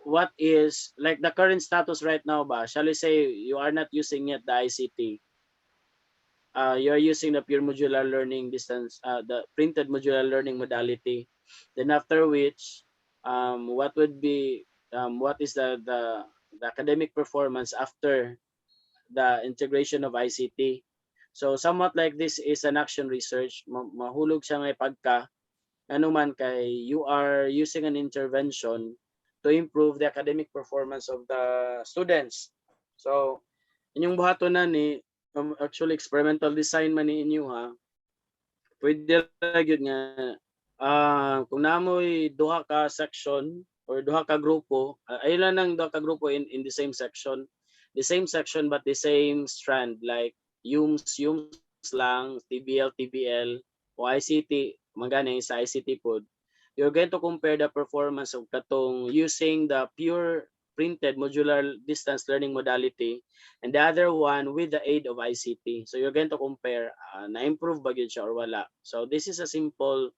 what is like the current status right now ba? Shall we say you are not using yet the ICT? You're using the pure modular learning distance, the printed modular learning modality. Then after which, what would be, what is the academic performance after the integration of ICT? So somewhat like this is an action research. Mahulog siya ngay pagka, ano man kay you are using an intervention to improve the academic performance of the students. So, inyong buhaton na ni, actually experimental design man ni inyo ha, pwede gyud nga kung namoy duha ka section or duha ka grupo, ayun lang nang duha ka grupo in the same section but the same strand, like UMS lang, TBL o ICT magana sa ICT pod. You're going to compare the performance of katong using the pure printed modular distance learning modality and the other one with the aid of ICT. So you're going to compare na-improve ba yun siya or wala. So this is a simple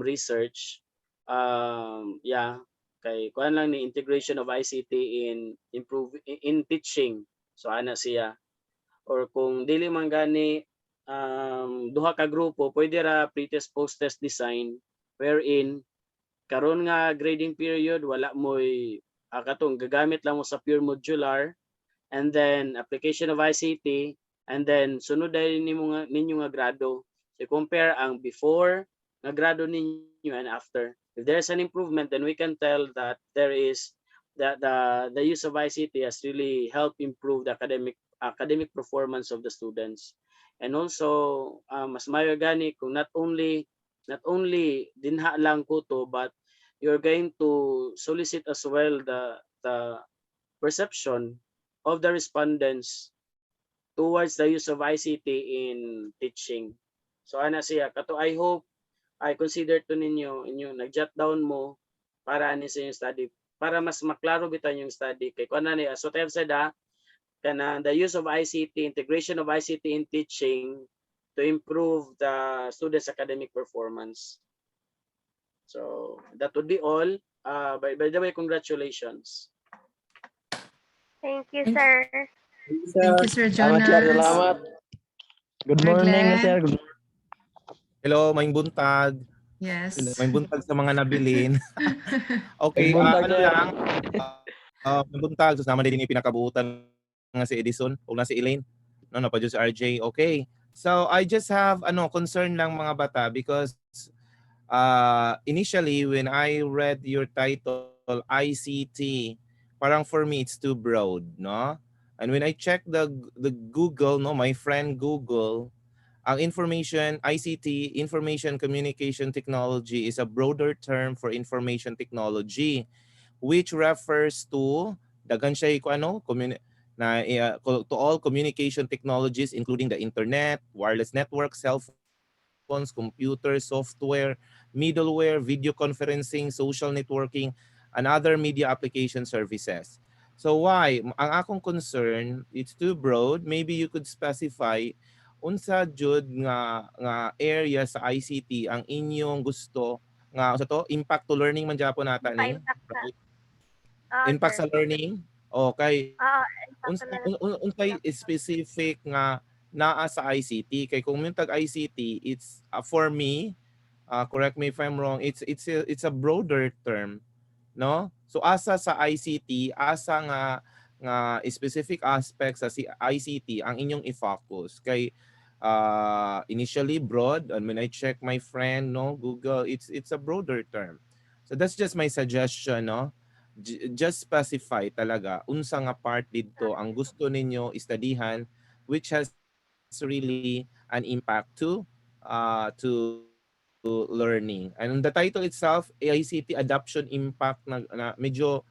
research. Yeah, kay kuan lang ni integration of ICT in teaching. So ana siya. Or kung dili man gani duha ka grupo, pwede ra pre-test post-test design wherein karon nga grading period wala mo'y katong gagamit lang mo sa pure modular and then application of ICT and then sunod dahil ninyo nga grado. So compare ang before nga grado ninyo and after. If there's an improvement, then we can tell that there is the use of ICT has really helped improve the academic performance of the students. And also mas mayo gani kung not only dinha lang ko to, but you're going to solicit as well the perception of the respondents towards the use of ICT in teaching. So ana siya, kato I hope, I consider to ninyo, nag-jot down mo para ani sa yung study, para mas maklaro bitan yung study. Kay kung ano niya, so I've said kana the use of ICT, integration of ICT in teaching to improve the students' academic performance. So that would be all. By the way, congratulations. Thank you, sir. Thank you, Sir Jonas. Salamat. Good morning, sir. Hello, may buntag. Yes. May buntag sa mga nabilin. Okay, May buntag, ano sir. lang. May buntag. So, naman din yung pinakabuutan nga si Edison o na si Elaine. No, pa si RJ. Okay. So, I just have concern lang mga bata because initially when I read your title, ICT, parang for me it's too broad, no? And when I check the Google, no, my friend Google, ang ICT, information communication technology, is a broader term for information technology, which refers to daghan siya to all communication technologies, including the internet, wireless network, cell phones, computers, software, middleware, video conferencing, social networking, and other media application services. So why? Ang akong concern, it's too broad. Maybe you could specify unsa jud nga area sa ICT ang inyong gusto nga sa to impact to learning man gyapon nata ni. Right? Impact sa learning. Okay. Unsay specific nga naa sa ICT kay kung yung tag ICT it's for me correct me if I'm wrong, it's a broader term, no? So asa sa ICT, asa nga specific aspects sa ICT ang inyong i-focus kay initially broad, and when I check my friend, no, Google, it's a broader term. So that's just my suggestion, no? Just specify talaga unsa nga part dito ang gusto ninyo istudihan, which has really an impact to learning. And the title itself, ICT Adoption Impact, na medyo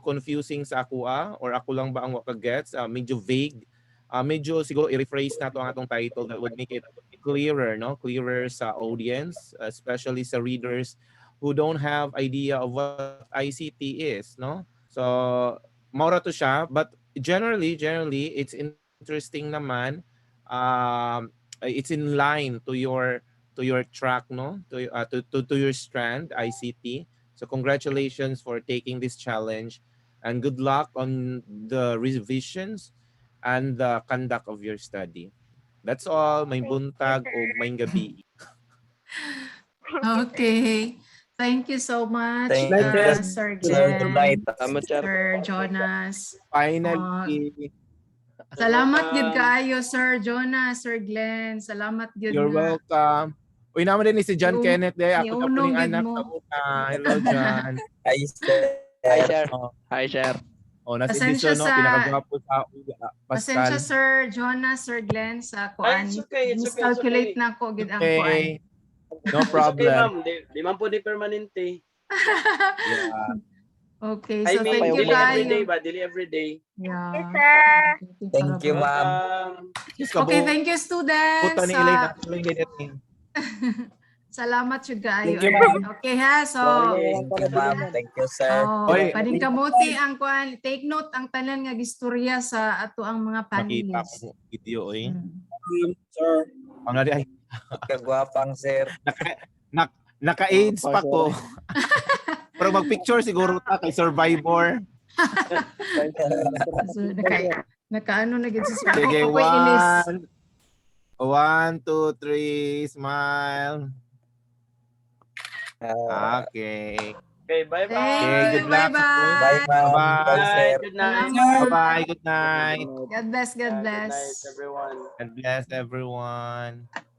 confusing sa ako or ako lang ba ang waka-gets, medyo vague. Medyo siguro i-rephrase na to ang atong title that would make it clearer, no? Clearer sa audience, especially sa readers who don't have idea of what ICT is, no? So, maura to siya, but generally it's interesting naman. It's in line to your track, no? To your strand, ICT. So congratulations for taking this challenge, and good luck on the revisions and the conduct of your study. That's all. May buntag o may gabi. Okay. Thank you so much, Thank you, Sir Sir. Good night. Sir Jonas. Finally. Salamat gid kaayo, Sir Jonas, Sir Glenn. Salamat gid. You're welcome. Uy, naman din ni si John Kenneth day. Ako na po ning anak mo. na una. Hello, John. Hi, sir. Hi, sir. Hi, sir. Oh, nasa Pasensya edisyon, no? sa- Pinakagwapo sa Pasensya, Pascal. Sir Jonas, Sir Glenn, sa kuan. It's okay, it's okay, Miscalculate it's na okay. ko gid ang kuan. Okay. No It's okay, problem. ma'am. Di man po di permanente. Yeah. Okay, I so mean, thank you dili every day kayo. ba? Dili every day. Yeah. Thank you, ma'am. Okay, thank you, students. Puta ni Elaine. Actually, ganyan eh. Salamat jud kaayo. Thank you, ma'am. Okay ha, so Thank you, ma'am. Thank you, sir. Oy. pading kamuti ang kuan. Take note ang tanan nga gistorya sa ato ang mga Makita panelists. ko video, oy. Sir. Ang nari ay Kagwapang, sir. naka-AIDS pa ko. Pero mag-picture siguro ta kay Survivor. So, nakaano na gid si Sir. Sige, Ako ilis. 1, 2, 3, smile. Okay. Okay, bye-bye. Okay, good luck. Bye-bye. Bye, ma'am. Bye, Bye-bye. sir. Good night. Bye-bye. Good night. God bless, God Good bless. night, everyone. God bless everyone.